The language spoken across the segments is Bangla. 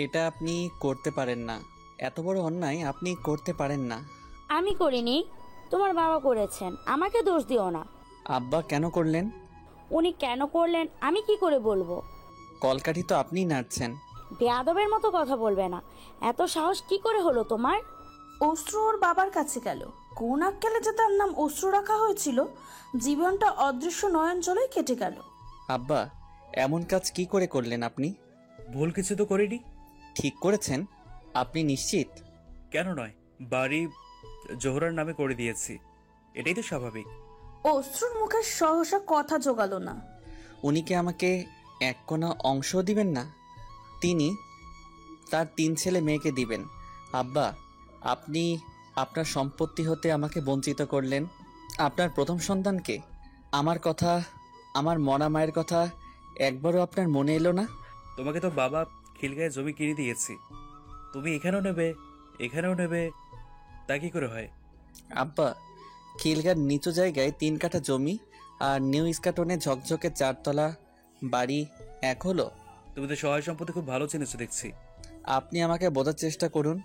এটা আপনি করতে পারেন না। এত বড় অন্যায় আপনি করতে পারেন না। আমি করিনি, তোমার বাবা করেছেন, আমাকে দোষ দিও না। আব্বা কেন করলেন? উনি কেন করলেন আমি কি করে বলবো? কলকাঠি তো আপনিই নাড়ছেন। বেয়াদবের মতো কথা বলবে না। এত সাহস কি করে হলো তোমার? অশ্রু ওর বাবার কাছে গেল। কোন আক্কেলে যে তার নাম অশ্রু রাখা হয়েছিল, জীবনটা অদৃশ্য নয়ন জলেই কেটে গেল। আব্বা এমন কাজ কি করে করলেন আপনি? ভুল কিছু তো করিনি। ঠিক করেছেন? আপনি নিশ্চিত? কেন নয়, বাড়ি জোহরার নামে করে দিয়েছি, এটাই তো স্বাভাবিক। অশ্রুর মুখে সহসা কথা জোগালো না। উনি কি আমাকে এক কোনা অংশ দিবেন না? তিনি তার 3 ছেলে মেয়েকে দিবেন। আব্বা আপনি আপনার সম্পত্তি হতে আমাকে বঞ্চিত করলেন। আপনার প্রথম সন্তানকে। আমার কথা, আমার মরা মায়ের কথা একবারও আপনার মনে এলো না? তোমাকে তো বাবা খিলগায়ে জমি কিনে দিয়েছি, তুমি এখানেও নেবে এখানেও নেবে, তা কি করে হয়? আব্বা খিলগার নিচু জায়গায় 3 কাঠা জমি আর নিউ ইস্কাটনে ঝকঝকে 4 তলা বাড়ি এক হলো। তুমি তো সহায় সম্পত্তি খুব ভালো চিনেছো দেখছি। আপনি আমাকে বোঝার চেষ্টা করুন।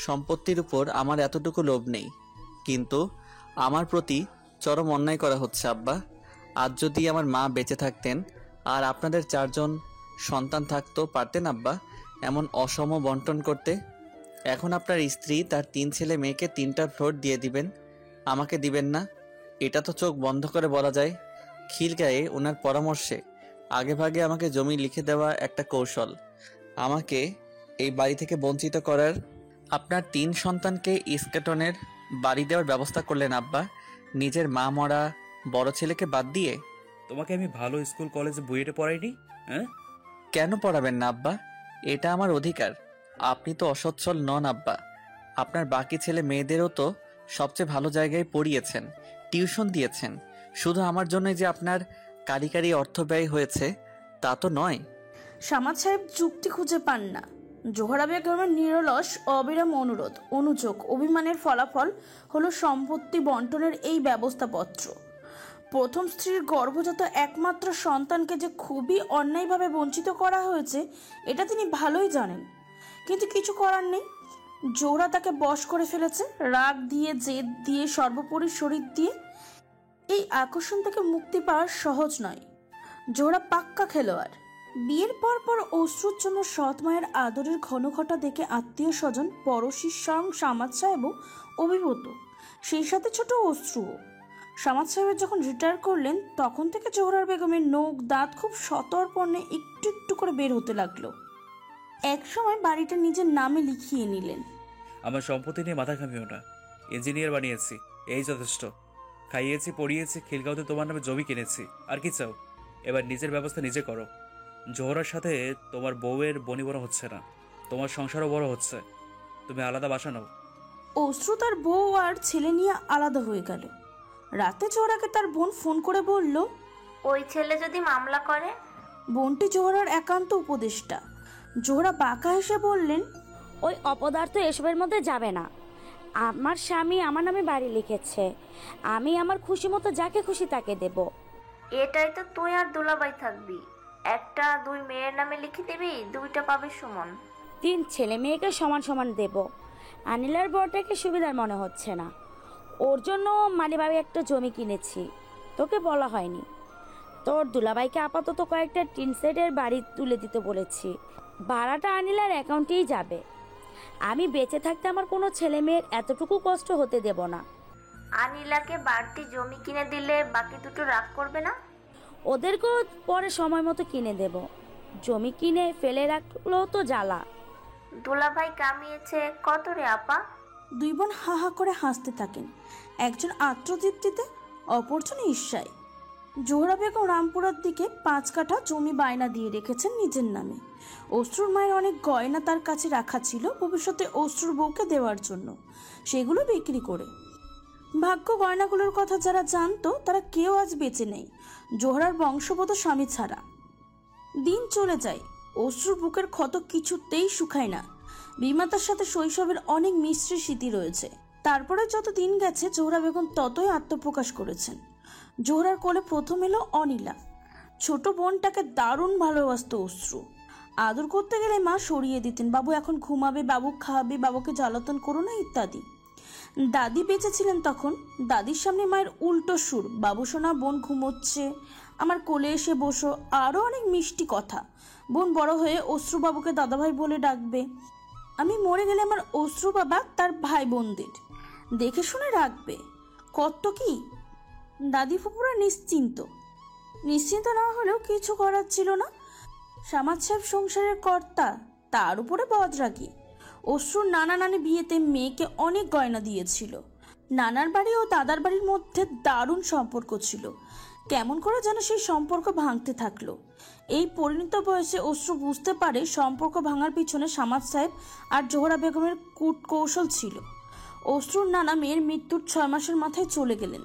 সম্পত্তির উপর আমার এতটুকু লোভ নেই, কিন্তু আমার প্রতি চরম অন্যায় করা হচ্ছে আব্বা। আজ যদি আমার মা বেঁচে থাকতেন আর আপনাদের 4 জন সন্তান থাকতো, পারতেন আব্বা এমন অসম বন্টন করতে? এখন আপনার স্ত্রী তার 3 ছেলে মেয়েকে 3টা ফ্লোর দিয়ে দিবেন, আমাকে দিবেন না? এটা তো চোখ বন্ধ করে বলা যায়। খিলগায়ে ওনার পরামর্শে আগেভাগে আমাকে জমি লিখে দেওয়া একটা কৌশল, আমাকে এই বাড়ি থেকে বঞ্চিত করার। আপনার 3 সন্তানকে ইস্কাটনের বাড়ি দেওয়ার ব্যবস্থা করলেন আব্বা, নিজের মা মরা বড় ছেলেকে বাদ দিয়ে। তোমাকে আমি ভালো স্কুল কলেজে বুয়েটে পড়াইনি? হ্যাঁ, কেন পড়াবেন না আব্বা? এটা আমার অধিকার। আপনি তো অসচ্ছল নন আব্বা। আপনার বাকি ছেলে মেয়েদেরও তো সবচেয়ে ভালো জায়গায় পড়িয়েছেন, টিউশন দিয়েছেন। শুধু আমার জন্যই যে আপনার কারিকারি অর্থ ব্যয় হয়েছে তা তো নয়। সামাদ সাহেব যুক্তি খুঁজে পান না। জোহরা বেগমের নিরলস অবিরাম অনুরোধ, অনুযোগ, অভিমানের ফলাফল হলো সম্পত্তি বন্টনের এই ব্যবস্থাপত্র। প্রথম স্ত্রীর গর্ভজাত একমাত্র সন্তানকে যে খুবই অন্যায়ভাবে বঞ্চিত করা হয়েছে এটা তিনি ভালোই জানেন, কিন্তু কিছু করার নেই। জোহরা তাকে বশ করে ফেলেছে, রাগ দিয়ে, জেদ দিয়ে, সর্বোপরি শরীর দিয়ে। এই আকর্ষণ থেকে মুক্তি পাওয়া সহজ নয়। জোহরা পাক্কা খেলোয়াড়। বিয়ের পর পর অশ্রুর জন্য সৎ মায়ের আদরের ঘনঘটা দেখে আত্মীয় স্বজন, পড়শি, স্বয়ং সামাদ সাহেবও অভিভূত, সেই সাথে ছোট অশ্রুও। সামাদ সাহেব যখন রিটায়ার করলেন তখন থেকে জোহরার বেগমের নখ দাঁত খুব সতর্পণে একটু একটু করে বের হতে লাগলো। এক সময় বাড়িটা নিজের নামে লিখিয়ে নিলেন। আমার সম্পত্তি নিয়ে মাথা ঘামিও না, ইঞ্জিনিয়ার বানিয়েছি, এই যথেষ্ট। খাইয়েছি, পড়িয়েছি, খিলগাঁওতে তোমার নামে জমি কিনেছি, আর কি চাও? এবার নিজের ব্যবস্থা নিজে করো। জোহরার সাথে তোমার বউয়ের বনি বড় হচ্ছে না, তোমার সংসারও বড় হচ্ছে, তুমি আলাদা বাসা নাও। অশ্রু তার বউ আর ছেলে নিয়ে আলাদা হয়ে গেল। রাতে জোহরাকে তার বোন ফোন করে বলল, ওই ছেলে যদি মামলা করে? বোনটি জোহরার একান্ত উপদেষ্টা। জোহরা বাঁকা হেসে বললেন, ওই অপদার্থ এসবের মধ্যে যাবে না। আমার স্বামী আমার নামে বাড়ি লিখেছে, আমি আমার খুশি মতো যাকে খুশি তাকে দেব। এটাই তো তুই আর দুলাভাই থাকবি, একটা 2 মেয়ের নামে লিখে দিবি, 2টা পাবে সুমন। 3 ছেলে মেয়েকে সমান সমান দেব। আনিলার বরটাকে সুবিধার মনে হচ্ছে না, ওর জন্য মালিবাড়ি একটা জমি কিনেছি, তোকে বলা হয়নি। তোর দুলাভাইকে আপাতত কয়েকটা টিন সেটের বাড়ি তুলে দিতে বলেছি, ভাড়াটা আনিলার অ্যাকাউন্টেই যাবে। আমি বেঁচে থাকতে আমার কোনো ছেলে মেয়ের এতটুকু কষ্ট হতে দেব না। আনিলাকে বাড়তি জমি কিনে দিলে বাকি দুটো রাগ করবে না? ওদেরকেও পরে সময় মতো কিনে দেব, জমি কিনে ফেলে রাখলেও তো জ্বালা। দুলাভাই কামিয়েছে কত রে আপা? 2 বোন হা হা করে হাসতে থাকেন, একজন আত্মতৃপ্তিতে, অপরজন ঈর্ষায়। জোহরা বেগম রামপুরার দিকে 5 কাঠা জমি বায়না দিয়ে রেখেছেন নিজের নামে। অশ্রুর মায়ের অনেক গয়না তার কাছে রাখা ছিল ভবিষ্যতে অশ্রুর বউকে দেওয়ার জন্য, সেগুলো বিক্রি করে। ভাগ্য গয়নাগুলোর কথা যারা জানতো তারা কেউ আজ বেঁচে নেই, জোহরার বংশগত স্বামী ছাড়া। দিন চলে যায়, অশ্রুর বুকের ক্ষত কিছুতেই শুকায় না। বিমাতার সাথে শৈশবের অনেক মিশ্রী স্মৃতি রয়েছে। তারপরে যত দিন গেছে জোহরা বেগম ততই আত্মপ্রকাশ করেছেন। জোহরার কোলে প্রথম এলো অনিলা। ছোট বোনটাকে দারুণ ভালোবাসত অশ্রু। আদর করতে গেলে মা সরিয়ে দিতেন, বাবু এখন ঘুমাবে, বাবু খাবে, বাবুকে জ্বালাতন করো না ইত্যাদি। দাদি বেঁচে ছিলেন তখন, দাদির সামনে মায়ের উল্টো সুর, বাবু সোনা বোন ঘুমোচ্ছে, আমার কোলে এসে বসো, আরও অনেক মিষ্টি কথা। বোন বড় হয়ে অশ্রু বাবুকে দাদাভাই বলে ডাকবে। আমি মরে গেলে আমার অশ্রু বাবা তার ভাই বোনদের দেখে শুনে রাখবে। কত কি! দাদি ফুপুরা নিশ্চিন্ত না হলেও কিছু করার ছিল না। সামাদ সাহেব সংসারের কর্তা, তার উপরে বজরাগী। অশ্রুর নানা নানি বিয়েতে মেয়েকে অনেক গয়না দিয়েছিল। নানার বাড়ি ও দাদার বাড়ির মধ্যে দারুণ সম্পর্ক ছিল। কেমন করে যেন সেই সম্পর্ক ভাঙতে থাকলো। এই পরিণত বয়সে অশ্রু বুঝতে পারে সম্পর্ক ভাঙার পিছনে সামাদ সাহেব আর জোহরা বেগমের কূটকৌশল ছিল। অশ্রুর নানা মেয়ের মৃত্যুর 6 মাসের মাথায় চলে গেলেন।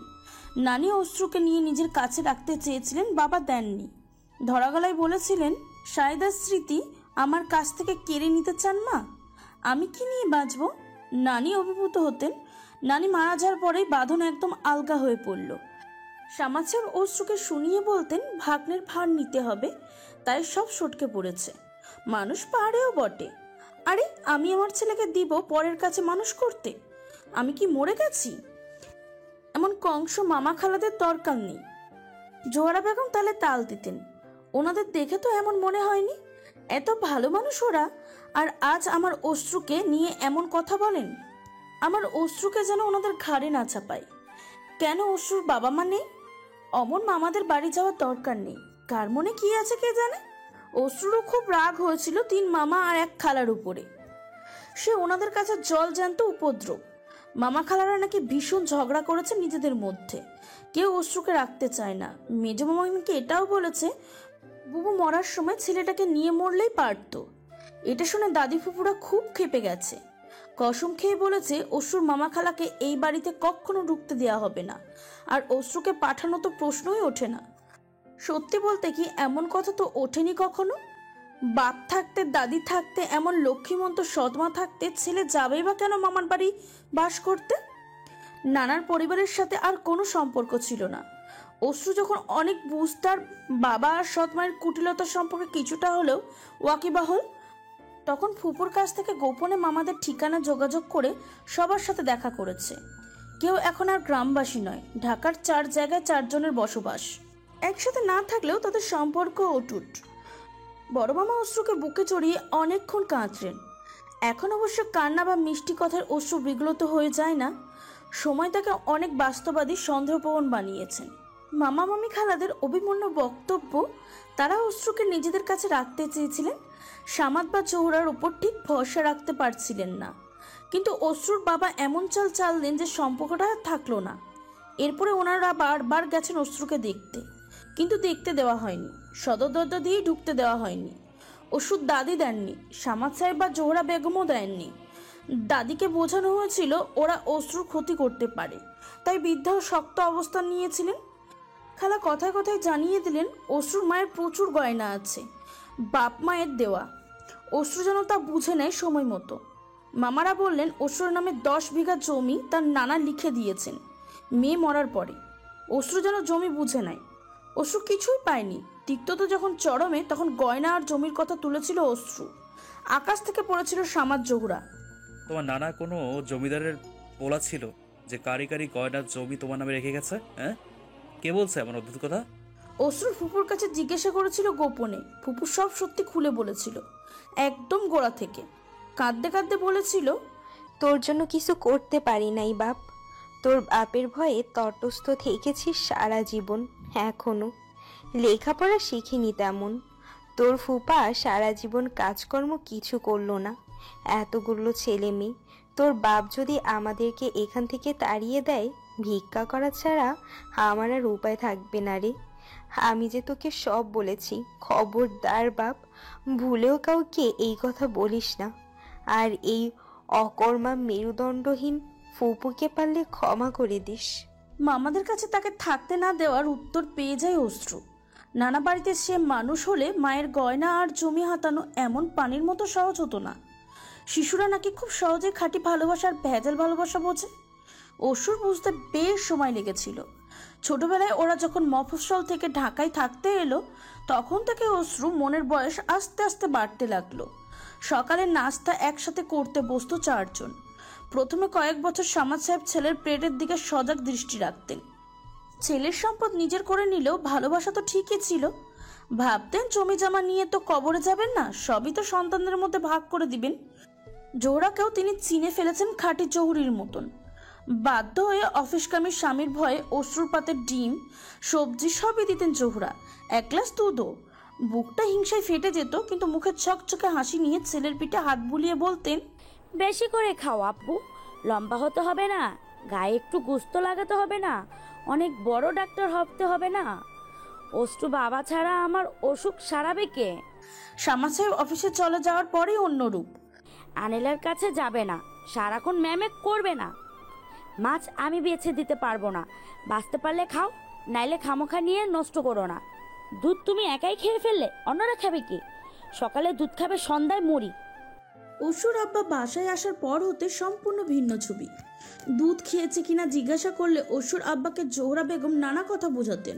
নানি অশ্রুকে নিয়ে নিজের কাছে রাখতে চেয়েছিলেন, বাবা দেননি। ধরা গলায় বলেছিলেন, সায়দার স্মৃতি আমার কাছ থেকে কেড়ে নিতে চান মা? আমি কি নিয়ে বাঁচব? নানি অভিভূত হতেন। নানি মারা যাওয়ার পরেই বাঁধন একদম আলগা হয়ে পড়ল। সামাদ সাহেব অশ্রুকে শুনিয়ে বলতেন, ভাগ্নের ভার নিতে হবে, তাই সব সটকে পড়েছে। মানুষ পারেও বটে। আরে আমি আমার ছেলেকে দিব পরের কাছে মানুষ করতে? আমি কি মরে গেছি? এমন কংস মামা খালাদের দরকার নেই। জোহরা বেগম তালে তাল দিতেন। ওনাদের দেখে তো এমন মনে হয়নি, এত ভালো মানুষ ওরা, আর আজ আমার অশ্রুকে নিয়ে এমন কথা বলেন। আমার অশ্রুকে যেন ওনাদের ঘাড়ে না চাপায়। কেন অশ্রুর বাবা মা নেই? অমন মামাদের বাড়ি যাওয়ার দরকার নেই। কার মনে কি আছে কে জানে। অশ্রুরও খুব রাগ হয়েছিল 3 মামা আর 1 খালার উপরে। সে ওনাদের কাছে জল জ্যান্ত উপদ্রব। মামা খালারা নাকি ভীষণ ঝগড়া করেছে নিজেদের মধ্যে, কেউ অশ্রুকে রাখতে চায় না। মেজ মামা নাকি এটাও বলেছে, বুবু মরার সময় ছেলেটাকে নিয়ে মরলেই পারতো। এটা শুনে দাদি ফুপুরা খুব ক্ষেপে গেছে। কসম খেয়ে বলেছে অশ্রুর মামা খালাকে এই বাড়িতে কখনো ঢুকতে দেওয়া হবে না, আর অশ্রুকে পাঠানো তো প্রশ্নই ওঠে না। সত্যি বলতে কি এমন কথা তো ওঠেনি কখনো। বাপ থাকতে, দাদি থাকতে, এমন লক্ষ্মীমন্ত সৎমা থাকতে ছেলে যাবেই বা কেন মামার বাড়ি বাস করতে? নানার পরিবারের সাথে আর কোনো সম্পর্ক ছিল না। অশ্রু যখন অনেক বুঝতার বাবা আর সৎমায়ের কুটিলতা সম্পর্কে কিছুটা হলেও ওয়াকিবহাল, তখন ফুপুর কাছ থেকে গোপনে মামাদের ঠিকানা যোগাযোগ করে সবার সাথে দেখা করেছে। কেউ এখন আর গ্রামবাসী নয়, ঢাকার 4 জায়গায় 4 জনের বসবাস। একসাথে না থাকলেও তাদের সম্পর্ক অটুট। বড় মামা অশ্রুকে বুকে চড়িয়ে অনেকক্ষণ কাঁদলেন। এখন অবশ্য কান্না বা মিষ্টি কথার অশ্রু বিগলিত হয়ে যায় না। সময় তাকে অনেক বাস্তবাদী সন্দেহপ্রবণ বানিয়েছেন। মামা মামি খালাদের অভিমন্য বক্তব্য, তারা অশ্রুকে নিজেদের কাছে রাখতে চেয়েছিলেন। সামাদ বা জোহরার উপর ঠিক ভরসা রাখতে পারছিলেন না। কিন্তু অশ্রুর বাবা এমন চাল দেন যে সম্পর্কটা থাকলো না। এরপরে ওনারা বারবার গেছেন অশ্রুকে দেখতে, কিন্তু দেখতে দেওয়া হয়নি। সদর দরজা দিয়েই ঢুকতে দেওয়া হয়নি। অশ্রুর দাদি দেননি, সামাদ সাহেব বা জোহরা বেগমও দেননি। দাদিকে বোঝানো হয়েছিল ওরা অশ্রুর ক্ষতি করতে পারে, তাই বৃদ্ধাও শক্ত অবস্থান নিয়েছিলেন। খালা কথায় কথায় জানিয়ে দিলেন অশ্রুর মায়ের প্রচুর গয়না আছে, বাপ মায়ের দেওয়া। অশ্রু যেন তা বুঝে নেয় সময় মতো। মামারা বললেন অশ্রুর নামে 10 বিঘা জমি তার নানা লিখে দিয়েছেন মেয়ে মরার পরে। অশ্রু যেন জমি বুঝে নেয়। অশ্রু কিছুই পায়নি। তিক্ততা যখন চরমে, তখন গয়না আর জমির কথা তুলেছিল অশ্রু। আকাশ থেকে পড়েছিল সামাদ জোহরা। তোমার নানা কোনো জমিদারের পোলা ছিল যে কারি কারি গয়নার জমি তোমার নামে রেখে গেছে? হ্যাঁ, কে বলছে এমন অদ্ভুত কথা? অশ্রু ফুপুর কাছে জিজ্ঞাসা করেছিল গোপনে। ফুপু সব সত্যি খুলে বলেছিল, একদম গোড়া থেকে। কাঁদতে কাঁদতে বলেছিল, তোর জন্য কিছু করতে পারি নাই বাপ। তোর বাপের ভয়ে তটস্থ থেকেছিস সারা জীবন, এখনো লেখাপড়া শিখিনি তেমন। তোর ফুপা সারা জীবন কাজকর্ম কিছু করলো না। এতগুলো ছেলে মেয়ে, তোর বাপ যদি আমাদেরকে এখান থেকে তাড়িয়ে দেয়, ভিক্ষা করা ছাড়া আমার আর উপায় থাকবে না রে। আমি যে তোকে সব বলেছি, খবরদার বাপ, ভুলেও কাউকে এই কথা বলিস না। আর এই অকর্মা মেরুদণ্ডহীন ফুপুকে পারলে ক্ষমা করে দিস। মামাদের কাছে তাকে থাকতে না দেওয়ার উত্তর পেয়ে যায় অশ্রু। নানা বাড়িতে সে মানুষ হলে মায়ের গয়না আর জমি হাতানো এমন পানির মতো সহজ হতো না। শিশুরা নাকি খুব সহজে খাঁটি ভালোবাসার ভেজাল ভালোবাসা বোঝে। অশ্রুর বুঝতে বেশ সময় লেগেছিল। ছোটবেলায় ওরা যখন মফস্বল থেকে ঢাকায় থাকতে এলো তখন থেকে অশ্রু মনের বয়স আস্তে আস্তে বাড়তে লাগলো। সকালে নাস্তা একসাথে করতে বসতো 4 জন। প্রথমে কয়েক বছর সামাদ সাহেব ছেলের পেটের দিকে সজাগ দৃষ্টি রাখতেন। ছেলের সম্পদ নিজের করে নিলেও ভালোবাসা তো ঠিকই ছিল। ভাবতেন জমি জমা নিয়ে তো কবরে যাবেন না, সবই তো সন্তানদের মধ্যে ভাগ করে দিবেন। জোহরাকেও তিনি চিনে ফেলেছেন খাঁটি জহুরির মতন। বাধ্য হয়ে অফিসকামী স্বামীর ভয়ে অশ্রুর পাতে ডিম সবজি সবই দিতেন জোহরা, 1 গ্লাস দুধও। বুকটা হিংসায় ফেটে যেত, কিন্তু মুখে চকচকে হাসি নিয়ে ছেলের পিঠে হাত বুলিয়ে বলতেন, বেশি করে খাও আব্বু, লম্বা হতে হবে না, গায়ে একটু গুস্ত লাগাতে হবে না, অনেক বড় ডাক্তার হতে হবে না। অষ্টু বাবা ছাড়া আমার অসুখ সারাবে কে? সামাদ সাহেব অফিসে চলে যাওয়ার পরেই অন্য রূপ। আনিলের কাছে যাবে না, সারাক্ষণ ম্যামে করবে না। মাছ আমি বেছে দিতে পারবো না, বাঁচতে পারলে খাও, নাইলে খামোখা নিয়ে নষ্ট করো না। দুধ তুমি একাই খেয়ে ফেললে, অন্যরা খাবে কি? সকালে দুধ খাবে, সন্ধ্যায় মুড়ি। অসুর আব্বা বাসায় আসার পর হতে সম্পূর্ণ ভিন্ন ছবি। দুধ খেয়েছে কিনা জিজ্ঞাসা করলে অসুর আব্বাকে জোহরা বেগম নানা কথা বোঝাতেন।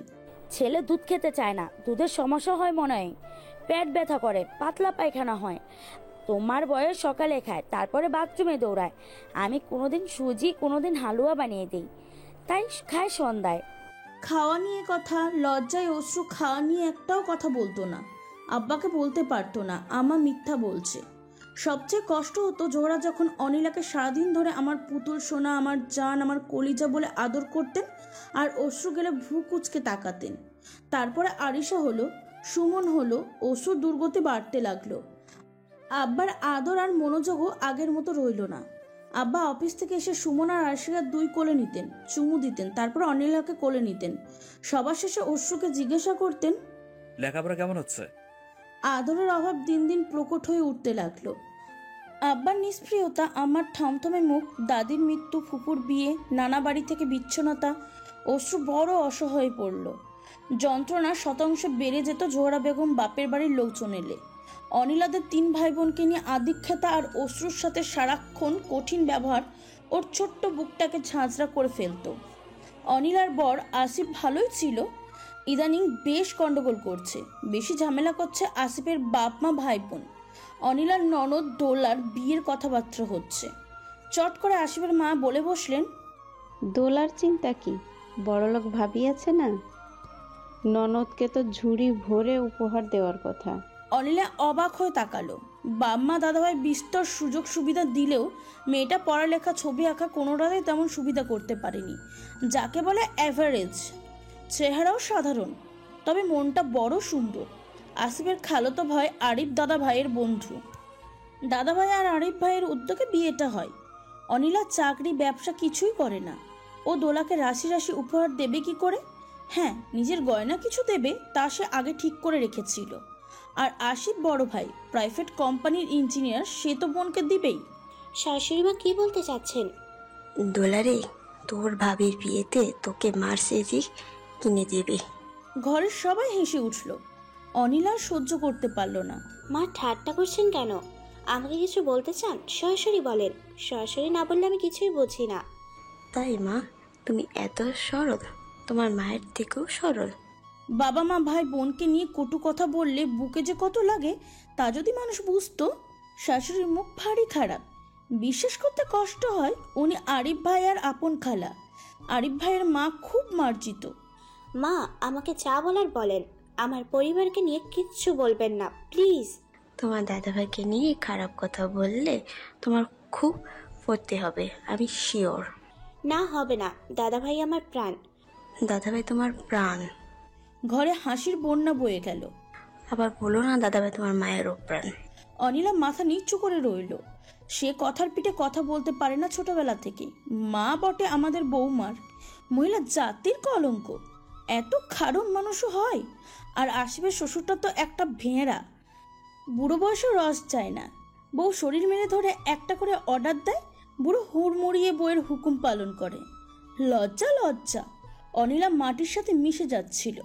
ছেলে দুধ খেতে চায় না, দুধের সমস্যা হয় মনে হয়, পেট ব্যথা করে, পাতলা পায়খানা হয়। তোমার বয়স সকালে খায়, তারপরে বাথরুমে দৌড়ায়। আমি কোনোদিন সুজি, কোনোদিন হালুয়া বানিয়ে দিই, তাই খায় সন্ধ্যায়। খাওয়া নিয়ে কথা, লজ্জায় অশ্রু খাওয়া নিয়ে একটাও কথা বলতো না। আব্বাকে বলতে পারতো না আমা মিথ্যা বলছে। সবচেয়ে কষ্ট হতো জোহরা যখন অনিলাকে সারাদিন ধরে আমার পুতুল সোনা, আমার জান, আমার কলিজা বলে আদর করতেন, আর অশ্রু গেলে ভ্রু কুচকে তাকাতেন। তারপরে আরিশা হলো, সুমন হলো, অশ্রু দুর্গতি বাড়তে লাগলো। আব্বার আদর আর মনোযোগও আগের মতো রইল না। আব্বা অফিস থেকে এসে সুমন আর আশিকা 2 কোলে নিতেন, চুমু দিতেন, তারপর অনিলাকে কোলে নিতেন। সবার শেষে অশ্রুকে জিজ্ঞাসা করতেন, লেখাপড়া কেমন হচ্ছে? আদরের অভাব দিন দিন প্রকট হয়ে উঠতে লাগলো। আব্বার নিষ্প্রিয়তা, আমার থমথমে মুখ, দাদির মৃত্যু, ফুপুর বিয়ে, নানা বাড়ি থেকে বিচ্ছিন্নতা, অশ্রু বড় অসহায় পড়ল। যন্ত্রণা শতাংশে বেড়ে যেত জোহরা বেগম বাপের বাড়ির লোকজন এলে। অনিলাদের 3 ভাই বোনকে নিয়ে আদিক্ষেতা আর অশ্রুর সাথে সারাক্ষণ কঠিন ব্যবহার ওর ছোট্ট বুকটাকে ঝাঁঝরা করে ফেলত। অনিলার বর আসিফ ভালোই ছিল, ইদানিং বেশ গন্ডগোল করছে। বেশি ঝামেলা করছে আসিফের বাপ মা ভাই বোন। অনিলার ননদ দোলার বিয়ের কথাবার্তা হচ্ছে। চট করে আসিফের মা বলে বসলেন, দোলার চিন্তা কি, বড়লোক ভাবি আছে না, ননদকে তো ঝুড়ি ভরে উপহার দেওয়ার কথা। অনিলা অবাক হয়ে তাকালো। বাম্মা দাদাভাই বিস্তর সুযোগ সুবিধা দিলেও মেয়েটা পড়ালেখা, ছবি আঁকা কোনোটাতেই তেমন সুবিধা করতে পারেনি, যাকে বলে অ্যাভারেজ। চেহারাও সাধারণ, তবে মনটা বড় সুন্দর। আসিফের খালতো ভাই আরিফ দাদা ভাইয়ের বন্ধু। দাদা ভাই আর আরিফ ভাইয়ের উদ্যোগে বিয়েটা হয়। অনিলা চাকরি ব্যবসা কিছুই করে না। ও দোলাকে রাশি রাশি উপহার দেবে কি করে? হ্যাঁ, নিজের গয়না কিছু দেবে, তা সে আগে ঠিক করে রেখেছিল। আর আসিফ বড় ভাই প্রাইভেট কোম্পানির ইঞ্জিনিয়ার, সে তো বোনকে দিবেই। শাশুড়িমা কি বলতে চাচ্ছেন? দোলারে, তোর ভাবির বিয়েতে তোকে মার্সিডিজ কিনে দেবে। ঘরের সবাই হেসে উঠল। অনিলা সহ্য করতে পারল না। মা ঠাট্টা করছেন কেন? আমাকে কিছু বলতে চান? সরাসরি বলেন। সরাসরি না বললে আমি কিছুই বুঝি না। তাই মা, তুমি এত সরল, তোমার মায়ের থেকেও সরল। বাবা মা ভাই বোনকে নিয়ে কটু কথা বললে বুকে যে কত লাগে তা যদি মানুষ বুঝতো। শাশুড়ির মুখ ভারী খারাপ, বিশ্বাস করতে কষ্ট হয়। উনি আরিফ ভাই আর আপন খালা। আরিফ ভাইয়ের মা খুব মার্জিত। মা, আমাকে যা বলার বলেন, আমার পরিবারকে নিয়ে কিচ্ছু বলবেন না প্লিজ। তোমার দাদাভাইকে নিয়ে খারাপ কথা বললে তোমার খুব পড়তে হবে, আমি শিওর। না, হবে না। দাদাভাই আমার প্রাণ। দাদাভাই তোমার প্রাণ। ঘরে হাসির বন্যা বয়ে গেল। আবার বলো না দাদাভাই তোমার মায়েরও প্রাণ। অনিলা মাথা নিচু করে রইল। সে কথার পিঠে কথা বলতে পারে না ছোটবেলা থেকে। মা বটে আমাদের বৌমার, মহিলা জাতির কলঙ্ক। এত খারাপ মানুষও হয়। আর আসিফের শ্বশুরটা তো একটা ভেড়া, বুড়ো বয়সে রস চায় না। বউ শরীর মেরে ধরে একটা করে অর্ডার দেয়, বুড়ো হুড়মুড়িয়ে বউয়ের হুকুম পালন করে। লজ্জা লজ্জা। অনিলা মাটির সাথে মিশে যাচ্ছিল।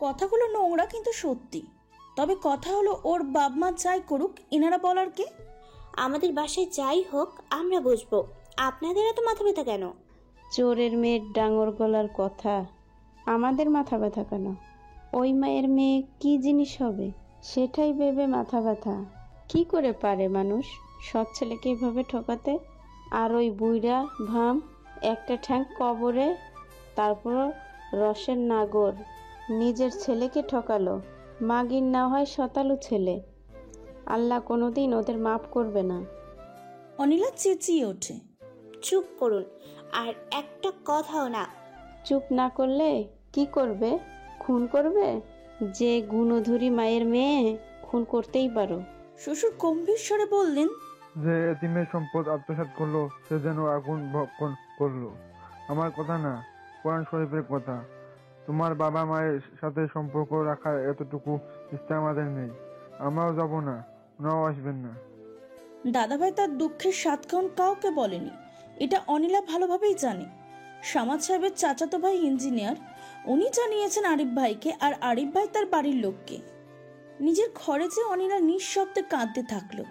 কথাগুলো নোংরা কিন্তু সত্যি। তবে কথা হলো, ওর বাপ মা যাই করুক, এনারা বলার কে? আমাদের বাসায় যাই হোক আমরা বুঝবো, আপনাদের এত মাথা ব্যথা কেন? চোরের মেয়ের ডাঙর গলার কথা আমাদের মাথা ব্যথা কেন? ওই মায়ের মেয়ে কি জিনিস হবে সেটাই ভেবে মাথা ব্যথা। কি করে পারে মানুষ সৎ ছেলেকে এভাবে ঠকাতে? আর ওই বুইড়া ভাম একটা ঠ্যাং কবরে, তারপর রসের নাগর নিজের ছেলেকে ঠকালো। মাগির না হয় শতালু ছেলে, আল্লাহ কোনোদিন ওদের মাফ করবে না। অনিলা চেঁচিয়ে ওঠে। চুপ করুন, আর একটা কথাও না। চুপ না করলে কি করবে? খুন করবে? যে গুণধরী মায়ের মেয়ে, খুন করতেই পারো। শ্বশুর গম্ভীর স্বরে বললেন, যে এতিমের সম্পদ আত্মসাৎ করলো সে যেন আগুন ভক্ষণ করলো। আমার কথা না, কোরআন শরীফের কথা। তোমার বাবা মায়ের সাথে সম্পর্ক রাখার এতটুকু ইচ্ছা আমাদের নেই। আমরাও যাব না, ওনারাও আসবেন না। দাদাভাই তার দুঃখের সাত কারণ কাউকে বলেনি, এটা অনিলা ভালোভাবেই জানে। সামাদ সাহেবের চাচাতো ভাই ইঞ্জিনিয়ার, উনি জানিয়েছেন আরিফ ভাইকে, আর আরিফ ভাই তার বাড়ির লোককে। নিজের ঘরে যে অনিলা নিঃশব্দে কাঁদতে থাকলো।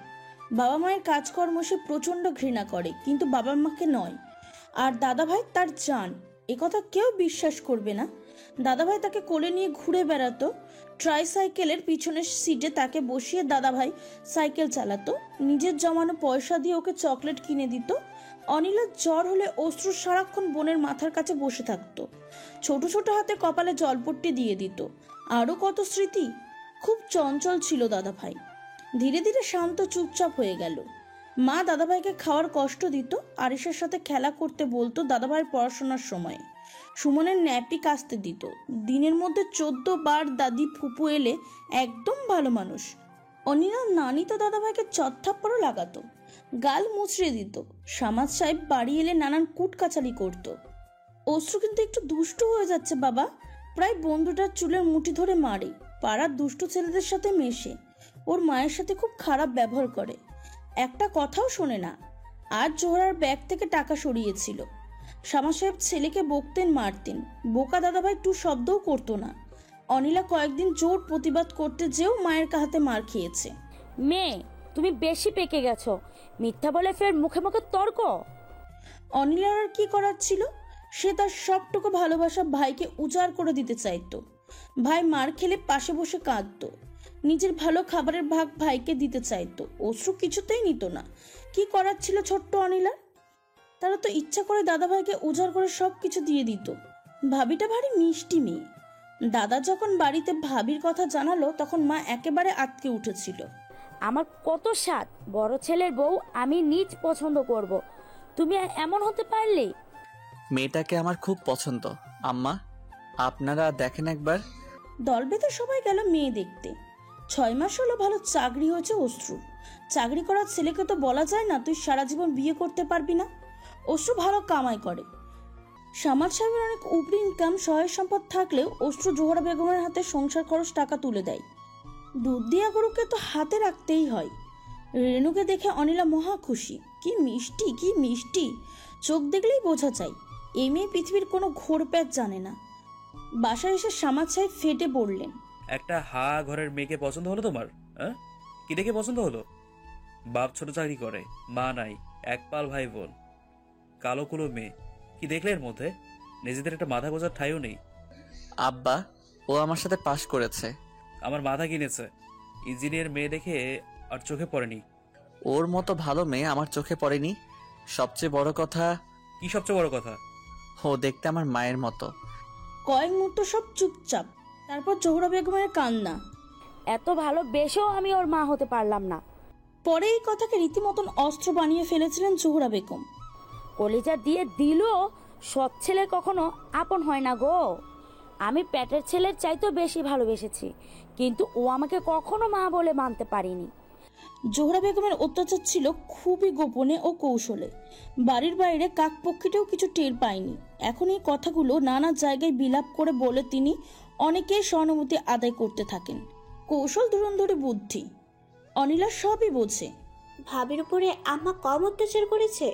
বাবা মায়ের কাজকর্ম সে প্রচণ্ড ঘৃণা করে, কিন্তু বাবা মাকে নয়। আর দাদাভাই তার জান, একথা কেউ বিশ্বাস করবে না। দাদাভাই তাকে কোলে নিয়ে ঘুরে বেড়াতো, ট্রাইসাইকেলের পিছনের সিটে তাকে বসিয়ে দাদাভাই সাইকেল চালাতো, নিজের জমানো পয়সা দিয়ে ওকে চকলেট কিনে দিত। অনিলার জ্বর হলে অশ্রু সারাক্ষণ বোনের মাথার কাছে বসে থাকতো, ছোট ছোট হাতে কপালে জলপট্টি দিয়ে দিত। আরও কত স্মৃতি। খুব চঞ্চল ছিল দাদাভাই, ধীরে ধীরে শান্ত চুপচাপ হয়ে গেল। মা দাদাভাইকে খাওয়ার কষ্ট দিত, আরিশের সাথে খেলা করতে বলতো দাদাভাইয়ের পড়াশোনার সময়। সুমনের ন্যাপি কাচতে দিত। দিনের মধ্যে 14 বার দাদি ফুপু এলে একদম ভালো মানুষ। অনিলার নানি তো দাদাভাইকে চত্থাপ্পড়ও লাগাতো, গাল মুচড়ে দিত। সামাদ সাহেব বাড়ি এলে নানান কুটকাচালি করত। অশ্রু কিন্তু একটু দুষ্টু হয়ে যাচ্ছে বাবা, প্রায় বন্ধুটার চুলের মুঠি ধরে মারে, পাড়ার দুষ্টু ছেলেদের সাথে মেশে, ওর মায়ের সাথে খুব খারাপ ব্যবহার করে, একটা কথাও শোনে না। আজ জোহরার ব্যাগ থেকে টাকা সরিয়েছিল। শামা সাহেব ছেলেকে বকতেন, মারতেন। বোকা দাদাভাই টু শব্দও করতো না। অনিলা কয়েকদিন জোর প্রতিবাদ করতে যেও মায়ের হাতে মার খেয়েছে। মেয়ে, তুমি বেশি পেকে গেছো, মিথ্যা বলে ফের মুখে মুখে তর্ক। অনিলার আর কি করার ছিল? সে তার সবটুকু ভালোবাসা ভাইকে উজাড় করে দিতে চাইতো। ভাই মার খেলে পাশে বসে কাঁদতো, নিজের ভালো খাবারের ভাগ ভাইকে দিতে চাইতো। অশ্রু কিছুতেই নিত না। কি করার ছিল ছোট্ট অনিলার? তারা তো ইচ্ছা করে দাদাভাইকে উজাড় করে সব কিছু দিয়ে দিত। ভাবিটা ভারী মিষ্টি মেয়ে। দাদা যখন বাড়িতে ভাবির কথা জানালো, তখন মা একেবারে আটকে উঠেছিল। আমার কত স্বাদ, বড় ছেলের বউ আমি নিজ পছন্দ করব, তুমি এমন হতে পারলে? মেয়েটাকে আমার খুব পছন্দ আম্মা, আপনারা দেখেন একবার। দল বেঁধে সবাই গেল মেয়ে দেখতে। 6 মাস হলো ভালো চাকরি হয়েছে অশ্রু। চাকরি করার ছেলেকে তো বলা যায় না তুই সারা জীবন বিয়ে করতে পারবি না। অশ্রু ভালো কামাই করে। সামাদ সাহেবের অনেক উপরি ইনকাম, সহায় সম্পদ থাকলেও অশ্রু জোহরা বেগমের হাতে সংসার খরচ টাকা তুলে দেয়। দুধ দিয়া গরুকে তো হাতে রাখতেই হয়। রেনুকে দেখে অনিলা মহা খুশি। কি মিষ্টি, কি মিষ্টি, চোখ দেখলেই বোঝা যায় এই মেয়ে পৃথিবীর কোনো ঘোর প্যাচ জানে না। বাসায় এসে সামাদ সাহেব ফেটে পড়লেন। একটা ঘরের মেয়েকে পছন্দ হলো তোমার? হ্যাঁ, কি দেখে পছন্দ হলো? বাপ ছোট চাকরি করে, মা নাই, এক পাল ভাই বোন, কালো কুলো মেয়ে। কি দেখলে এর মধ্যে? নিজেদের একটা মাথা গোজার ঠাইও নেই। আব্বা, ও আমার সাথে পাশ করেছে। আমার মাথা কিনেছে। ইঞ্জিনিয়ার মেয়ে দেখে আর চোখে পড়েনি। ওর মতো ভালো মেয়ে আমার চোখে পড়েনি। সবচেয়ে বড় কথা। কি সবচেয়ে বড় কথা? ও দেখতে আমার মায়ের মতো। কয়েক মুহূর্ত সব চুপচাপ, তারপর জোহরা বেগমের কান্না। এত ভালোবেসেও আমি ওর মা হতে পারলাম না। পরে এই কথাকে রীতিমতন অস্ত্র বানিয়ে ফেলেছিলেন জোহরা বেগম। কলিজা দিয়ে দিলেও সৎ ছেলে কখনো আপন হয় না গো। আমি পেটের ছেলের চাইতেও বেশি ভালোবেসেছি, কিন্তু ও আমাকে কখনো মা বলে মানতে পারিনি। জোহরা বেগমের অত্যাচার ছিল খুবই গোপনে ও কৌশলে। বাড়ির বাইরে কাকপক্ষীটাও কিছু টের পায়নি। এখন এই কথাগুলো নানা জায়গায় বিলাপ করে বলে তিনি অনেকের সহানুভূতি আদায় করতে থাকেন। কৌশল ধুরন্ধরে বুদ্ধি। অনিলা সবই বোঝে। ভাবির উপরে আম্মা কম অত্যাচার করেছে?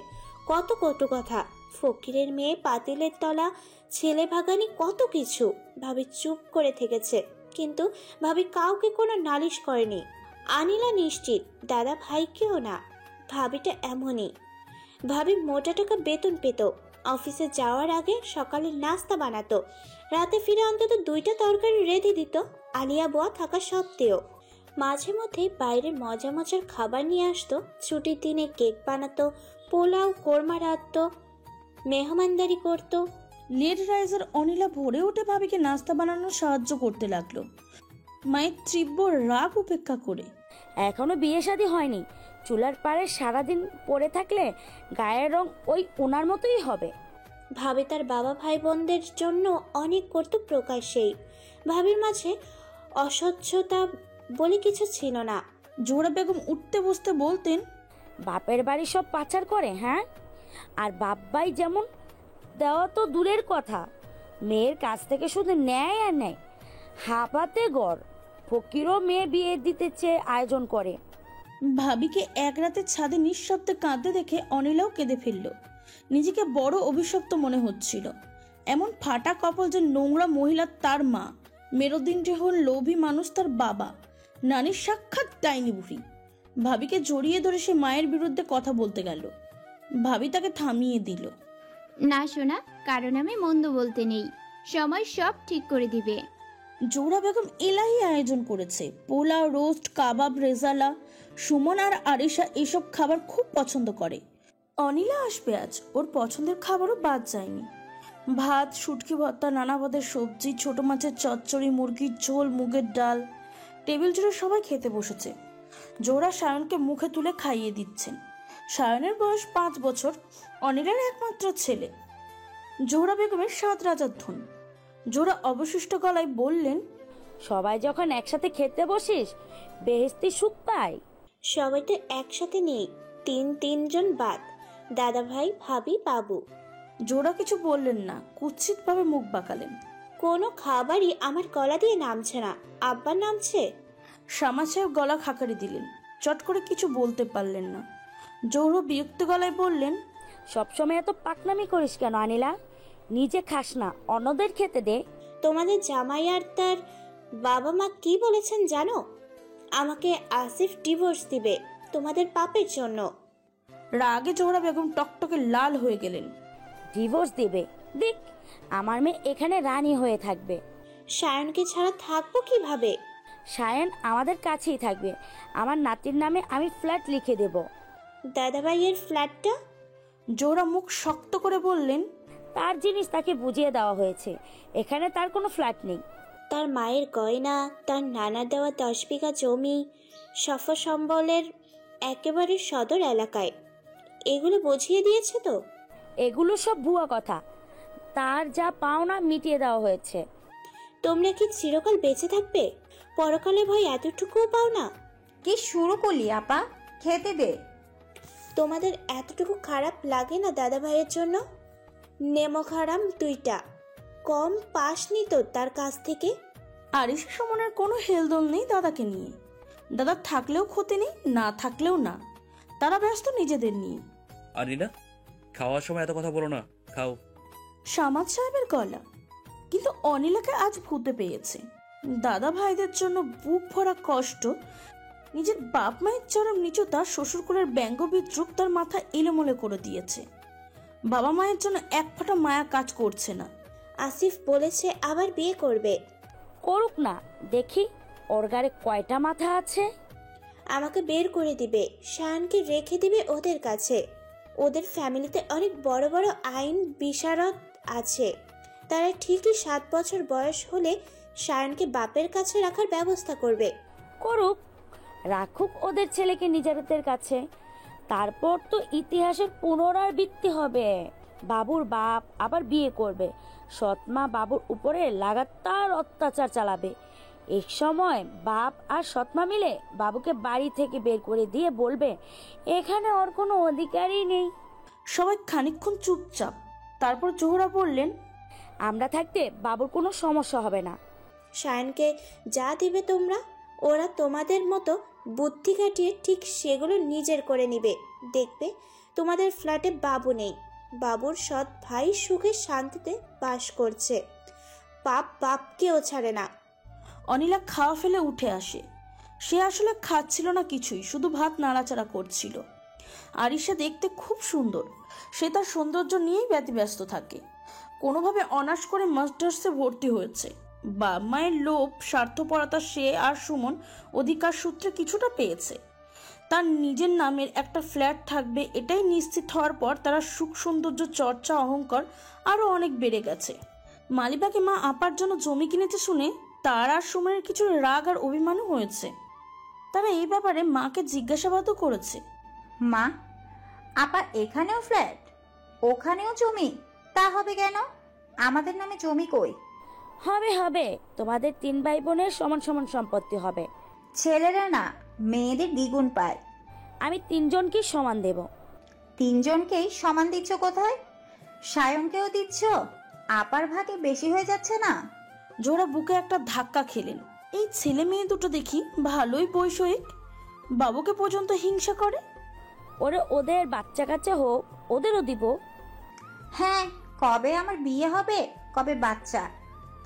কত কত কথা, ফকিরের মেয়ে, পাতিলের তলা, ছেলে ভাগানি, কত কিছু। ভাবি চুপ করে থেকেছে, কিন্তু ভাবি কাউকে কোনো নালিশ করেনি। আনিলা নিশ্চিত দাদা ভাইকেও না। ভাবিটা এমনই। ভাবি মোটা টাকা বেতন পেত, অফিসে যাওয়ার আগে সকালের নাস্তা বানাতো, রাতে ফিরে অন্তত 2টা তরকারি রেঁধে দিত আলিয়া বুয়া থাকা সত্ত্বেও। মাঝে মধ্যে বাইরের মজার মজার খাবার নিয়ে আসতো, ছুটির দিনে কেক বানাতো, পোলাও কোরমা রাঁধতো, মেহমানদারি করতো। লেট রাইজার অনিলা ভোরে উঠে ভাবিকে নাস্তা বানানোর সাহায্য করতে লাগলো, মায়ের তীব্র রাগ উপেক্ষা করে। এখনো বিয়ে শাদী হয়নি, চুলার পাড়ে সারাদিন পড়ে থাকলে গায়ের রং ওই ওনার মতোই হবে। ভাবে তার বাবা ভাই বোনদের জন্য অনেক করতো প্রকাশ্যেই। ভাবির মাঝে অস্বচ্ছতা বলে কিছু ছিল না। জোহরা বেগম উঠতে বসতে বলতেন, বাপের বাড়ি সব পাচার করে, হ্যাঁ? আর বাপ ভাই যেমন দেওয়া তো দূরের কথা, মেয়ের কাছ থেকে শুধু নেয় আর নেয়। হাফাতে গড় ফকিরও মেয়ে বিয়ে দিতে চেয়ে আয়োজন করে। ভাবিকে এক রাতে ছাদে নিঃশব্দে কাঁদতে দেখে অনিলাও কেঁদে ফেলল। নিজেকে বড় অভিশপ্ত মনে হচ্ছিল। এমন ফাটা কপাল যে নোংরা মহিলা তার মা, মেরুদিনটি হল লোভী মানুষ তার বাবা, নানির সাক্ষাৎ ডাইনি বুড়ি। ভাবিকে জড়িয়ে ধরে সে মায়ের বিরুদ্ধে কথা বলতে গেল। ভাবি তাকে থামিয়ে দিল। না শোনা, কারণ আমি মন্দ বলতে নেই, সময় সব ঠিক করে দিবে। জোহরা বেগম এলাহি আয়োজন করেছে, পোলাও, রোস্ট, কাবাব। রেজালা, সুমন আর আরিশা এসব খাবার খুব পছন্দ করে। অনিলা আসবে আজ, ওর পছন্দের খাবারও বাদ যায়নি। ভাত, শুটকি ভর্তা, নানা পদের সবজি, ছোট মাছের চচ্চড়ি, মুরগির ঝোল, মুগের ডাল। টেবিল জুড়ে সবাই খেতে বসেছে। জোহরা সায়নকে মুখে তুলে খাইয়ে দিচ্ছেন। সায়নের বয়স 5 বছর, অনিলার একমাত্র ছেলে। জোহরা বেগমের 7 রাজার ধন। জোহরা অবশিষ্ট গলায় বললেন, সবাই যখন একসাথে খেতে বসিস বেহেস্তি সুখ পায়। সবাই তো একসাথে নেই, তিনজন বাদ, দাদা ভাই, ভাবি, বাবু। জোহরা কিছু বললেন না, কুৎসিত ভাবে মুখ বাঁকালেন। কোনো খাবারই আমার গলা দিয়ে নামছে না। আব্বার নামছে? শামা সাহেব গলা খাকারি দিলেন, চট করে কিছু বলতে পারলেন না। জোহরা বিরক্ত গলায় বললেন, সবসময় এত পাকনামি করিস কেন আনিলা? নিজে খাস না, অন্যদের খেতে দে। তোমাদের জামাই আর তার বাবা মা কি বলেছেন জানো? আমাকে আসিফ ডিভোর্স দিবে তোমাদের পাপের জন্য। রাগে জোহরা বেগম টকটকে লাল হয়ে গেলেন। ডিভোর্স দেবে? দেখ, আমার মেয়ে এখানে রানী হয়ে থাকবে। সায়নকে ছাড়া থাকবো কিভাবে? সায়ন আমাদের কাছেই থাকবে। আমার নাতির নামে আমি ফ্ল্যাট লিখে দেব। দাদাভাইয়ের ফ্ল্যাটটা? জোহরা মুখ শক্ত করে বললেন, তার জিনিস তাকে বুঝিয়ে দেওয়া হয়েছে, এখানে তার কোনো ফ্ল্যাট নেই। তার মায়ের গয়না, তার নানা দেওয়া 10 বিঘা জমি, সফা সম্বলের একেবারে সদর এলাকায়, এগুলো বুঝিয়ে দিয়েছে তো? এগুলো সব ভুয়া কথা। তার যা পাওনা মিটিয়ে দেওয়া হয়েছে। তোমরা কি চিরকাল বেঁচে থাকবে? পরকালে ভয় এতটুকুও পাও না? কি শুরু করলি আপা, খেতে দে। তোমাদের এতটুকু খারাপ লাগে না দাদা ভাইয়ের জন্য? নেমো খারাম 2টা, কম পাসনি তো তার কাছ থেকে। আরিশা সুমনের কোনো হেলদোল নেই দাদাকে নিয়ে। দাদা থাকলেও ক্ষতি নেই, না থাকলেও না। তারা ব্যস্ত নিজেদের নিয়ে। আনিলা, খাওয়ার সময় এত কথা বলো না, খাও। শামাদ সাহেবের গলা। কিন্তু অনিলাকে আজ ভূতে পেয়েছে। দাদা ভাইদের জন্য বুক ভরা কষ্ট, নিজের বাপ মায়ের চরম নিচুতা, শ্বশুরকুলের ব্যঙ্গ বিদ্রুপ তার মাথা এলোমেলো করে দিয়েছে। বাবা মায়ের জন্য এক ফোঁটা মায়া কাজ করছে না। আসিফ বলেছে আবার বিয়ে করবে। করুক না, দেখি ওর গাড়ে কয়টা মাথা আছে। আমাকে বের করে দিবে, শায়নকে রেখে দিবে ওদের কাছে। ওদের ফ্যামিলিতে অনেক বড় বড় আইন বিশারদ আছে। তারা ঠিকই 7 বছর বয়স হলে শায়নকে বাপের কাছে রাখার ব্যবস্থা করবে। করুক, রাখুক ওদের ছেলেকে নিজেদের কাছে। তারপর তো ইতিহাসের পুনরাবৃত্তি হবে। বাবুর বাপ আবার বিয়ে করবে, সৎমা বাবুর উপরে লাগাতার অত্যাচার চালাবে। এক সময় বাপ আর সৎমা মিলে বাবুকে বাড়ি থেকে বের করে দিয়ে বলবে এখানে ওর কোনো অধিকারই নেই। সবাই খানিকক্ষণ চুপচাপ। তারপর জোহরা বললেন, আমরা থাকতে বাবুর কোনো সমস্যা হবে না। শায়নকে যা দিবে তোমরা, ওরা তোমাদের মতো বুদ্ধি খাটিয়ে ঠিক সেগুলো নিজের করে নিবে। দেখবে তোমাদের ফ্ল্যাটে বাবু নেই, বাবুর সৎ ভাই সুখে শান্তিতে বাস করছে। পাপ বাপকেও ছাড়ে না। অনিলা খাওয়া ফেলে উঠে আসে। সে আসলে খাচ্ছিল না কিছুই, শুধু ভাত নাড়াচাড়া করছিল। আরিশা দেখতে খুব সুন্দর, সে তার সৌন্দর্য নিয়েই ব্যতিব্যস্ত থাকে। কোনোভাবে অনার্স করে মাস্টার্সে ভর্তি হয়েছে। বাবা মায়ের লোভ, স্বার্থপরতা সে আর সুমন অধিকার সূত্রে কিছুটা পেয়েছে। তার নিজের নামের একটা ফ্ল্যাট থাকবে এটাই নিশ্চিত হওয়ার পর তারা সুখ সৌন্দর্য চর্চা অহংকার আরও অনেক বেড়ে গেছে। মালিবাকে মা আপার জন্য জমি কিনেছে শুনে তার আর সুমনের কিছু রাগ আর অভিমানও হয়েছে। তারা এই ব্যাপারে মাকে জিজ্ঞাসাবাদও করেছে। মা, আপা এখানেও ফ্ল্যাট, ওখানেও জমি, তা হবে কেন? আমাদের নামে জমি কই? হবে হবে, তোমাদের 3 ভাই বোনের সমান সমান সম্পত্তি হবে। ছেলেরা না, মেয়েদের দ্বিগুণ পায়। আমি 3 জনকেই সমান দেব। 3 জনকেই সমান দিচ্ছ কোথায়? সায়নকেও দিচ্ছ? আপার ভাগে বেশি হয়ে যাচ্ছে না? জোহরা বুকে একটা ধাক্কা খেলেন। এই ছেলে মেয়ে দুটো দেখি ভালোই বৈষয়িক, বাবুকে পর্যন্ত হিংসা করে। ওদের বাচ্চা কাচ্চা হোক, ওদেরও দিব। হ্যাঁ, কবে আমার বিয়ে হবে, কবে বাচ্চা,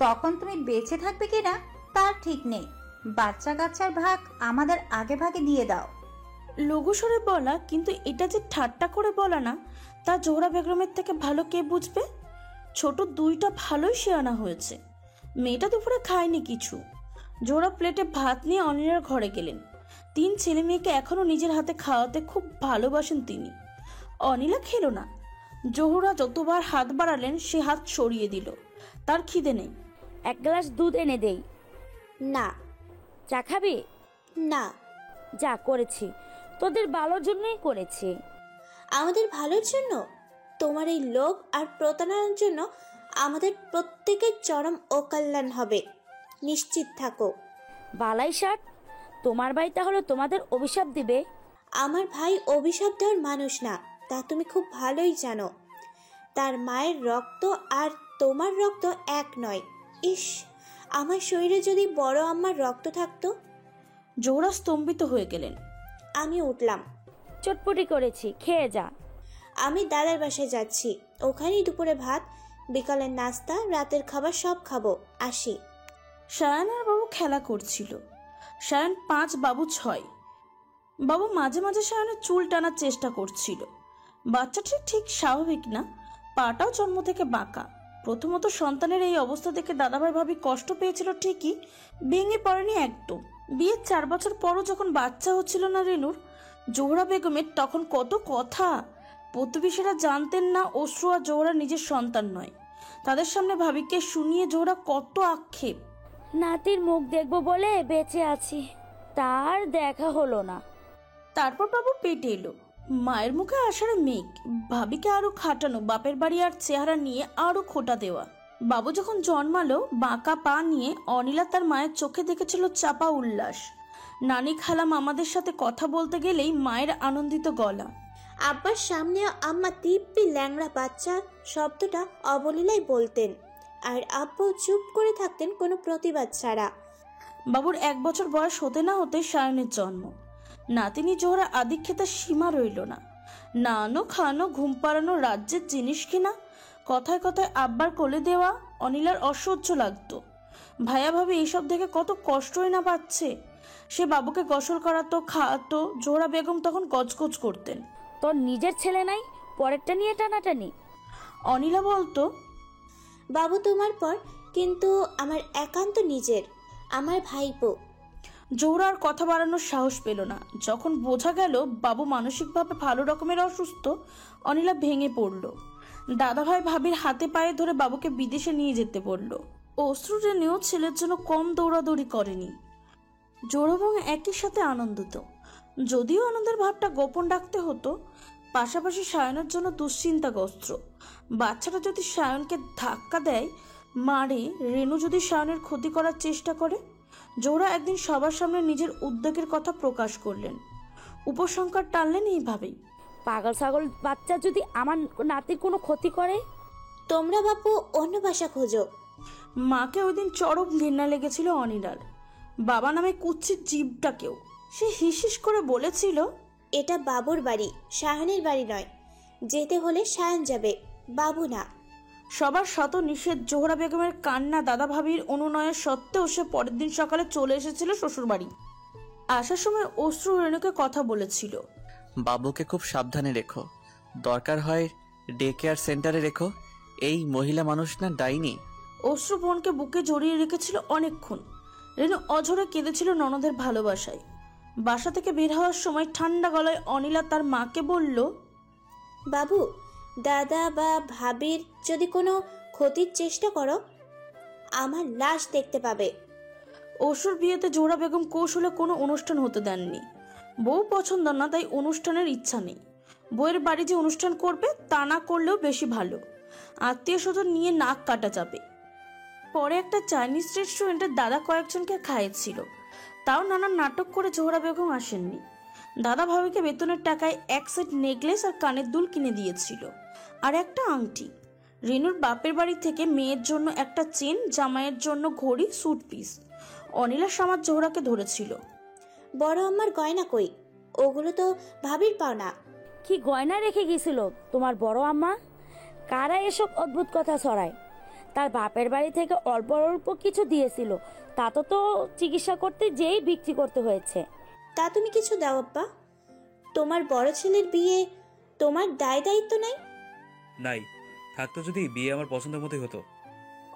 তখন তুমি বেঁচে থাকবে কিনা তার ঠিক নেই। বাচ্চা কাচ্চার ভাগ আমাদের আগে ভাগে দিয়ে দাও। লঘুস্বরে বলা, কিন্তু এটা যে ঠাট্টা করে বলা না, তা জোহরা বেগমের থেকে ভালো কে বুঝবে? ছোট 2টা ভালোই শেয়ানা হয়েছে। মেয়েটা দুপুরে খায়নি কিছু। জোহরা প্লেটে ভাত নিয়ে অনিলার ঘরে গেলেন। 3 ছেলে মেয়েকে এখনো নিজের হাতে খাওয়াতে খুব ভালোবাসেন তিনি। অনিলা খেলো না। জোহরা যতবার হাত বাড়ালেন সে হাত সরিয়ে দিল। তার খিদে নেই। 1 গ্লাস দুধ এনে দেই। না। চা খাবি? না। যা করেছি তোদের ভালোর জন্যই করেছি। আমাদের ভালোর জন্য? তোমার এই লোভ আর প্রতারণার জন্য আমাদের প্রত্যেকের চরম অকল্যাণ হবে, নিশ্চিত থাকো। বালাই ষাট, তোমার ভাই তাহলে তোমাদের অভিশাপ দিবে? আমার ভাই অভিশাপ দেওয়ার মানুষ না, তা তুমি খুব ভালোই জানো। তার মায়ের রক্ত আর তোমার রক্ত এক নয়। ইস, আমার শরীরে যদি বড় আম্মার রক্ত থাকতো। জোহরা স্তম্ভিত হয়ে গেলেন। আমি উঠলাম। চটপটি করেছি, খেয়ে যা। আমি দাদার বাসায় যাচ্ছি, ওখানেই দুপুরে ভাত, বিকালের নাস্তা, রাতের খাবার সব খাবো। আসি। সায়ান আর বাবু খেলা করছিল। সায়ান 5, বাবু 6। বাবু মাঝে মাঝে সায়ানের চুল টানার চেষ্টা করছিল। বাচ্চাটি ঠিক স্বাভাবিক না, পাটাও জন্ম থেকে বাঁকা। প্রথমত সন্তানের এই অবস্থা দেখে দাদাভাই ভাবি কষ্ট পেয়েছিল ঠিকই, ভেঙে পড়েনি একদম। বিয়ের 4 বছর পরও যখন বাচ্চা হচ্ছিল না রেনুর, জোহরা বেগমের তখন কত কথা। প্রতিবেশীরা জানতেন না অশ্রু আর জোহরা নিজের সন্তান নয়। তাদের সামনে ভাবিকে শুনিয়ে জোহরা কত আক্ষেপ। নাতির মুখ দেখবো বলে বেঁচে আছি, তার দেখা হলো না। তারপর বাবু পেটে এলো। মায়ের মুখে আসার মেঘ, ভাবিকে আরো খাটানো, বাপের বাড়ি আর চেহারা নিয়ে আরো খোটা দেওয়া। বাবু যখন জন্মালো বাঁকা পা নিয়ে, অনিলা তার মায়ের চোখে দেখেছিল চাপা উল্লাস। নানি খালা মামাদের সাথে কথা বলতে গেলেই মায়ের আনন্দিত গলা। আব্বার সামনেও আম্মা দিব্যি ল্যাংড়া বাচ্চা শব্দটা অবলীলাই বলতেন, আর আব্বু চুপ করে থাকতেন কোনো প্রতিবাদ ছাড়া। বাবুর 1 বছর বয়স হতে না হতে সায়নের জন্ম। নাতিনি জোহরা আদিক্ষেতার সীমা রইল না। নানো খানো, ঘুম পাড়ানো, রাজ্যের জিনিস কিনা, কথায় কথায় আব্বার কোলে দেওয়া অনিলার অসহ্য লাগতো। ভাইয়া ভাবি এইসব দেখে কত কষ্টই না পাচ্ছে। সে বাবুকে গোসল করাতো, খাওয়াতো। জোহরা বেগম তখন গজগজ করতেন। তোর নিজের ছেলে নাই, পরেরটা নিয়ে টানাটানি। অনিলা বলতো, বাবু তোমার পর, কিন্তু আমার একান্ত নিজের, আমার ভাইপো। জোহরা আর কথা বাড়ানোর সাহস পেল না। যখন বোঝা গেল বাবু মানসিকভাবে ভালো রকমের অসুস্থ, অনিলা ভেঙে পড়ল। দাদাভাই ভাবির হাতে পায়ে ধরে বাবুকে বিদেশে নিয়ে যেতে বলল। অশ্রু রেনেও ছেলের জন্য কম দৌড়াদৌড়ি করেনি। জোহরা এবং একই সাথে আনন্দিত, যদিও আনন্দের ভাবটা গোপন রাখতে হতো। পাশাপাশি সায়নের জন্য দুশ্চিন্তাগ্রস্ত। বাচ্চাটা যদি সায়নকে ধাক্কা দেয়, মারে, রেনু যদি সায়নের ক্ষতি করার চেষ্টা করে। জোহরা একদিন সবার সামনে নিজের উদ্বেগের কথা প্রকাশ করলেন। উপসংহার টানলেন এইভাবেই, পাগল ছাগল বাচ্চা যদি আমার নাতির কোনো ক্ষতি করে? তোমরা বাপু অন্য বাসা খোঁজো। মাকে ওই দিন চরম ঘৃণা লেগেছিল অনিলার, বাবা নামে কুচ্ছিত জীবটাকেও। সে হিসিস করে বলেছিল, এটা বাবুর বাড়ি, সায়নের বাড়ি নয়। যেতে হলে সায়ন যাবে, বাবু না। সবার শত নিষেধ, জোহরা বেগমের কান্না, দাদা ভাবির অনুনয়ের সত্ত্বেও সে পরের দিন সকালে চলে এসেছিল শ্বশুরবাড়ি। আসার সময় অশ্রু রেণুকে কথা বলেছিল। বাবুকে খুব সাবধানে রেখো, দরকার হয় ডে কেয়ার সেন্টারে রেখো। এই মহিলা মানুষ না ডাইনি। অশ্রু বোনকে বুকে জড়িয়ে রেখেছিল অনেকক্ষণ। রেনু অঝরে কেঁদেছিল ননদের ভালোবাসায়। বাসা থেকে বের হওয়ার সময় ঠান্ডা গলায় অনিলা তার মাকে বলল, বাবু, দাদা বা ভাবির যদি কোনো ক্ষতির চেষ্টা করো, আমার লাশ দেখতে পাবে। অসুর বিয়েতে জোহরা বেগম কৌশলে কোনো অনুষ্ঠান হতে দেননি। বউ পছন্দ না, তাই অনুষ্ঠানের ইচ্ছা নেই। বউয়ের বাড়ি যে অনুষ্ঠান করবে তা না করলেও বেশি ভালো, আত্মীয় স্বজন নিয়ে নাক কাটা যাবে। পরে একটা চাইনিজ রেস্টুরেন্টের দাদা কয়েকজনকে খাইয়েছিল, তাও নানা নাটক করে জোহরা বেগম আসেননি। দাদা ভাবিকে বেতনের টাকায় এক সেট নেকলেস আর কানের দুল কিনে দিয়েছিল, আর একটা আংটি। রেনুর বাপের বাড়ি থেকে মেয়ের জন্য একটা চেন, জামাইয়ের জন্য ঘড়ি, স্যুট পিস। অনিলা সামাদ জোহরাকে ধরেছিল। বড় আম্মার গয়না কই? ওগুলো তো ভাবির পাওনা। কি গয়না রেখে গেছিল তোমার বড় আম্মা? কারা এসব অদ্ভুত কথা ছড়ায়? তার বাপের বাড়ি থেকে অল্প অল্প কিছু দিয়েছিল, তা তো চিকিৎসা করতে যেই বিক্রি করতে হয়েছে। তা তুমি কিছু দাও আব্বা। তোমার বড় ছেলের বিয়ে তোমার দায়িত্ব নেই? নাই, থাকতো যদি বিয়ে আমার পছন্দের মতোই হতো।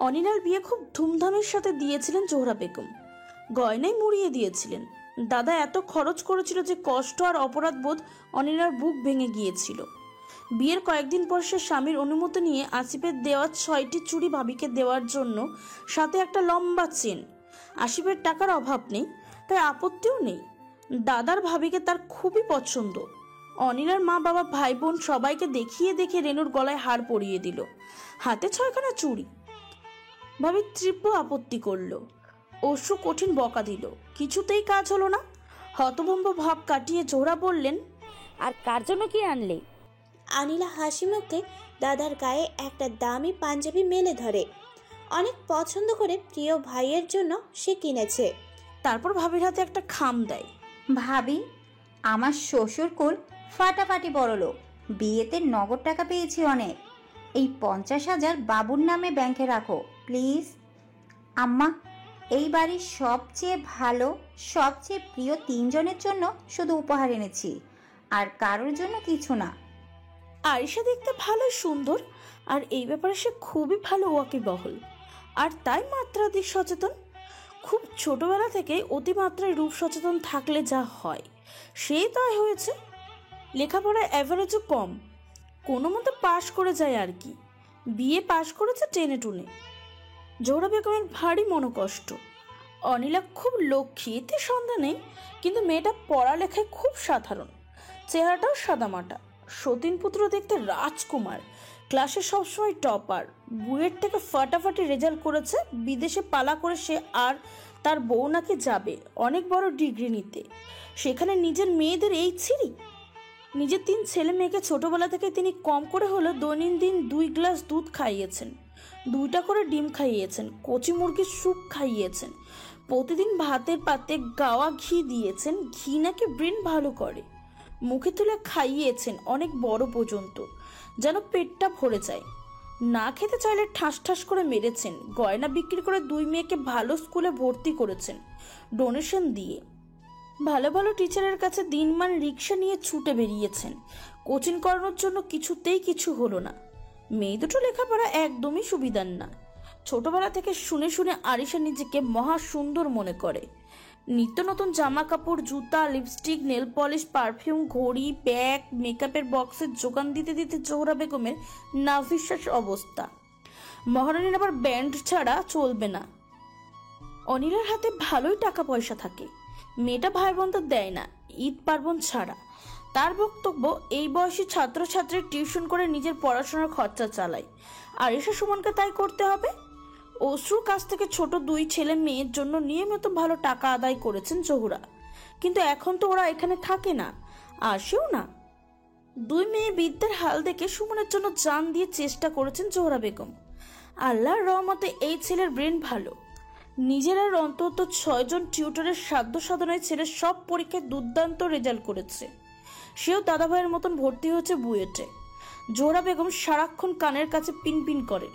অনিলার বিয়ে খুব ধুমধামের সাথে দিয়েছিলেন জোহরা বেগম। গয়নায় মুড়িয়ে দিয়েছিলেন। দাদা এত খরচ করেছিল যে কষ্ট আর অপরাধ বোধ অনিলার বুক ভেঙে গিয়েছিল। বিয়ের কয়েকদিন পর সে স্বামীর অনুমতি নিয়ে আসিফের দেওয়া 6টি চুড়ি ভাবিকে দেওয়ার জন্য, সাথে একটা লম্বা চেন। আসিফের টাকার অভাব নেই, তাই আপত্তিও নেই। দাদার ভাবিকে তার খুবই পছন্দ। অনিলার মা বাবা ভাই বোন সবাইকে দেখিয়ে দেখে রেনুর গলায় হার পরিয়ে দিল, হাতে 6খানা চুড়ি। ভাবি তীব্র আপত্তি করলো। অশ্রু কঠিন বকা দিল, কিছুতেই কাজ হলো না। হতভম্ব ভাব কাটিয়ে জোহরা বললেন, আর কার জন্য কি আনলে? আনিলা হাসি মুখে দাদার গায়ে একটা দামি পাঞ্জাবি মেলে ধরে। অনেক পছন্দ করে প্রিয় ভাইয়ের জন্য সে কিনেছে। তারপর ভাবির হাতে একটা খাম দেয়। ভাবি, আমার শ্বশুর কুল ফাটাফাটি বড়লোক, বিয়েতে নগদ টাকা পেয়েছি অনেক। এই 50,000 বাবুর নামে ব্যাংকে রাখো প্লিজ। আম্মা, এই বাড়ির সবচেয়ে ভালো, সবচেয়ে প্রিয় 3 জনের জন্য শুধু উপহার এনেছি, আর কারোর জন্য কিছু না। আরিশা দেখতে ভালোই সুন্দর, আর এই ব্যাপারে সে খুবই ভালো ওয়াকিবহল, আর তাই মাত্রাধিক সচেতন। খুব ছোটবেলা থেকে অতিমাত্রায় রূপ সচেতন থাকলে যা হয় সেই তাই হয়েছে। লেখাপড়ায় অ্যাভারেজও কম, কোনো মতো পাশ করে যায় আর কি। বিয়ে পাশ করেছে টেনে টুনে। জোহরা বেগমের ভারী মনোকষ্ট। অনিলা খুব লক্ষ্মী, এতে সন্দেহ নেই, কিন্তু মেয়েটা পড়ালেখায় খুব সাধারণ, চেহারাটাও সাদামাটা। সতীনপুত্র দেখতে রাজকুমার, ক্লাসে সবসময় টপার, বুয়েট থেকে ফাটাফাটি রেজাল্ট করেছে। বিদেশে পালা করে সে আর তার বউ নাকি যাবে অনেক বড় ডিগ্রি নিতে, সেখানে নিজের মেয়েদের এই ছিরি। নিজের 3 ছেলে মেয়েকে ছোটবেলা থেকে তিনি কম করে হলেও দৈনন্দিন 2 গ্লাস দুধ খাইয়েছেন, 2টা করে ডিম খাইয়েছেন, কচি মুরগির স্যুপ খাইয়েছেন, প্রতিদিন ভাতের পাতে গাওয়া ঘি দিয়েছেন। ঘি নাকি ব্রেন ভালো করে। মুখে তুলে খাইয়েছেন অনেক বড় পর্যন্ত, যেন পেটটা ভরে যায়। না খেতে চাইলে ঠাস ঠাস করে মেরেছেন। গয়না বিক্রি করে 2 মেয়েকে ভালো স্কুলে ভর্তি করেছেন ডোনেশন দিয়ে। ভালো ভালো টিচারের কাছে দিনমান রিক্সা নিয়ে ছুটে বেরিয়েছেন। কোচিং করানোর জন্য কিছুতেই কিছু হলো না। মেয়ে দুটো লেখাপড়া একদমই সুবিধার না। ছোটবেলা থেকে শুনে শুনে আরিশা নিজেকে মহা সুন্দর মনে করে। নিত্য নতুন জামা কাপড়, জুতা, লিপস্টিক, নেল পলিশ, পারফিউম, ঘড়ি, ব্যাগ, মেকআপের বক্সের যোগান দিতে দিতে জোহরা বেগমের নাভিশ্বাস অবস্থা। মহারানীর আবার ব্যান্ড ছাড়া চলবে না। অনিলার হাতে ভালোই টাকা পয়সা থাকে, মেয়েটা ভাই বোনদের দেয় না ঈদ পার্বণ ছাড়া। তার বক্তব্য, এই বয়সী ছাত্রছাত্রী টিউশন করে নিজের পড়াশোনার খরচা চালায়, আরিশা সুমনকে তাই করতে হবে। অশ্রুর কাছ থেকে ছোট 2 ছেলে মেয়ের জন্য নিয়মিত ভালো টাকা আদায় করেছেন জোহরা, কিন্তু এখন তো ওরা এখানে থাকে না, আসেও না। 2 মেয়ে বিদ্যার হাল দেখে সুমনের জন্য জান দিয়ে চেষ্টা করেছেন জোহরা বেগম। আল্লাহর রহমতে এই ছেলের ব্রেন ভালো। নিজের আর অন্তত 6 জন টিউটরের সাধ্য সাধনায় ছেলে সব পরীক্ষায় দুর্দান্ত রেজাল্ট করেছে। সেও দাদাভাইয়ের মতন ভর্তি হয়েছে বুয়েটে। জোহরা বেগম সারাক্ষণ কানের কাছে পিনপিন করেন,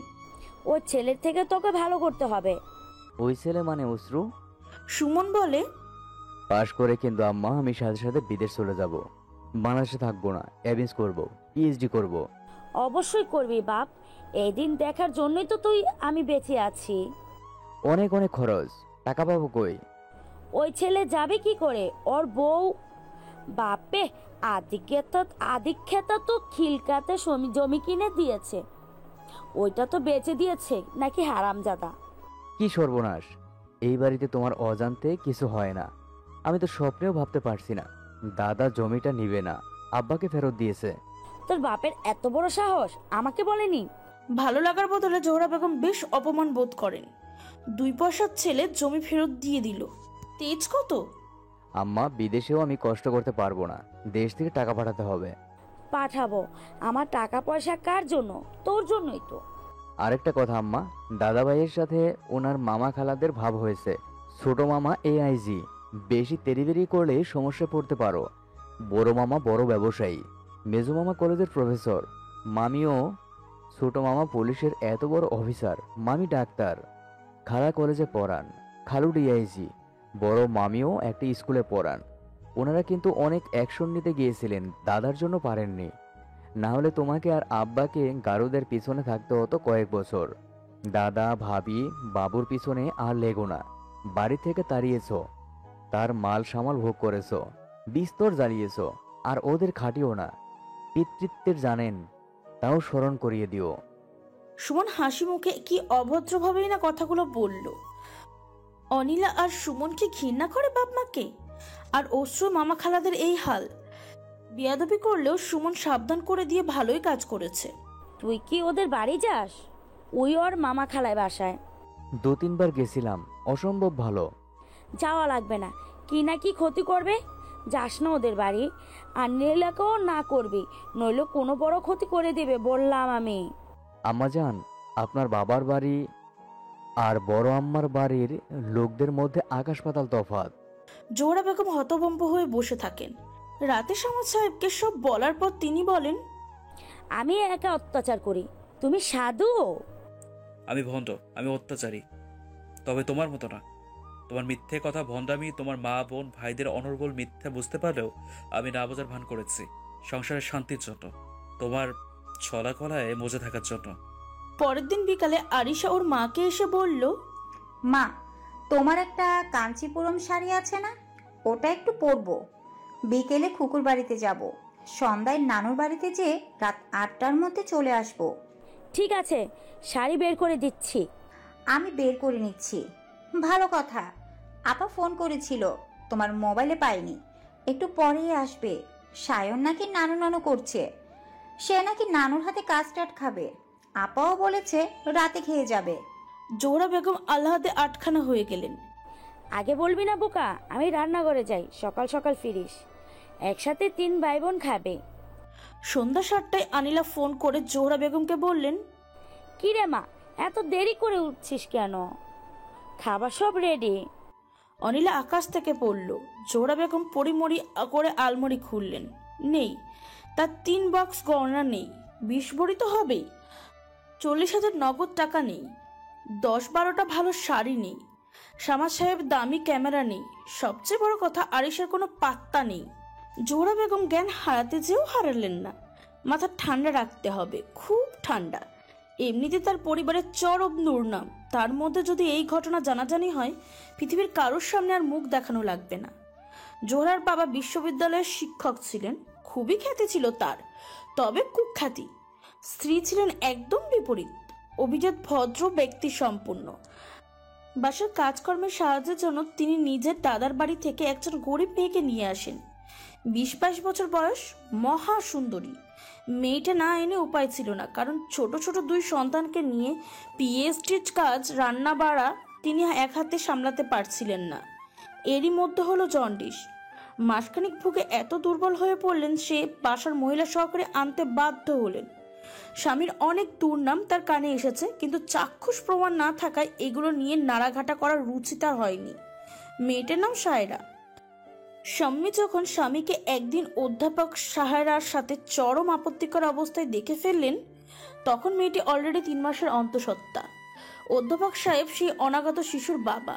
ও ছেলের থেকে তোকে ভালো করতে হবে। ওই ছেলে মানে সুমন বলে, পাশ করে কিন্তু আম্মা আমি সাথে সাথে বিদেশ চলে যাব। বাংলাদেশে থাকবো না, অ্যাবিস করব, পিএইচডি করব। অবশ্যই করবি বাপ, এই দিন দেখার জন্যই তো আমি বেঁচে আছি। অনেক অনেক খরচ, টাকা পাবো কই? ওই ছেলে যাবে কি করে? ওর বউ বাপে আদিক্ষেতা তো খিলকাতে জমি কিনে দিয়েছে, ওইটা তো বেচে দিয়েছে নাকি হারামজাদা? কি সর্বনাশ! এই বাড়িতে তোমার অজান্তে কিছু হয় না, আমি তো স্বপ্নেও ভাবতে পারছি না। দাদা জমিটা নিবে না, আব্বাকে ফেরত দিয়েছে। তোর বাপের এত বড় সাহস, আমাকে বলেনি? ভালো লাগার বদলে জোহরা বেগম বেশ অপমান বোধ করেন। 2 পয়সার ছেলে জমি ফেরত দিয়ে দিল, তেজ কত! আম্মা, বিদেশেও আমি কষ্ট করতে পারবো না, দেশ থেকে টাকা পাঠাতে হবে। পাঠাবো, আমার টাকা পয়সা কার জন্য? তোর জন্যই তো। আরেকটা কথা আম্মা, দাদা ভাইয়ের সাথে ওনার মামা খালাদের ভাব হয়েছে। ছোট মামা এআইজি, বেশি তেড়িবেড়ি করলে সমস্যা পড়তে পারো। বড় মামা বড় ব্যবসায়ী, মেজো মামা কলেজের প্রফেসর, মামিও ছোট মামা পুলিশের এত বড় অফিসার, মামি ডাক্তার, খালা কলেজে পড়ান, খালু ডিআইজি, বড় মামিও একটা স্কুলে পড়ান। ওনারা কিন্তু অনেক অ্যাকশন নিতে গিয়েছিলেন, দাদার জন্য পারেননি। না হলে তোমাকে আর আব্বাকে গারুদের পিছনে থাকতে হতো কয়েক বছর। দাদা ভাবি বাবুর পিছনে আর লেগো না। বাড়ি থেকে তাড়িয়েছ, তার মাল সামাল ভোগ করেছ, বিস্তর জ্বালিয়েছ, আর ওদের খাটিও না। পিতৃত্বের জানেন, তাও স্মরণ করিয়ে দিও। সুমন হাসি মুখে কি অভদ্রভাবেই না কথাগুলো বলল। অনিলা আর সুমনকে ঘৃণা করে বাপ মাকে, আর অশ্রু মামা খালাদের এই হাল। বিয়াদবি করলেও সুমন সাবধান করে দিয়ে ভালোই কাজ করেছে। তুই কি ওদের বাড়ি যাস? ওই ওর মামা খালায় বাসায় 2-3 বার গেছিলাম, অসম্ভব ভালো। যাওয়া লাগবে না, কি না কি ক্ষতি করবে। যাস না ওদের বাড়ি, আর নীলাকেও না করবি, নইলে কোনো বড় ক্ষতি করে দেবে বললাম আমি। আম্মা জান, আপনার বাবার বাড়ি আর বড় আম্মার বাড়ির লোকদের মধ্যে আকাশ পাতাল তফাৎ। জোহরা বেগম হতভম্ব হয়ে বসে থাকেন। রাতে সমাজ সাহেবকে সব বলার পর তিনি বলেন, আমি একা অত্যাচার করি, তুমি সাধু? আমি ভণ্ড, আমি অত্যাচারী, তবে তোমার মতো না। তোমার মিথ্যে কথা, ভণ্ডামি, তোমার মা বোন ভাইদের অনর্গল মিথ্যা বুঝতে পারলেও আমি না বোঝার ভান করেছি সংসারের শান্তির জন্য, তোমার ছলা কলায় মজে থাকার জন্য। পরের দিন বিকালে আরিশা ওর মাকে এসে বলল, মা, তোমার একটা কাঞ্চিপুরম শাড়ি আছে না, ওটা একটু পরবো। বিকেলে খুকুর বাড়িতে যাব, সন্ধ্যায় নানুর বাড়িতে যেয়ে রাত 8টার মধ্যে চলে আসব। ঠিক আছে, শাড়ি বের করে দিচ্ছি। আমি বের করে নিচ্ছি। ভালো কথা, আপা ফোন করেছিল, তোমার মোবাইলে পাইনি, একটু পরেই আসবে। সায়ন নাকি নানু নানু করছে, সে নাকি নানুর হাতে কাস্টার্ড খাবে। আপাও বলেছে রাতে খেয়ে যাবে। জোহরা বেগম আল্লাহাতে আটখানা হয়ে গেলেন। আগে বলবি না বোকা, আমি রান্নাঘরে যাই, সকাল সকাল ফিরিস, একসাথে 3 ভাই বোন খাবে। সন্ধ্যা 7টায় আনিলা ফোন করে জোহরা বেগমকে বললেন, কি রে মা, এত দেরি করে উঠছিস কেন? খাবার সব রেডি। অনিলা আকাশ থেকে পড়ল। জোহরা বেগম পরিমরি করে আলমারি খুললেন, নেই, তার 3 বক্স গয়না নেই, 20 ভরি তো হবেই, 40,000 নগদ টাকা নেই, 10-12টা ভালো শাড়ি নেই, শামাজ সাহেব দামি ক্যামেরা নেই, সবচেয়ে বড় কথা আরিশার কোনো পাত্তা নেই। জোহরা বেগম জ্ঞান হারাতে যেও হারালেন না। মাথা ঠান্ডা রাখতে হবে, খুব ঠান্ডা। এমনিতে তার পরিবারের চরম দুর্নাম, তার মধ্যে যদি এই ঘটনা জানাজানি হয়, পৃথিবীর কারোর সামনে আর মুখ দেখানো লাগবে না। জোহরার বাবা বিশ্ববিদ্যালয়ের শিক্ষক ছিলেন, খুবই খ্যাতি ছিল তার, তবে কুখ্যাতি। স্ত্রী ছিলেন একদম বিপরীত, অভিজাত ভদ্র ব্যক্তি সম্পূর্ণ। বাসার কাজকর্মের সাহায্যের জন্য তিনি নিজের দাদার বাড়ি থেকে একজন গরিব মেয়েকে নিয়ে আসেন। 20-22 বছর বয়স, মহা সুন্দরী। মেয়েটা না এনে উপায় ছিল না, কারণ ছোট ছোট 2 সন্তানকে নিয়ে পিএইচডির কাজ, রান্না বাড়া তিনি এক হাতে সামলাতে পারছিলেন না। এরই মধ্যে হলো জন্ডিস। মাসখানিক ভুগে এত দুর্বল হয়ে পড়লেন, সে বাসার মহিলা সহকারে আনতে বাধ্য হলেন। স্বামীর অনেক দুর্নাম তার কানে এসেছে, কিন্তু চাক্ষুষ প্রমাণ না থাকায় এগুলো নিয়ে নাড়াঘাটা করার রুচি তার হয়নি। মেয়েটার নাম সায়রা। স্বামী যখন স্বামীকে একদিন অধ্যাপক সাহেরার সাথে চরম আপত্তিকর অবস্থায় দেখে ফেললেন, তখন মেয়েটি অলরেডি 3 মাসের অন্তঃসত্ত্বা। অধ্যাপক সাহেব সেই অনাগত শিশুর বাবা।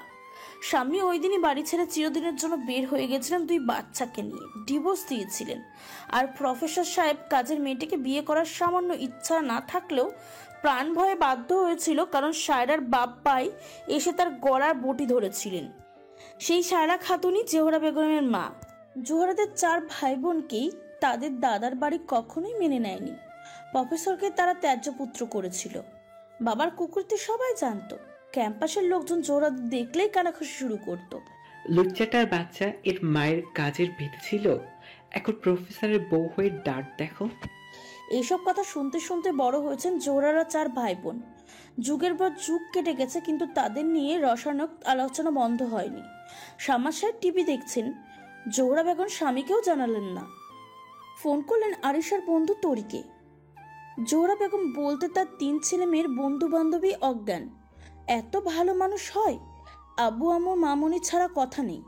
স্বামী ওই দিনই বাড়ি ছেড়ে চিরদিনের জন্য বের হয়ে গেছিলেন 2 বাচ্চাকে নিয়ে, ডিভোর্স দিয়েছিলেন। আর প্রফেসর সাহেব কাজের মেয়েটিকে বিয়ে করার সামান্য ইচ্ছা না থাকলেও প্রাণ ভয়ে বাধ্য হয়েছিল, কারণ সায়রার বাপ্পাই এসে তার গলার বটি ধরেছিলেন। সেই সায়রা খাতুনই জোহরা বেগমের মা। জোহরাদের 4 ভাই বোনকেই তাদের দাদার বাড়ি কখনোই মেনে নেয়নি। প্রফেসরকে তারা ত্যায্য পুত্র করেছিল। বাবার কুকুরতে সবাই জানতো। ক্যাম্পাসের লোকজন জোহরাদের দেখলেই কানাঘুষি শুরু করতো। লুচ্চাটার বাচ্চা এর মায়ের কাজের ভীতি ছিল, এখন প্রফেসরের বউ হয়ে ডাক দেখো। এইসব কথা শুনতে শুনতে বড় হয়েছেন জোহরারা 4 ভাই বোন। যুগের পর যুগ কেটে গেছে, কিন্তু তাদের নিয়ে রসায়নক আলোচনা বন্ধ হয়নি। শামা সাহেব টিভি দেখছেন, জোহরা বেগম স্বামীকেও জানালেন না। ফোন করলেন আরিশার বন্ধু তরিকে। জোহরা বেগম বলতে তার 3 ছেলে মেয়ের বন্ধু বান্ধবী অজ্ঞান। এত ভালো মানুষ হয়? আব্বু আম্মু মামনি ছাড়া কথা নেই।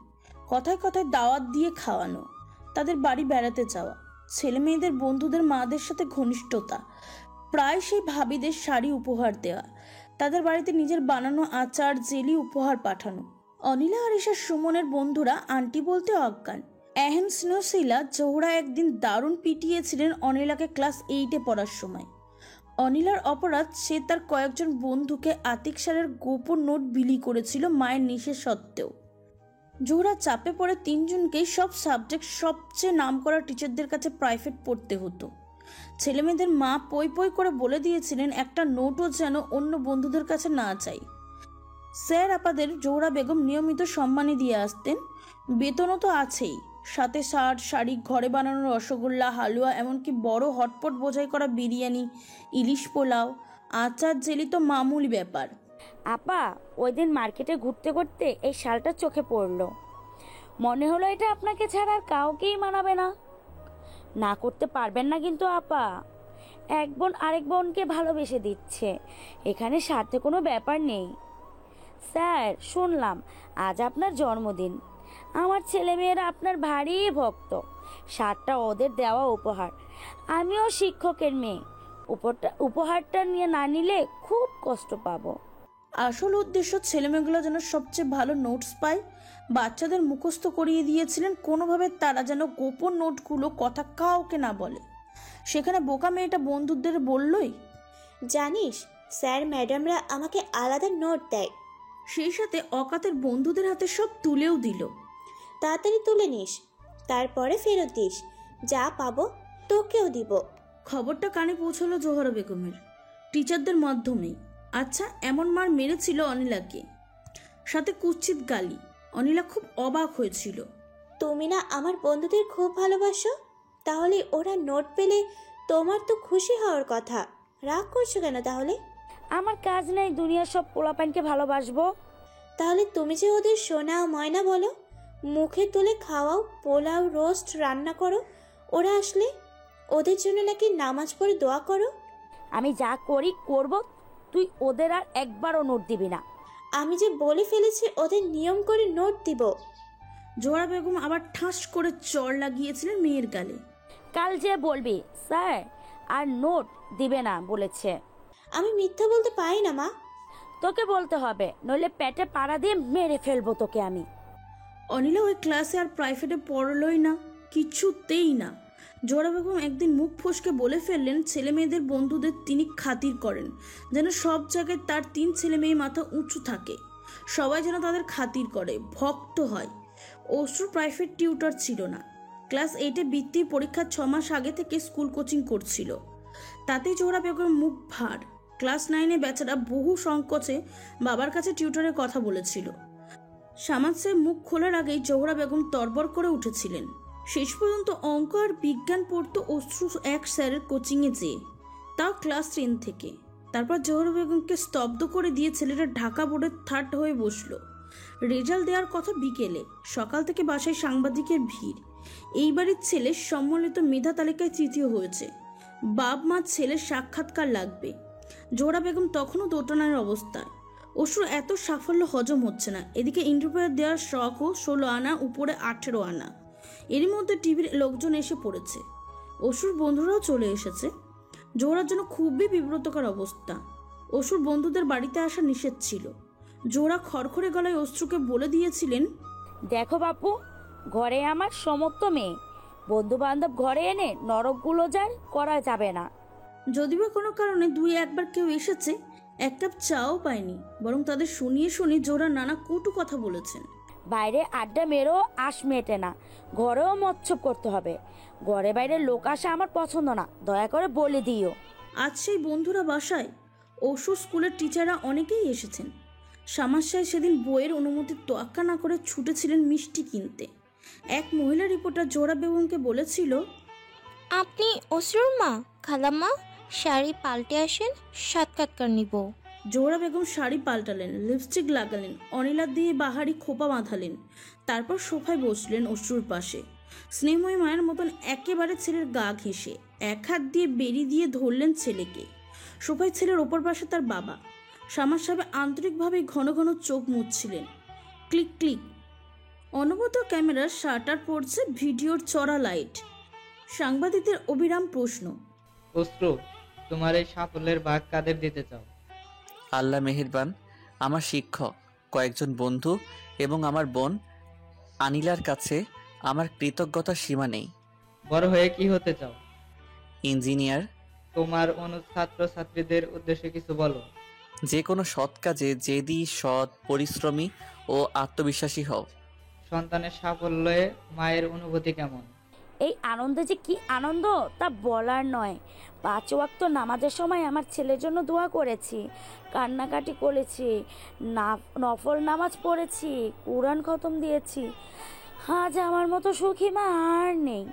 কথায় কথায় দাওয়াত দিয়ে খাওয়ানো, তাদের বাড়ি বেড়াতে যাওয়া, ছেলে মেয়েদের বন্ধুদের মাদের সাথে ঘনিষ্ঠতা, প্রায় সেই ভাবিদের শাড়ি উপহার দেওয়া, তাদের বাড়িতে নিজের বানানো আচার জেলি উপহার পাঠানো। অনিলা আর ঈশা সুমনের বন্ধুরা আন্টি বলতে অজ্ঞান। এহেন স্নেহশীলা জোহরা একদিন দারুণ পিটিয়েছিলেন অনিলাকে ক্লাস 8-এ পড়ার সময়। অনিলার অপরাধ, সে তার কয়েকজন বন্ধুকে আতিক স্যারের গোপন নোট বিলি করেছিল মায়ের নিষেধ সত্ত্বেও। জোহরা চাপে পড়ে 3 জনকেই সব সাবজেক্ট সবচেয়ে নামকরা টিচারদের কাছে প্রাইভেট পড়তে হতো। ছেলেমেয়েদের মা পই পই করে বলে দিয়েছিলেন একটা নোটও যেন অন্য বন্ধুদের কাছে না চাই। স্যার আপাদের জোহরা বেগম নিয়মিত সম্মানী দিয়ে আসতেন। বেতনও তো আছেই, সাথে শার্ট শাড়ি, ঘরে বানানো রসগোল্লা, হালুয়া, এমনকি বড় হটপট বোঝাই করা বিরিয়ানি, ইলিশ পোলাও, আচার জেলি তো মামুলি ব্যাপার। আপা, ওই দিন মার্কেটে ঘুরতে ঘুরতে এই শালটা চোখে পড়লো। মনে হলো এটা আপনাকে ছাড়া আর কাউকেই মানাবে না। না করতে পারবেন না কিন্তু আপা। এক বোন আরেক বোনকে ভালোবেসে দিচ্ছে, এখানে স্বার্থে কোনো ব্যাপার নেই। স্যার, শুনলাম আজ আপনার জন্মদিন। আমার ছেলেমেয়েরা আপনার ভারী ভক্ত। শার্টটা ওদের দেওয়া উপহার। আমিও শিক্ষকের মেয়ে, উপহারটা নিয়ে না নিলে খুব কষ্ট পাবো। আসল উদ্দেশ্য ছেলেমেয়েগুলো যেন সবচেয়ে ভালো নোটস পায়। বাচ্চাদের মুখস্থ করিয়ে দিয়েছিলেন কোনোভাবে তারা যেন গোপন নোটগুলো কথা কাউকে না বলে। সেখানে বোকা মেয়েটা বন্ধুদের বললই, জানিস স্যার ম্যাডামরা আমাকে আলাদা নোট দেয়। সেই সাথে অকাতের বন্ধুদের হাতে সব তুলেও দিল। তাড়াতাড়ি তুলে নিস, তারপরে ফেরত দিস। যা পাবো তোকেও দিব। খবরটা কানে পৌঁছলো জোহরা বেগমের, টিচারদের মাধ্যমেই। আচ্ছা, এমন মার মেরেছিল অনিলাকে, সাথে কুৎসিত গালি। অনিলা খুব অবাক হয়েছিল। তুমি না আমার বন্ধুদের খুব ভালোবাসো, তাহলে ওরা নোট পেলে তোমার তো খুশি হওয়ার কথা। রাগ করছো কেন তাহলে? আমার কাজ নেই দুনিয়ার সব পোলাপানকে ভালোবাসবো? তাহলে তুমি যে ওদের সোনা ময়না বলো, মুখে তুলে খাওয়াও, পোলাও রোস্ট রান্না করো, ওরা আসলে ওদের জন্য নাকি নামাজ পড়ে দোয়া করো। আমি যা করি করব, তুই ওদের আর একবারও নোট দিবি না। আমি যে বলে ফেলেছি ওদের নিয়ম করে নোট দিব। জোহরা বেগম আবার ঠাস করে চড় লাগিয়েছিলেন মেয়ের গালে। কাল যে বলবি স্যার আর নোট দিবে না বলেছে। আমি মিথ্যা বলতে পারি না মা। তোকে বলতে হবে, নইলে পেটে পাড়া দিয়ে মেরে ফেলবো তোকে আমি। অনিলা ওই ক্লাসে আর প্রাইভেটে পড়লই না, কিছুতেই না। জোহরা বেগম একদিন মুখ ফসকে বলে ফেললেন ছেলে মেয়েদের বন্ধুদের তিনি খাতির করেন, যেন সব জায়গায় তার 3 ছেলে মেয়ে মাথা উঁচু থাকে, সবাই যেন তাদের খাতির করে, ভক্ত হয়। অশ্রু প্রাইভেট টিউটর ছিল না। ক্লাস 8-এ বৃত্তির পরীক্ষার 6 মাস আগে থেকে স্কুল কোচিং করছিল। তাতেই জোহরা বেগম মুখ ভার। ক্লাস 9-এ বেচারা বহু সংকোচে বাবার কাছে টিউটরের কথা বলেছিল। সামাদ সাহেব মুখ খোলার আগেই জোহরা বেগম তরবর করে উঠেছিলেন। শেষ পর্যন্ত অঙ্ক আর বিজ্ঞান পড়তো অশ্রু এক স্যারের কোচিংয়ে যেয়ে, তাও ক্লাস 10 থেকে। তারপর জোহরা বেগমকে স্তব্ধ করে দিয়ে ছেলেটা ঢাকা বোর্ডের 3rd হয়ে বসলো। রেজাল্ট দেওয়ার কথা বিকেলে। সকাল থেকে বাসায় সাংবাদিকের ভিড়। এই বাড়ির ছেলে সম্মিলিত মেধা তালিকায় 3য় হয়েছে। বাপ মা ছেলের সাক্ষাৎকার লাগবে। জোহরা বেগম তখনও দোটানার অবস্থায়। অশ্রু এত সাফল্য হজম হচ্ছে না। এদিকে ইন্টারভিউ দেওয়ার শখও 16 আনা, উপরে 18 আনা। এরই মধ্যে টিভির লোকজন এসে পড়েছে। অশ্রুর বন্ধুরাও চলে এসেছে। জোহরার জন্য খুবই বিব্রতকর অবস্থা। অশ্রুর বন্ধুদের বাড়িতে আসা নিষেধ ছিল। জোহরা খড়খড়ে গলায় অশ্রুকে বলে দিয়েছিলেন, দেখো বাপু, ঘরে আমার সমস্ত মেয়ে, বন্ধু বান্ধব ঘরে এনে নরকগুলো যার করা যাবে না। যদিও কোনো কারণে দুই একবার কেউ এসেছে, এক কাপ চাও পায়নি, বরং তাদের শুনিয়ে শুনিয়ে জোহরা নানা কটু কথা বলেছেন। বাইরে আড্ডা মেরেও আশ মেটে না, ঘরেও মচ্ছব করতে হবে। ঘরে বাইরে লোক আসা আমার পছন্দ না, দয়া করে বলে দিও। আজ সেই বন্ধুরা বাসায়, অশু স্কুলের টিচাররা অনেকেই এসেছেন। সামাশায় সেদিন বইয়ের অনুমতির তোয়াক্কা না করে ছুটেছিলেন মিষ্টি কিনতে। এক মহিলা রিপোর্টার জোহরা বেগমকে বলেছিল, আপনি অসুর মা? খালাম্মা, শাড়ি পাল্টে আসেন, সাক্ষাৎকার নিব। জোহরা বেগম শাড়ি পাল্টালেন, লিপস্টিক লাগালেন, অনিলা দিয়ে বাহারি খোপা বাঁধালেন, তারপর সোফায় বসলেন অশ্রুর পাশে। স্নেহময়ী মায়ের মতন একেবারে ছেলের গা ঘেঁষে এক হাত দিয়ে বেরি দিয়ে ধরলেন ছেলেকে। সোফায় ছেলের ওপর পাশে তার বাবা। শামার সাহেব আন্তরিকভাবে ঘন ঘন চোখ মুছছিলেন। ক্লিক ক্লিক অনবত ক্যামেরার শাটার পড়ছে, ভিডিওর চড়া লাইট। সাংবাদিকদের অবিরাম প্রশ্ন, অশ্রু, তোমার এই সাফল্যের ভাগ কাদের দিতে চাও? আল্লাহ মেহেরবান, আমার শিক্ষক, কয়েকজন বন্ধু এবং আমার বোন আনিলার কাছে আমার কৃতজ্ঞতার সীমা নেই। বড় হয়ে কি হতে চাও? ইঞ্জিনিয়ার। তোমার ছাত্র ছাত্রীদের উদ্দেশ্যে কিছু বলো। যে কোনো সৎ কাজে জেদি, সৎ, পরিশ্রমী ও আত্মবিশ্বাসী হও। সন্তানের সাফল্যে মায়ের অনুভূতি কেমন? এই আনন্দে যে কি আনন্দ তা বলার নয়। 5 ওয়াক্ত নামাজের সময় আমার ছেলের জন্য দোয়া করেছি, কান্নাকাটি করেছি, নফল নামাজ পড়েছি, কোরআন খতম দিয়েছি। আজ আমার মতো সুখী মা আর নেই।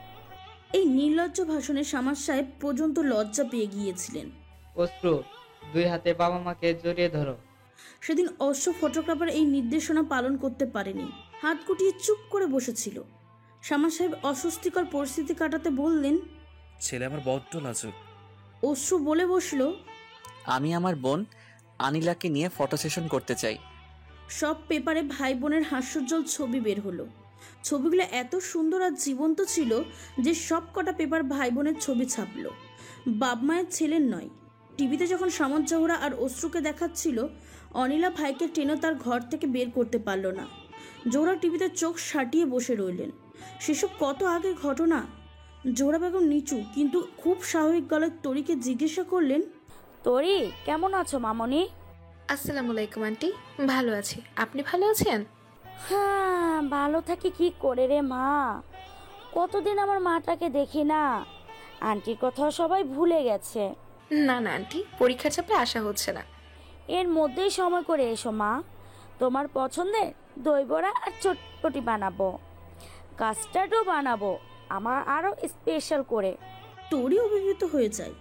এই নির্লজ্জ ভাষণে শামার সাহেব পর্যন্ত লজ্জা পেয়ে গিয়েছিলেন। অশ্রু, 2 হাতে বাবা মাকে জড়িয়ে ধরো। সেদিন অশ্ব ফটোগ্রাফার এই নির্দেশনা পালন করতে পারেনি, হাত গুটিয়ে চুপ করে বসেছিল। শামা সাহেব অস্বস্তিকর পরিস্থিতি কাটাতে বললেন, ছেলে আমার বড্ড লাজুক। অশ্রু বলে বসলো, আমি আমার বোন আনিলাকে নিয়ে ফটো সেশন করতে চাই। সব পেপারে ভাই বোনের হাস্যোজ্জ্বল ছবি বের হলো। ছবিগুলো এত সুন্দর আর জীবন্ত ছিল যে সব কটা পেপার ভাই বোনের ছবি ছাপলো, বাপ মায়ের ছেলের নয়। টিভিতে যখন সামত জোহরা আর অশ্রুকে দেখাচ্ছিল, অনিলা ভাইকে টেনে তার ঘর থেকে বের করতে পারল না। জোহরা টিভিতে চোখ সাটিয়ে বসে রইলেন। সেসব কত আগের ঘটনা। জোহরা বেগম নিচু কিন্তু খুব স্বাভাবিক গলায় তরিকে জিজ্ঞাসা করলেন, তরি, কেমন আছো মামনি? আসসালামু আলাইকুম আন্টি, ভালো আছি, আপনি ভালো আছেন? হ্যাঁ, ভালো থাকি কি করে রে মা, কতদিন আমার মাটাকে দেখি না। আন্টির কথা সবাই ভুলে গেছে। না না আন্টি, পরীক্ষার চাপে আসা হচ্ছে না। এর মধ্যেই সময় করে এসো মা, তোমার পছন্দের দই বড়া আর চটপটি বানাবো, কাস্টার্ডও বানাবো আমার আরো স্পেশাল করে। তরি অভিভূত হয়ে যায়,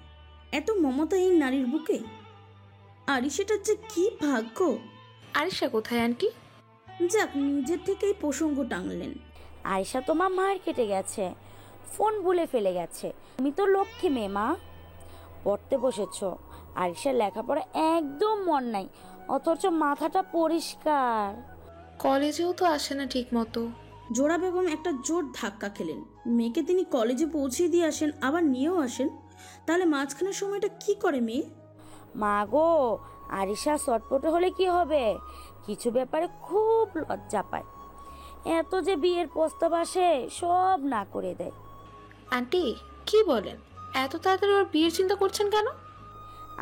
এত মমতা এই নারীর বুকে। আরিশাটার যে কি ভাগ্য। আরিশা কোথায় আন্টি? যাক, নিজের থেকেই প্রসঙ্গ টাঙলেন। আরিশা তোমার মার্কেটে গেছে, ফোন ভুলে ফেলে গেছে। তুমি তো লক্ষ্মী মেয়ে মা, পড়তে বসেছ। আরিশার লেখাপড়া একদম মন নাই, অথচ মাথাটা পরিষ্কার। কলেজেও তো আসে না ঠিক মতো। জোহরা বেগম একটা জোর ধাক্কা খেলেন। মেয়েকে তিনি কলেজে পৌঁছে দিয়ে আসেন, আবার নিয়েও আসেন, তাহলে মাঝখানের সময়টা কি করে মেয়ে? মা গো, আরিশা চটপটে হলে কি হবে, কিছু ব্যাপারে খুব লজ্জা পায়। এত যে বিয়ের প্রস্তাব আসে সব না করে দেয়। আন্টি কি বলেন, এত তাড়াতাড়ি ওর বিয়ের চিন্তা করছেন কেন?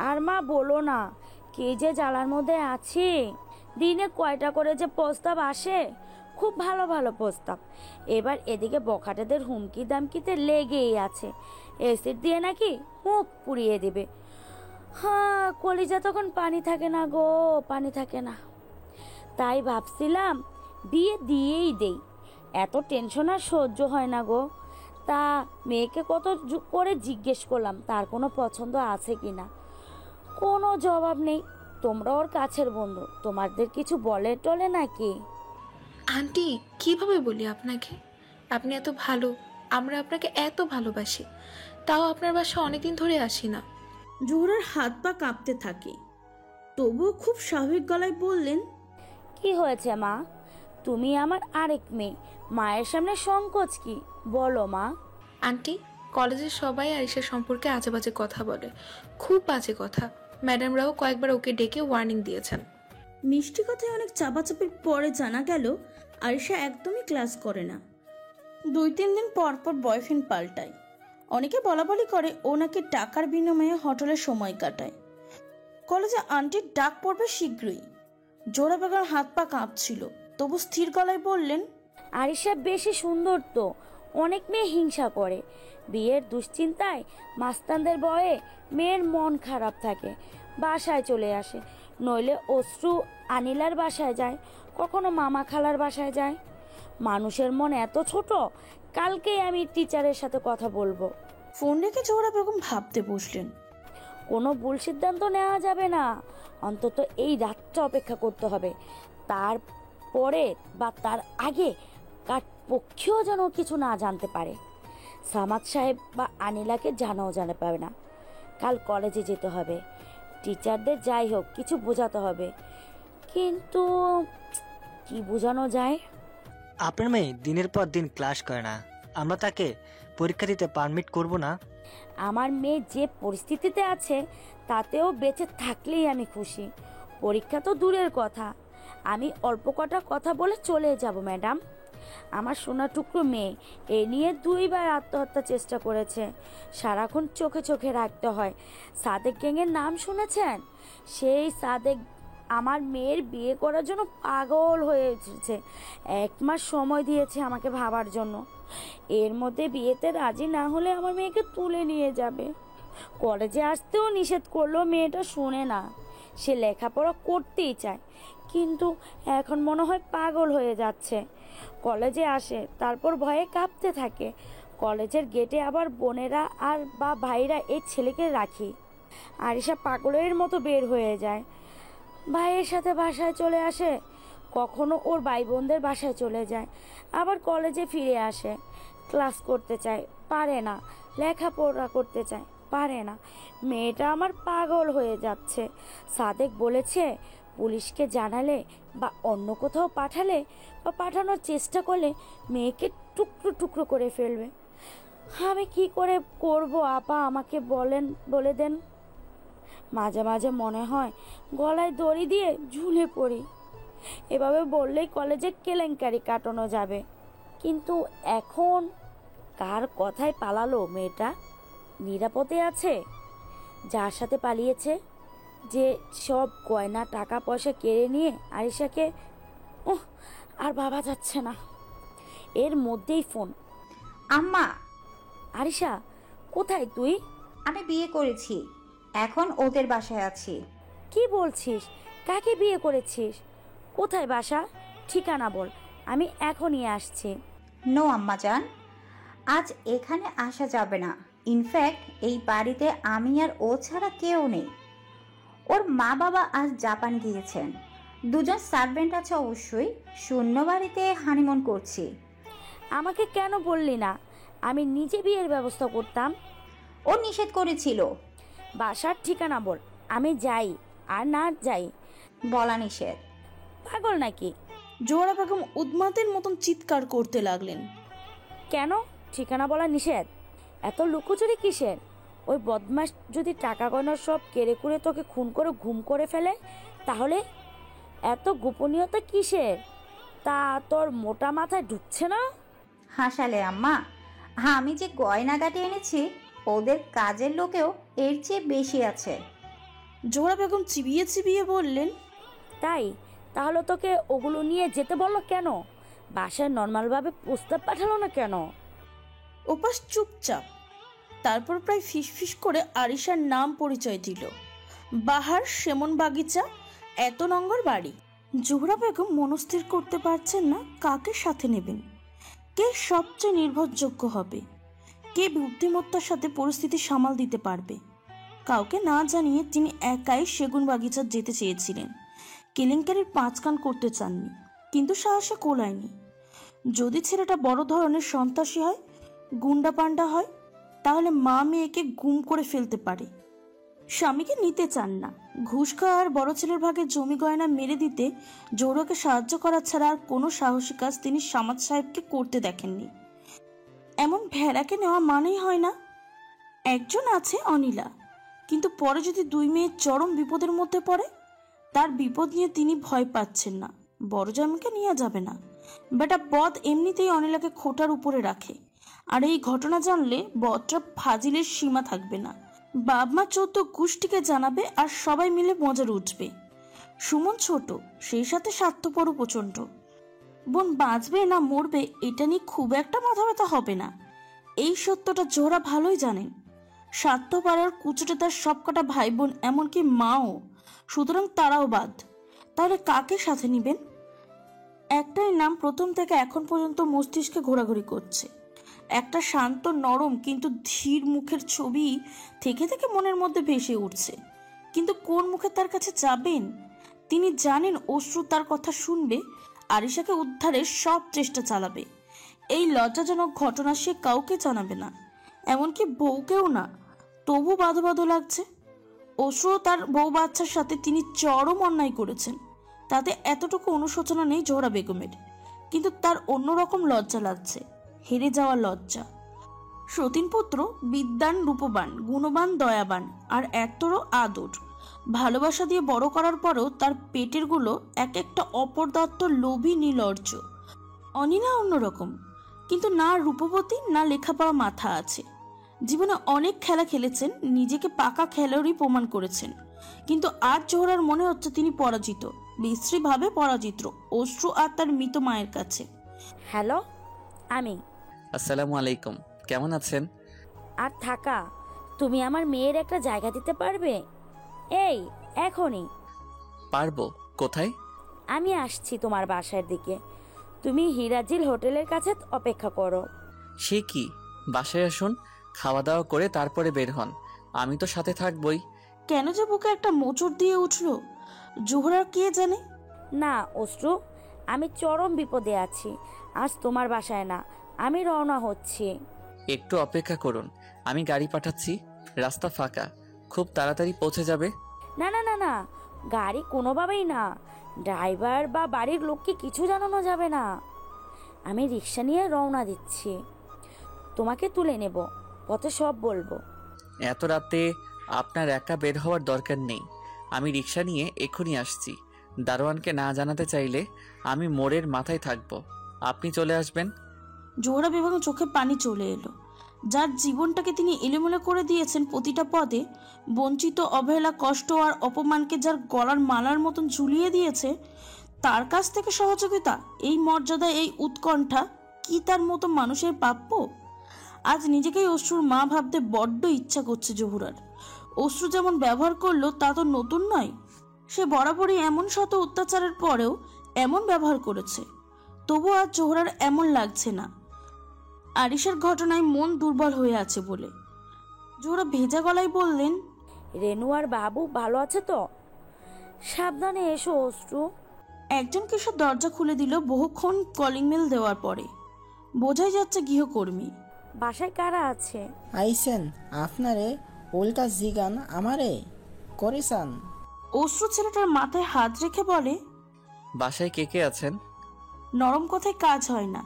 আর মা বলো না, কে যে জ্বালার মধ্যে আছি। দিনে কয়টা করে যে প্রস্তাব আসে, খুব ভালো ভালো প্রস্তাব। এবার এদিকে বখাটেদের হুমকি দামকিতে লেগেই আছে, এসিড দিয়ে নাকি মুখ পুড়িয়ে দেবে। হ্যাঁ, কলিজা তখন পানি থাকে না গো, পানি থাকে না। তাই ভাবছিলাম বিয়ে দিয়েই দেই, এত টেনশন আর সহ্য হয় না গো। তা মেয়েকে কত করে জিজ্ঞেস করলাম তার কোনো পছন্দ আছে কি না, কোনো জবাব নেই। তোমরা ওর কাছের বন্ধু, তোমাদের কিছু বলে টলে নাকি? আন্টি কিভাবে বলি আপনাকে, আপনি এত ভালো, আমরা আপনাকে এত ভালোবাসি, তাও আপনার বাসা অনেকদিন ধরে আসি না। জোহরার হাত পা কাঁপতে থাকে, তবুও খুব স্বাভাবিক গলায় বললেন, কি হয়েছে মা, তুমি আমার আরেক মেয়ে, মায়ের সামনে সংকোচ কি, বলো মা। আন্টি, কলেজের সবাই আরিশা সম্পর্কে আজে বাজে কথা বলে, খুব বাজে কথা। ম্যাডামরাও কয়েকবার ওকে ডেকে ওয়ার্নিং দিয়েছেন। মিষ্টি কথায় অনেক চাপাচাপির পরে জানা গেল আরিশা একদমই ক্লাস করে না। 2-3 দিন পর পর বয়ফ্রেন্ড পাল্টায়। অনেকে বলাবলি করে ও নাকি টাকার বিনিময়ে হোটেলে সময় কাটায়। কলেজে আন্টির ডাক পড়বে শীঘ্রই। জোহরা বেগম হাত পা কাঁপছিল, তবু স্থির গলায় বললেন, আরিশা বেশি সুন্দর তো, অনেক মেয়ে হিংসা করে। বিয়ের দুশ্চিন্তায় মাস্তানদের ভয়ে মেয়ের মন খারাপ থাকে, বাসায় চলে আসে। নইলে অশ্রু আনিলার বাসায় যায়, কখনো মামা খালার বাসায় যায়। মানুষের মন এত ছোট। কালকেই আমি টিচারের সাথে কথা বলবো। ফোন রেখে জোহরা বেগম ভাবতে বসলেন। কোনো ভুল সিদ্ধান্ত নেওয়া যাবে না, অন্তত এই রাতটা অপেক্ষা করতে হবে। তারপরে বা তার আগে কার পক্ষেও যেন কিছু না জানতে পারে। সামাদ সাহেব বা আনিলাকে জানাও জানা পাবে না। কাল কলেজে যেতে হবে, টিচারদের যাই হোক কিছু বোঝাতে হবে। কিন্তু কি বোঝানো যায়? আপনার মেয়ে দিনের পর দিন ক্লাস করে না, আমরা তাকে পরীক্ষা দিতে পারমিট করব না। আমার মেয়ে যে পরিস্থিতিতে আছে তাতেও বেঁচে থাকলেই আমি খুশি। পরীক্ষা তো দূরের কথা, আমি অল্প কটা কথা বলে চলে যাব ম্যাডাম। আমার সোনা টুকরো মেয়ে এ নিয়ে 2 বার আত্মহত্যার চেষ্টা করেছে। সারাক্ষণ চোখে চোখে রাখতে হয়। সাদেক গ্যাংয়ের নাম শুনেছেন? সেই সাদেক আমার মেয়ের বিয়ে করার জন্য পাগল হয়ে এসেছে। 1 মাস সময় দিয়েছে আমাকে ভাবার জন্য। এর মধ্যে বিয়েতে রাজি না হলে আমার মেয়েকে তুলে নিয়ে যাবে। কলেজে আসতেও নিষেধ করলো, মেয়েটা শুনে না। সে লেখাপড়া করতেই চায়, কিন্তু এখন মনে হয় পাগল হয়ে যাচ্ছে। কলেজে আসে, তারপর ভয়ে কাঁপতে থাকে। কলেজের গেটে আবার বোনেরা আর বা ভাইরা এই ছেলেকে রাখি। আরিশা পাগলের মতো বের হয়ে যায়। ভাইয়ের সাথে বাসায় চলে আসে, কখনো ওর ভাই বোনদের বাসায় চলে যায়, আবার কলেজে ফিরে আসে। ক্লাস করতে চায়, পারে না। লেখাপড়া করতে চায়, পারে না। মেয়েটা আমার পাগল হয়ে যাচ্ছে। সাদেক বলেছে পুলিশকে জানালে বা অন্য কোথাও পাঠালে বা পাঠানোর চেষ্টা করলে মেয়েকে টুকরো টুকরো করে ফেলবে। আমি কি করে করব আপা, আমাকে বলে দেন। মাঝে মাঝে মনে হয় গলায় দড়ি দিয়ে ঝুলে পড়ি। এভাবে বললেই কলেজে কেলেঙ্কারি কাটানো যাবে। কিন্তু এখন কার কথায় পালালো মেয়েটা? নিরাপদে আছে? যার সাথে পালিয়েছে, যে সব গয়না টাকা পয়সা কেড়ে নিয়ে আরিশাকে, আর ভাবা যাচ্ছে না। এর মধ্যেই ফোন। আম্মা। আরিশা, কোথায় তুই? আমি বিয়ে করেছি, এখন ওদের বাসায় আছি। কি বলছিস? কাকে বিয়ে করেছিস? কোথায় বাসা? ঠিকানা বল, আমি এখনই আসছি। নো আম্মা জান, আজ এখানে আসা যাবে না। ইনফ্যাক্ট এই বাড়িতে আমি আর ও ছাড়া কেউ নেই। ওর মা বাবা আজ জাপান গিয়েছেন, 2 জন সার্ভেন্ট আছে অবশ্যই। শূন্য বাড়িতে হানিমুন করছি। আমাকে কেন বললি না? আমি নিজে বিয়ের ব্যবস্থা করতাম। ও নিষেধ করেছিল। বাসার ঠিকানা বল, আমি যাই আর না যাই। বলা নিষেধ। পাগল নাকি? জোহরা বেগম উদ্মাতের মতন চিৎকার করতে লাগলেন। কেন ঠিকানা বলা নিষেধ? এত লুকোচুরি কিসের? ওই বদমাস যদি টাকা গয়না সব কেড়ে কুড়ে তোকে খুন করে ঘুম করে ফেলে, তাহলে এত গোপনীয়তা কিসের? তা তোর মোটা মাথায় ঢুকছে না? হাসালে আম্মা, আমি যে গয়নাগাটি এনেছি ওদের কাজের লোকেও এর চেয়ে বেশি আছে। জোহরা বেগম চিবিয়ে চিবিয়ে বললেন, তাই? তাহলে তোকে ওগুলো নিয়ে যেতে বললো কেন? বাসায় নর্মালভাবে প্রস্তাব পাঠালো না কেন? উপাস চুপচাপ। তারপর প্রায় ফিসফিস করে আরিশার নাম পরিচয় দিল। বাহার, সেমন বাগিচা, 1 নম্বর বাড়ি। জোহরা বেগম মনস্থির করতে পারছেন না কাকে সাথে নেবেন, কে সবচেয়ে নির্ভরযোগ্য হবে, কে বুদ্ধিমত্তার সাথে পরিস্থিতি সামাল দিতে পারবে। কাউকে না জানিয়ে তিনি একাই সেগুন বাগিচা যেতে চেয়েছিলেন। কেলেঙ্কারির 5 কান করতে চাননি, কিন্তু সাহসে কোলায়নি। যদি ছেলেটা বড় ধরনের সন্ত্রাসী হয়, গুন্ডা পান্ডা হয়, তাহলে মা মেয়েকে গুম করে ফেলতে পারে। স্বামীকে নিতে চান না। ঘুষ খাওয়া আর বড় ছেলের ভাগে জমি গয়না মেরে দিতে জোহরাকে সাহায্য করা ছাড়া আর কোনো সাহসী কাজ তিনি সামাদ সাহেবকে করতে দেখেননি। এমন ভেড়াকে নেওয়া মানেই হয় না। একজন আছে অনিলা, কিন্তু পরে যদি 2 মেয়ে চরম বিপদের মধ্যে পড়ে, তার বিপদ নিয়ে তিনি ভয় পাচ্ছেন না, বড় জামাইকে নিয়ে যাবে না। বেটা বদ এমনিতেই অনিলাকে খোটার উপরে রাখে, আর এই ঘটনা জানলে বদটা ফাজিলের সীমা থাকবে না। বাপ-মা 14 গোষ্ঠীকে জানাবে আর সবাই মিলে মজার উঠবে। সুমন ছোট, সেই সাথে স্বার্থপরও প্রচণ্ড। বোন বাঁচবে না মরবে এটা নিয়ে খুব একটা মাথা ব্যথা হবে না, এই সত্যটা জোহরা ভালোই জানেন। স্বার্থপর কুচুটে তার সবকটা ভাই বোন, এমনকি মাও, সুতরাং তারাও বাদ। তাহলে কাকে সাথে নিবেন? একটাই নাম প্রথম থেকে এখন পর্যন্ত মস্তিষ্কে ঘোরাঘুরি করছে। একটা শান্ত নরম কিন্তু ধীর মুখের ছবি থেকে থেকে মনের মধ্যে ভেসে উঠছে। কিন্তু কোন মুখে তার কাছে যাবেন? তিনি জানেন অশ্রু তার কথা শুনবে, আরিশাকে উদ্ধারের সব চেষ্টা চালাবে। এই লজ্জাজনক ঘটনা সে কাউকে জানাবে না, এমনকি বউকেও না। তবু বাধো বাধো লাগছে। অশ্রু তার বউ বাচ্চার সাথে তিনি চরম অন্যায় করেছেন, তাতে এতটুকু অনুশোচনা নেই জোহরা বেগমের। কিন্তু তার অন্যরকম লজ্জা লাগছে, হেরে যাওয়ার লজ্জা। সতীনপুত্র বিদ্যান, রূপবান, গুণবান, দয়াবান আর এতরও আদর ভালোবাসা দিয়ে বড় করার পরও তার পেটের গুলো এক একটা অপদার্থ, লোভী, নির্লজ্জ। অনিলা অন্যরকম, কিন্তু না রূপবতী না লেখাপড়া মাথা আছে। জীবনে অনেক খেলা খেলেছেন, নিজেকে পাকা খেলোয়াড়ই প্রমাণ করেছেন। কিন্তু আজ জোহরার মনে হচ্ছে তিনি পরাজিত, বিশ্রীভাবে পরাজিত, অশ্রু আর তার মৃত মায়ের কাছে। হ্যালো, আমি। আসসালামু আলাইকুম, কেমন আছেন? আর থাকা, তুমি আমার মেয়ের একটা জায়গা দিতে পারবে? এই এখনই। পারবো। কোথায়? আমি আসছি তোমার বাসার দিকে, তুমি হিরাজিল হোটেলের কাছে অপেক্ষা করো। সে কি, বাসায় আসুন, খাওয়া দাওয়া করে তারপরে বের হন, আমি তো সাথে থাকবই। কেন যে বুকে একটা মোচড় দিয়ে উঠলো জোহরার কে জানে। না অশ্রু, আমি চরম বিপদে আছি, আজ তোমার বাসায় না, আমি রওনা হচ্ছি। একটু অপেক্ষা করুন, আমি গাড়ি পাঠাচ্ছি, রাস্তা ফাঁকা, খুব তাড়াতাড়ি পৌঁছে যাবে। না না না না, গাড়ি কোনোভাবেই না, ড্রাইভার বা বাড়ির লোককে কিছু জানানো যাবে না। আমি রিক্সা নিয়ে রওনা দিচ্ছি, তোমাকে তুলে নেব, পথে সব বলবো। এত রাতে আপনার একা বের হওয়ার দরকার নেই, আমি রিক্সা নিয়ে এক্ষুনি আসছি। দারোয়ানকে না জানাতে চাইলে আমি মোড়ের মাথায় থাকবো, আপনি চলে আসবেন। জোহরা বেগম চোখে পানি চলে এলো। যার জীবনটাকে তিনি এলোমেলো করে দিয়েছেন প্রতিটা পদে, বঞ্চিত, অবহেলা, কষ্ট আর অপমানকে যার গলার মালার মতন ঝুলিয়ে দিয়েছে, তার কাছ থেকে সহযোগিতা, এই মর্যাদা, এই উৎকণ্ঠা কি তার মতো মানুষের প্রাপ্য? আজ নিজেকেই অশ্রুর মা ভাবতে বড্ড ইচ্ছা করছে জোহরার। অশ্রু যেমন ব্যবহার করলো তা তো নতুন নয়, সে বরাবরই এমন শত অত্যাচারের পরেও এমন ব্যবহার করেছে। তবু আজ জোহরার এমন লাগছে না, আরিশার ঘটনায় মন দুর্বল হয়ে আছে বলে। জোহরা ভেজা গলায় বললেন, রেনু আর বাবু ভালো আছে তো? সাবধানে এসো অশ্রু। একজন কিশোর দরজা খুলে দিল বহুক্ষণ কলিং মেল দেওয়ার পরে। বোঝাই যাচ্ছে গৃহকর্মী। বাসায় কারা আছে? আইসেন, আপনারে উল্টা জিগান আমারে করেছেন। অশ্রু ছেলেটার মাথায় হাত রেখে বলে, বাসায় কে কে আছেন? নরম কথায় কাজ হয় না।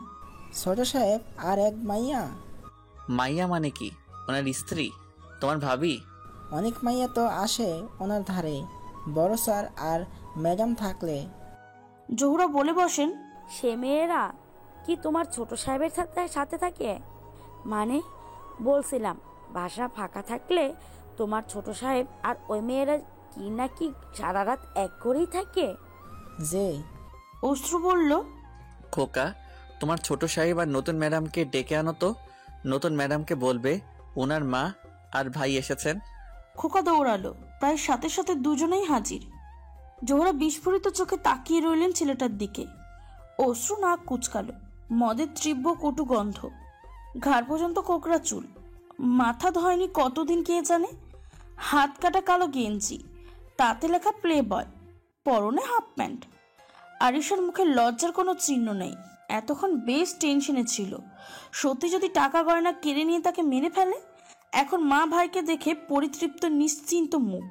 ছোট সাহেব আর এক মাইয়া। মাইয়া মানে কি? ওনার স্ত্রী? তোমার ভাবি? অনেক মাইয়া তো আসে ওনার ধারে, বড় স্যার আর ম্যাডাম থাকলে। জোহরা বলে বসেন, সে মেয়েরা কি তোমার ছোট সাহেবের সাথে থাকে? মানে বলছিলাম বাসা ফাঁকা থাকলে তোমার ছোট সাহেব আর ওই মেয়েরা কি নাকি সারা রাত এক করেই থাকে? যে অশ্রু বলল, খোকা, তোমার ছোট সাহেব আর নতুন ম্যাডামকে ডেকে আনো তো, নতুন ম্যাডামকে বলবে ওনার মা আর ভাই এসেছেন। খোকা দৌড়ালো, প্রায় সাথে সাথে দুজনেই হাজির। জোহরা বিস্ফোরিত চোখে তাকিয়ে রইলেন ছেলেটার দিকে। অশ্রু নাক কুচকালো, মদের তীব্র কটু গন্ধ, ঘাড় পর্যন্ত কোকড়া চুল, মাথা ধয়নি কতদিন কে জানে, হাত কাটা কালো গেঞ্জি, তাতে লেখা প্লে বয়, পরনে হাফ প্যান্ট। আরিশার মুখে লজ্জার কোনো চিহ্ন নেই, এতক্ষণ বেশ টেনশনে ছিল। সত্যি যদি টাকা গয়না কেড়ে নিয়ে তাকে মেরে ফেলে? এখন মা ভাইকে দেখে পরিতৃপ্ত নিশ্চিন্ত মুখ।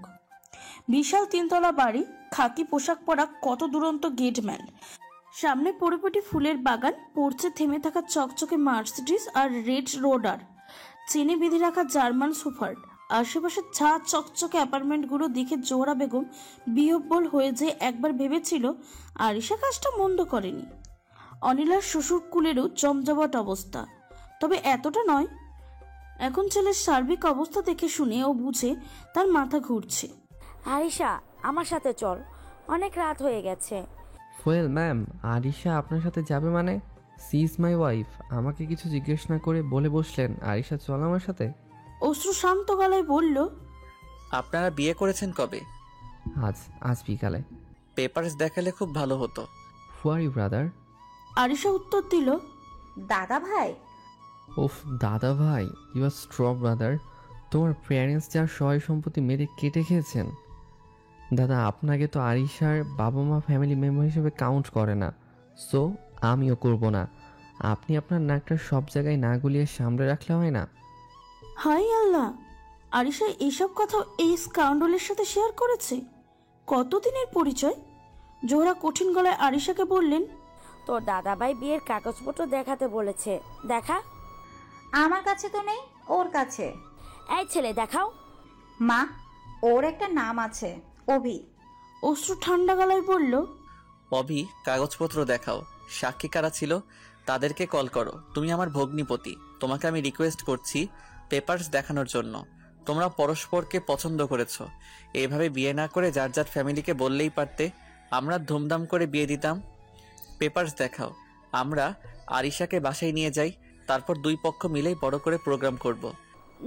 বিশাল 3 তলা বাড়ি, খাকি পোশাক পরা কত দুরন্ত গেটম্যান, সামনে পরিপাটি ফুলের বাগান, পড়ছে থেমে থাকা চকচকে মার্সিডিজ আর রেড রোডার, চেনে বেঁধে রাখা জার্মান সুফার্ড, আশেপাশে ছা চকচকে অ্যাপার্টমেন্টগুলো দেখে জোহরা বেগম বিহ্বল হয়ে যে একবার ভেবেছিল আরিশা কাজটা মন্দ করেনি। অনিলার শ্বশুর কুলেরও জমজমাট অবস্থা, তবে এতটা নয়। এখন ছেলের সার্বিক অবস্থা দেখে শুনে ও বুঝে তার মাথা ঘুরছে। আরিশা, আমার সাথে চল, অনেক রাত হয়ে গেছে। ওয়েল ম্যাম, আরিশা আপনার সাথে যাবে মানে? She is my wife. আমাকে কিছু জিজ্ঞেস না করে বলে বসলেন আরিশা চল আমার সাথে। অশ্রু শান্ত গলায় বলল, আপনারা বিয়ে করেছেন কবে? আজ বিকালে। পেপারস দেখালে খুব ভালো হতো। হু আর ইউ ব্রাদার? আরিশা উত্তর দিল, দাদা ভাই। ওফ দাদা ভাই, ইউ আর স্ট্র ব্রাদার। তোমার প্যারেন্টস যার সয় সম্পত্তি মেরে কেটে খেয়েছেন। দাদা, আপনাকে তো আরিশার বাবা মা ফ্যামিলি মেম্বার হিসেবে কাউন্ট করে না, সো আমিও করব না। আপনি আপনার নাকটা সব জায়গায় না গুলিয়ে সামনে রাখলে হয় না? হাই আল্লাহ, আরিশা এইসব কথা এই স্কাউন্ডলের সাথে শেয়ার করেছে? কতদিনের পরিচয়? জোহরা কঠিন গলায় আরিশাকে বললেন, তোর দাদাভাই বিয়ের কাগজপত্র দেখাতে বলেছে, দেখা। আমার কাছে তো নেই, ওর কাছে। এই ছেলে দেখাও। মা, ওর একটা নাম আছে, অভি। অশ্রু ঠান্ডা গলায় বলল, অভি, কাগজপত্র দেখাও। সাক্ষী কারা ছিল তাদেরকে কল করো। তুমি আমার ভগ্নিপতি, তোমাকে আমি রিকোয়েস্ট করছি পেপারস দেখানোর জন্য। তোমরা পরস্পরকে পছন্দ করেছো, এইভাবে বিয়ে না করে যার যার ফ্যামিলিকে বললেই পারতে, আমরা ধুমধাম করে বিয়ে দিতাম। পেপারস দেখাও। আমরা আরিশাকে বাসায় নিয়ে যাই, তারপর দুই পক্ষ মিলেই বড় করে প্রোগ্রাম করব।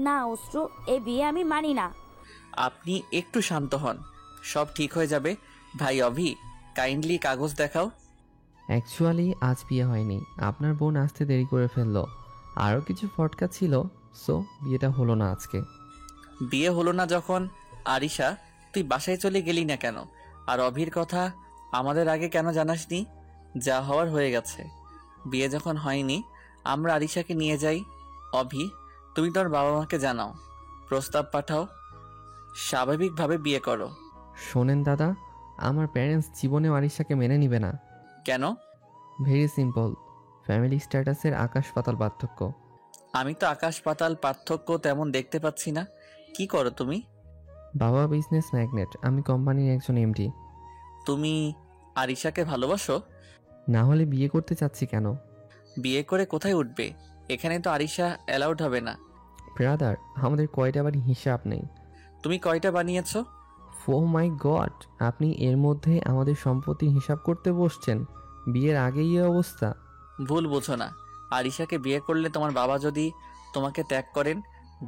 না অশ্রু, এই বিয়ে আমি মানি না। আপনি একটু শান্ত হন, সব ঠিক হয়ে যাবে। ভাই অভি, কাইন্ডলি কাগজ দেখাও। অ্যাকচুয়ালি আজ বিয়ে হয়নি, আপনার বোন আসতে দেরি করে ফেললো, আরও কিছু ফটকা ছিল, সো বিয়েটা হলো না আজকে। বিয়ে হলো না যখন, আরিশা তুই বাসায় চলে গেলি না কেন? আর অভির কথা আমাদের আগে কেন জানাসনি? যা হওয়ার হয়ে গেছে। বিয়ে যখন হয়নি, আমরা আরিশাকে নিয়ে যাই। অভি, তুমি তোর বাবা মাকে জানাও, প্রস্তাব পাঠাও, স্বাভাবিকভাবে বিয়ে করো। শোনেন দাদা, আমার প্যারেন্টস জীবনেও আরিশাকে মেনে নিবে না। কেন? ভেরি সিম্পল, ফ্যামিলি স্ট্যাটাসের আকাশ পাতাল পার্থক্য। আমি তো আকাশ পাতাল পার্থক্য তেমন দেখতে পাচ্ছি না। কি করো তুমি? বাবা বিজনেস ম্যাগনেট, আমি কোম্পানির একজন এমডি। তুমি আরিশাকে ভালোবাসো? না হলে বিয়ে করতে চাচ্ছি কেন? বিয়ে করে কোথায় উঠবে? এখানে তো আরিশা অ্যালাউড হবে না। ব্রাদার, আমাদের কয়টা বাড়ি হিসাব নেই। তুমি কয়টা বানিয়েছো? ও মাই গড, আপনি এর মধ্যে আমাদের সম্পত্তির হিসাব করতে বসছেন? বিয়ের আগেই এই অবস্থা। ভুল বোঝো না। আরিশাকে বিয়ে করলে তোমার বাবা যদি তোমাকে ত্যাগ করেন,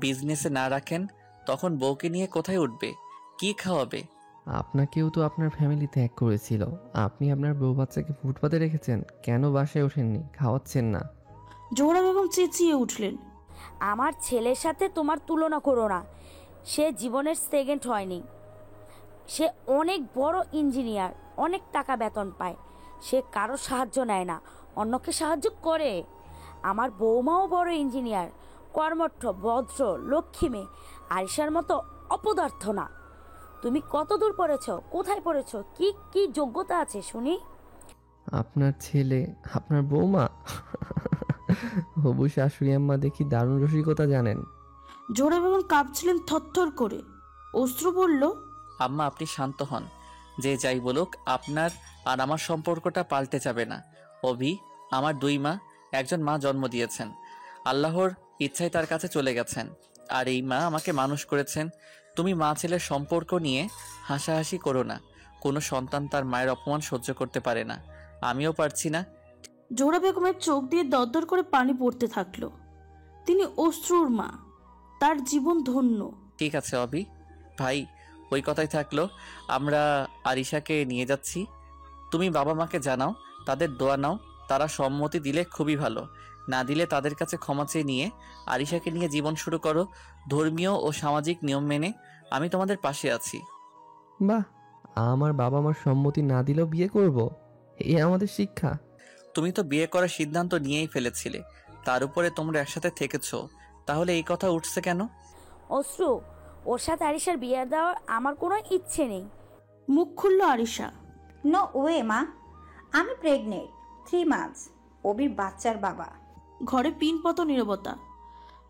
বিজনেসে না রাখেন, তখন বউকে নিয়ে কোথায় উঠবে? কি খাওয়াবে? আপনাকেও তো আপনার ফ্যামিলি ত্যাগ করেছিল। আপনি আপনার বউ বাচ্চাকে ফুটপাতে রেখেছেন, কেন বাসায় ওঠেননি, খাওয়াচ্ছেন না? জোহরা বেগম চেঁচিয়ে উঠলেন, আমার ছেলের সাথে তোমার তুলনা করো না। সে জীবনের সেকেন্ড হয়নি। সে অনেক বড় ইঞ্জিনিয়ার, অনেক টাকা বেতন পায়। সে কারো সাহায্য নেয় না, অন্যকে সাহায্য করে। আমার বৌমাও বড় ইঞ্জিনিয়ার, কর্মঠ, ভদ্র, লক্ষ্মী মেয়ে। আরিশার মতো অপদার্থ না। তুমি কত দূর পড়েছো, কোথায় পড়েছো, কি কি যোগ্যতা আছে শুনি? আপনার ছেলে, আপনার বৌমা, হবু শাশুড়ি আম্মা দেখি দারুণ রসিকতা জানেন। জোহরা বেগম কাঁপছিলেন থরথর করে। অশ্রু বলল, আম্মা আপনি শান্ত হন। যে যাই বলুক, আপনার আর আমার সম্পর্কটা পাল্টে যাবে না। অভি আমার দুই মা, একজন মা জন্ম দিয়েছেন, আল্লাহর ইচ্ছায় তার কাছে চলে গেছেন, আর এই মা আমাকে মানুষ করেছেন। তুমি মা ছেলের সম্পর্ক নিয়ে হাসাহাসি করো না। কোনো সন্তান তার মায়ের অপমান সহ্য করতে পারে না, আমিও পারছি না। জোহরা বেগমের চোখ দিয়ে দরদর করে পানি পড়তে থাকলো। তিনি অশ্রুর মা, তার জীবন ধন্য। ঠিক আছে অভি ভাই, ওই কথাই থাকলো। আমরা আরিশাকে নিয়ে যাচ্ছি। তুমি বাবা মাকে জানাও, তাদের দোয়া নাও। তারা সম্মতি দিলে খুবই ভালো, না দিলে তাদের কাছে ক্ষমা চেয়ে নিয়ে আরিশাকে নিয়ে জীবন শুরু করো, ধর্মীয় ও সামাজিক নিয়ম মেনে। আমি তোমাদের পাশে আছি। বাহ, আমার বাবা মার সম্মতি না দিলেও বিয়ে করব, এই আমাদের শিক্ষা। তুমি তো বিয়ে করার সিদ্ধান্ত নিয়েই ফেলেছিলে, তার উপরে তোমরা একসাথে থেকেছো, তাহলে এই কথা উঠছে কেন? অশ্রু, ওর সাথে আরিশার বিয়ে দেওয়ার আমার কোনো ইচ্ছে নেই। মুখ খুলল আরিশা। নো ওয়ে মা, আমি প্রেগনেন্ট 3 মান্থস, অবির বাচ্চার বাবা। ঘরে পিনপত নীরবতা।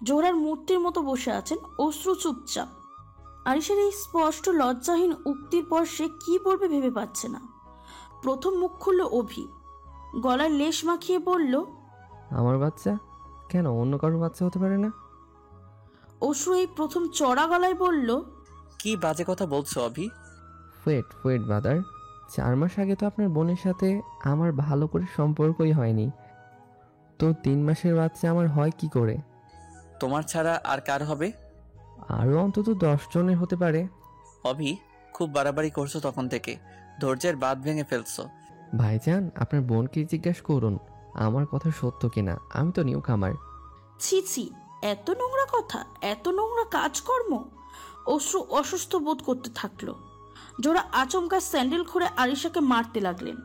জোহরার মূর্তির মতো বসে আছেন, অশ্রু চুপচাপ। আরিশের এই স্পষ্ট লজ্জাহীন উক্তির পর সে কি বলবে ভেবে পাচ্ছে না। প্রথম মুখ খুলল অভি, গলায় লেশ মাখিয়ে বলল, আমার বাচ্চা কেন অন্য কারোর বাচ্চা হতে পারে না? অশ্রু এই প্রথম চড়া গলায় বলল, কি বাজে কথা বলছো অভি? ওয়েট ব্রাদার, 4 মাস আগে তো আপনার বোনের সাথে আমার ভালো করে সম্পর্কই হয়নি, তো 3 মাসের বাচ্চা আমার হয় কি করে? তোমার ছাড়া আর কার হবে? আরও অন্তত 10 জনের হতে পারে। অভি, খুব বাড়াবাড়ি করছো তখন থেকে, ধৈর্যের বাঁধ ভেঙে ফেলছো। ভাইজান, আপনার বোনকে জিজ্ঞাসা করুন আমার কথা সত্য কিনা, আমি তো নিউ কামার। ছি ছি, এত নোংরা কথা, এত নোংরা কাজকর্ম। অশ্রু অসুস্থ বোধ করতে থাকলো। জোহরা আচমকা স্যান্ডেল খুঁড়ে আরিশাকে মারতে লাগলেন।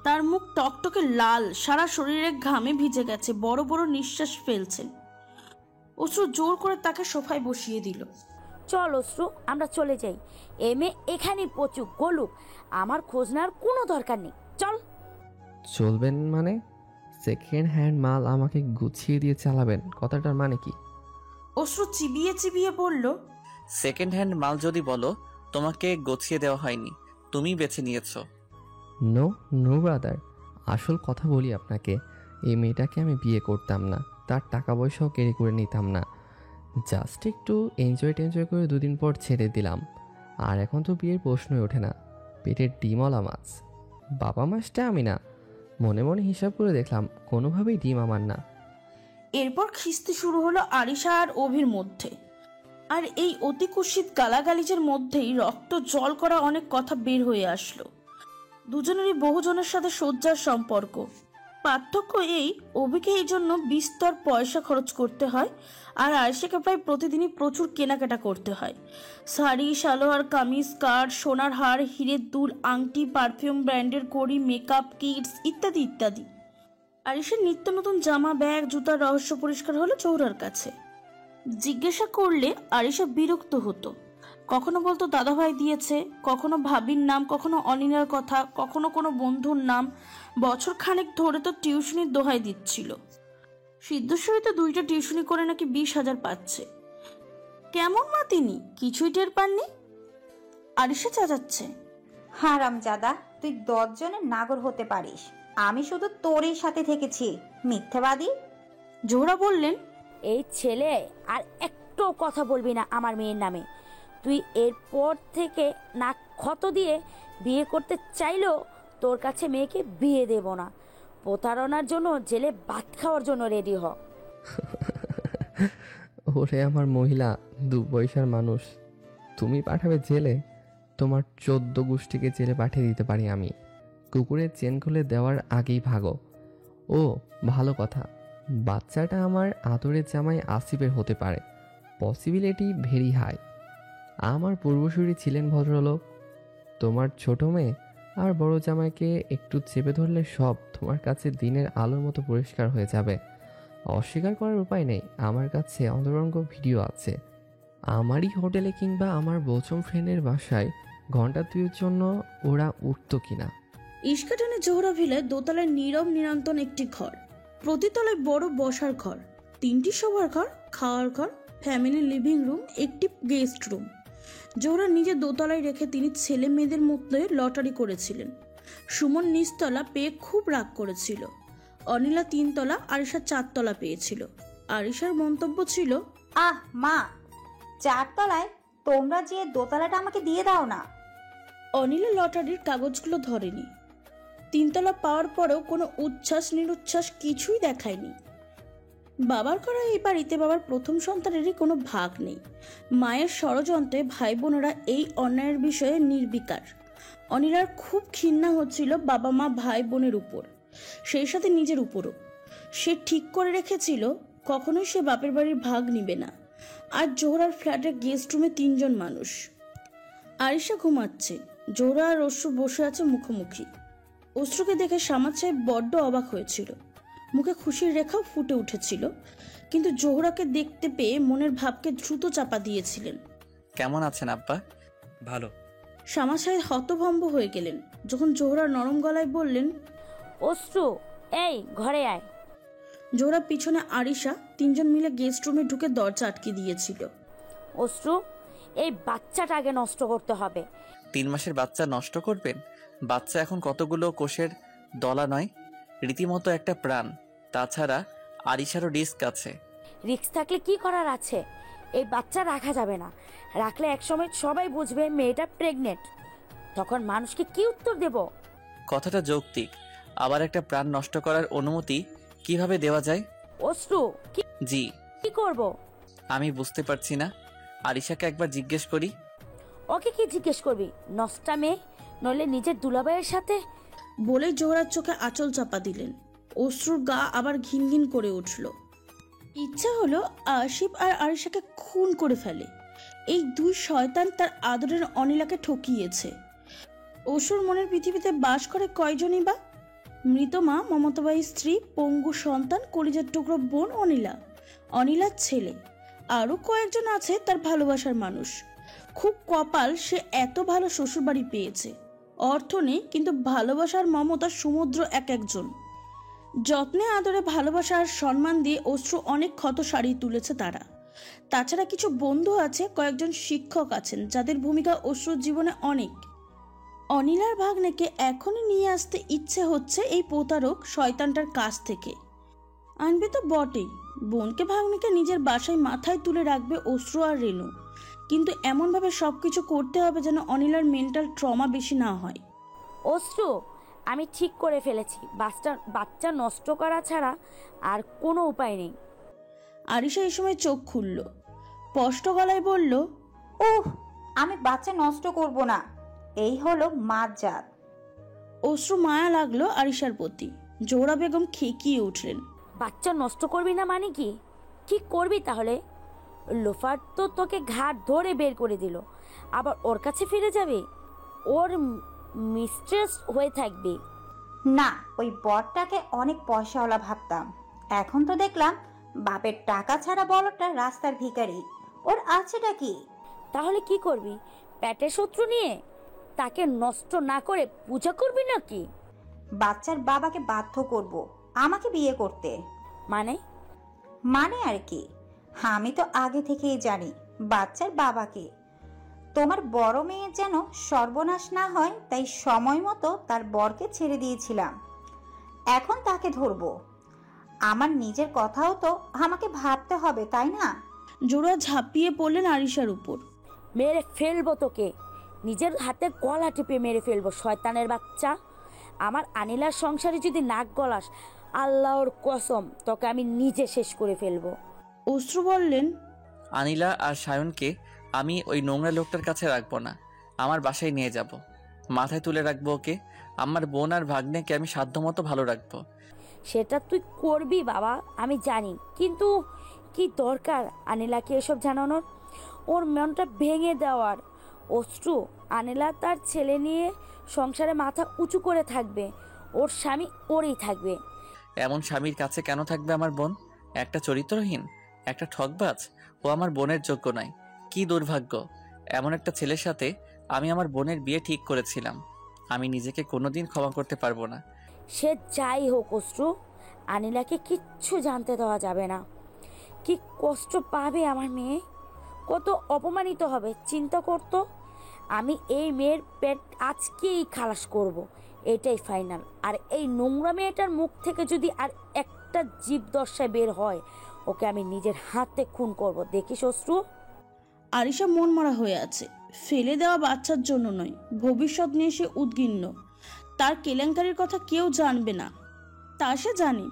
তার মুখ টকটকে লাল, সারা শরীরে ঘামে ভিজে গেছে, বড় বড় নিঃশ্বাস ফেলছেন। অশ্রু জোর করে তাকে সোফায় বসিয়ে দিল। চল অশ্রু, আমরা চলে যাই। মেয়ে এখানেই পচুক গলুক, আমার খোঁজ নেওয়ার কোনো দরকার নেই। চল। চলবেন মানে? সেকেন্ড হ্যান্ড মাল আমাকে গুছিয়ে দিয়ে চালাবেন, কথাটার মানে কি? অশ্রু চিবিয়ে চিবিয়ে বলল, সেকেন্ড হ্যান্ড মাল যদি বলো, তোমাকে গছিয়ে দেওয়া হয়নি, তুমি বেছে নিয়েছো। নো ব্রাদার, আসল কথা বলি আপনাকে, এই মেয়েটাকে আমি বিয়ে করতাম না, তার টাকা পয়সাও কেড়ে করে নিতাম না, জাস্ট একটু এনজয় করে 2 দিন পর ছেড়ে দিলাম। আর এখন তো বিয়ের প্রশ্নই ওঠে না, পেটের ডিমওয়ালা মাছ। বাবা মাছটা আমি না, মনে মনে হিসাব করে দেখলাম কোনোভাবেই ডিম আমার না। এরপর খিস্তি শুরু হলো আরিশা আর অভির মধ্যে। আর এই অতি কুৎসিত গালাগালিজের মধ্যেই রক্ত জল করা অনেক কথা বের হয়ে আসলো। দুজনেরই বহুজনের সাথে শয্যার সম্পর্ক। পার্থক্য এই, অভিকে এই জন্য বিস্তর পয়সা খরচ করতে হয়, আর আরিশাকে প্রায় প্রতিদিনই প্রচুর কেনাকাটা করতে হয়। শাড়ি, সালোয়ার কামিজ, স্কার্ট, সোনার হার, হীরের দুল, আংটি, পারফিউম ব্র্যান্ডের ঘড়ি, মেকআপ কিটস ইত্যাদি ইত্যাদি। আরিশার নিত্য নতুন জামা, ব্যাগ, জুতার রহস্য পরিষ্কার হলো জোহরার কাছে। জিজ্ঞাসা করলে আরিশা বিরক্ত হতো। কখনো বলতো দাদাভাই দিয়েছে, কখনো ভাবির নাম, কখনো অনিনার কথা, কখনো কোনো বন্ধুর নাম। বছর খানেক ধরে তো টিউশনির দোহাই দিচ্ছিল। সিদ্ধেশ্বরীতে 2টা টিউশনি করে নাকি 20,000 পাচ্ছে। কেমন মা তিনি, কিছুই টের পাননি? আরিশা চেঁচাচ্ছে, হারামজাদা, তুই 10 জনের নাগর হতে পারিস, আমি শুধু তোরই সাথে থেকেছি, মিথ্যাবাদী। জোহরা বললেন, এই ছেলে আর একটু কথা বলবি না আমার মেয়ের নামে। তুই এরপর থেকে নাক ক্ষত দিয়ে বিয়ে করতে চাইলেও তোর কাছে মেয়েকে বিয়ে দেব না। প্রতারণার জন্য জেলে ভাত খাওয়ার জন্য রেডি হ। ওরে আমার মহিলা, 2 পয়সার মানুষ, তুমি পাঠাবে জেলে? তোমার 14 গোষ্ঠীকে জেলে পাঠিয়ে দিতে পারি আমি। কুকুরের চেন খুলে দেওয়ার আগেই ভাগো। ও ভালো কথা, বাচ্চাটা আমার আদরের জামাই আসিফের হতে পারে, পসিবিলিটি ভেরি হাই। আমার পূর্বসূরি ছিলেন ভদ্রলোক। তোমার ছোট মেয়ে আর বড় জামাইকে একটু চেপে ধরলে সব তোমার কাছে দিনের আলোর মতো পরিষ্কার হয়ে যাবে। অস্বীকার করার উপায় নেই, আমার কাছে অন্তরঙ্গ ভিডিও আছে। আমারই হোটেলে কিংবা আমার বোচম ফ্রেন্ডের বাসায় ঘন্টা 2-এর জন্য ওরা উঠত কিনা। ইস্কাটনে জোহরা ভিলায় দোতলায় নীরব নিরন্তন একটি ঘর, প্রতিতলায় বড় বসার ঘর, 3টি শোবার ঘর, খাওয়ার ঘর, ফ্যামিলি লিভিং রুম, একটি গেস্ট রুম। জোহরা নিজে দোতলায় রেখে তিনি ছেলে মেয়েদের মধ্যে লটারি করেছিলেন। সুমন নিচতলা পেয়ে খুব রাগ করেছিল। অনিলা 3তলা, আরিশা 4তলা পেয়েছিল। আরিশার মন্তব্য ছিল, আহ মা, 4 তলায় তোমরা যে দোতলাটা আমাকে দিয়ে দাও না। অনিলা লটারির কাগজগুলো ধরেনি। 3তলা পাওয়ার পরেও কোনো উচ্ছ্বাস নিরুচ্ছ্বাস কিছুই দেখায়নি। বাবার করা এই বাড়িতে বাবার প্রথম সন্তানেরই কোনো ভাগ নেই। মায়ের ষড়যন্ত্রে ভাই বোনেরা এই অন্যায়ের বিষয়ে নির্বিকার। অনিলার খুব ঘৃণা হচ্ছিল বাবা মা ভাই বোনের উপর, সেই সাথে নিজের উপরও। সে ঠিক করে রেখেছিল কখনোই সে বাপের বাড়ির ভাগ নিবে না। আর জোহরার ফ্ল্যাটের গেস্ট রুমে 3 জন মানুষ। আরিশা ঘুমাচ্ছে, জোহরা আর অশ্রু বসে আছে মুখোমুখি। অশ্রুকে দেখে সামাদ সাহেব বড্ড অবাক হয়েছিল, মুখে খুশির রেখাও ফুটে উঠেছিল, কিন্তু জোহরাকে দেখতে পেয়ে মনের ভাবকে দ্রুত চাপা দিয়েছিলেন। কেমন আছেন আব্বা? ভালো। সামাদ সাহেব হতভম্ব হয়ে গেলেন যখন জোহরা নরম গলায় বললেন, অশ্রু, এই ঘরে আয়। জোহরা পিছনে আরিশা, তিনজন মিলে গেস্ট রুমে ঢুকে দরজা আটকে দিয়েছিল। অশ্রু, এই বাচ্চাটা আগে নষ্ট করতে হবে। 3 মাসের বাচ্চা নষ্ট করবেন? বাচ্চা এখন কতগুলো কোষের দলা নয়, রীতিমতো একটা প্রাণ। তাছাড়া আরিশারও রিস্ক আছে। রিস্ক থাকলে কি করার আছে? এই বাচ্চা রাখা যাবে না। রাখলে একসময় সবাই বুঝবে মেয়েটা প্রেগনেন্ট। তখন মানুষকে কি উত্তর দেব? কথাটা যৌক্তিক। আবার একটা প্রাণ নষ্ট করার অনুমতি কিভাবে দেওয়া যায়? অশ্রু, জি, কি করব? আমি বুঝতে পারছি না। আরিশাকে একবার জিজ্ঞেস করি। ওকে কি জিজ্ঞেস করবি? নষ্টা মেয়ে, নইলে নিজের দুলাভাইয়ের সাথে। বলেই জোহরার চোখে আঁচল চাপা দিলেন। অশ্রুর গা আবার ঘিন ঘিন করে উঠল। ইচ্ছা হলো আশিফ আর আরিশাকে খুন করে ফেলে। এই দুই শয়তান তার আদরের অনিলাকে ঠকিয়েছে। অসুর মনের পৃথিবীতে বাস করে কয়জনই বা? মৃত মা, মমতাবাহী স্ত্রী, পঙ্গু সন্তান, কলিজার টুকরো বোন অনিলা, অনিলার ছেলে, আরও কয়েকজন আছে তার ভালোবাসার মানুষ। খুব কপাল সে এত ভালো শ্বশুরবাড়ি পেয়েছে। অর্থ নেই, কিন্তু ভালোবাসার মমতার সমুদ্র এক একজন। যত্নে আদরে ভালোবাসা আর সম্মান দিয়ে অশ্রু অনেক ক্ষত সারিয়ে তুলেছে তারা। তাছাড়া কিছু বন্ধু আছে, কয়েকজন শিক্ষক আছেন যাদের ভূমিকা অশ্রুর জীবনে অনেক। অনিলার ভাগ্নেকে এখনই নিয়ে আসতে ইচ্ছে হচ্ছে এই প্রতারক শয়তানটার কাছ থেকে। আনবে তো বটেই। বোনকে ভাগ্নেকে নিজের বাসায় মাথায় তুলে রাখবে অশ্রু আর রেনু, কিন্তু এমনভাবে সবকিছু করতে হবে যেন অনিলার মেন্টাল ট্রমা বেশি না হয়। অশ্রু, আমি ঠিক করে ফেলেছি। বাচ্চা নষ্ট করা ছাড়া আর কোনো উপায় নেই। আরিশা এই সময় চোখ খুলল, স্পষ্ট গলায় বলল, ওহ, আমি বাচ্চা নষ্ট করব না। এই হলো মাঝজাত। অশ্রু মায়া লাগলো আরিশার প্রতি। জোহরা বেগম খেকিয়ে উঠলেন। বাচ্চা নষ্ট করবি না মানে কি? কি করবি তাহলে? লোফার তো তোকে ঘাট ধরে বের করে দিল, আবার ওর কাছে ফিরে যাবে? ওর মিস্ট্রেস হয়ে থাকবি? না, ওই বরটাকে অনেক পয়সাওয়ালা ভাবতাম। এখন তো দেখলাম বাপের টাকা ছাড়া বড়টা রাস্তার ভিখারি। ওর আছেটা কি? তাহলে কি করবি? পেটের শত্রু নিয়ে তাকে নষ্ট না করে পূজা করবি নাকি? বাচ্চার বাবাকে বাধ্য করব আমাকে বিয়ে করতে। মানে আর কি, আমি তো আগে থেকেই জানি বাচ্চার বাবাকে। তোমার বড় মেয়ে যেন সর্বনাশ না হয়, তাই সময় মতো তার বরকে ছেড়ে দিয়েছিলাম। এখন তাকে ধরবো। আমার নিজের কথাও তো আমাকে ভাবতে হবে, তাই না? জোড়া ঝাঁপিয়ে পড়লেন আরিশার উপর। মেরে ফেলবো তোকে, নিজের হাতে গলা টিপে মেরে ফেলবো শয়তানের বাচ্চা। আমার আনিলার সংসারে যদি নাক গলাস, আল্লাহর কসম তোকে আমি নিজে শেষ করে ফেলবো। অশ্রু বললেন, আনিলা আর সায়নকে আমি ওই নোংরা লোকটার কাছে রাখবো না, আমার বাসায় নিয়ে যাব। মাথায় তুলে রাখবো ওকে। আমার বোন আর ভাগ্নেকে আমি সাধ্যমতো ভালো রাখবো। সেটা তুই করবি বাবা, আমি জানি, কিন্তু কি দরকার আনিলাকে এসব জানানোর? ওর মনটা ভেঙে দেওয়ার। অশ্রু, আনিলা তার ছেলে নিয়ে সংসারে মাথা উঁচু করে থাকবে। ওর স্বামী ওরই থাকবে। এমন স্বামীর কাছে কেন থাকবে আমার বোন? একটা চরিত্রহীন, একটা ঠকবাজ। ও আমার বোনের যোগ্য নয়। কি দুর্ভাগ্য, এমন একটা ছেলের সাথে আমি আমার বোনের বিয়ে ঠিক করেছিলাম। আমি নিজেকে কোনোদিন ক্ষমা করতে পারবো না। সে যাই হোক অশ্রু, আনিলাকে কিচ্ছু জানতে দেওয়া যাবে না। কি কষ্ট পাবে আমার মেয়ে, কত অপমানিত হবে চিন্তা করতো। আমি এই মেয়ের পেট আজকেই খালাস করব, এটাই ফাইনাল। আর এই নোংরা মেয়েটার মুখ থেকে যদি আর একটা জীব দশায় বের হয়, ওকে আমি নিজের হাতে খুন করব। দেখিস অশ্রু। আরিশা মন মরা হয়ে আছে। ফেলে দেওয়া বাচ্চার জন্য নয়, ভবিষ্যৎ নিয়ে সে উদ্বিগ্ন। তার কেলেঙ্কারির কথা কেউ জানবে না, তা সে জানে।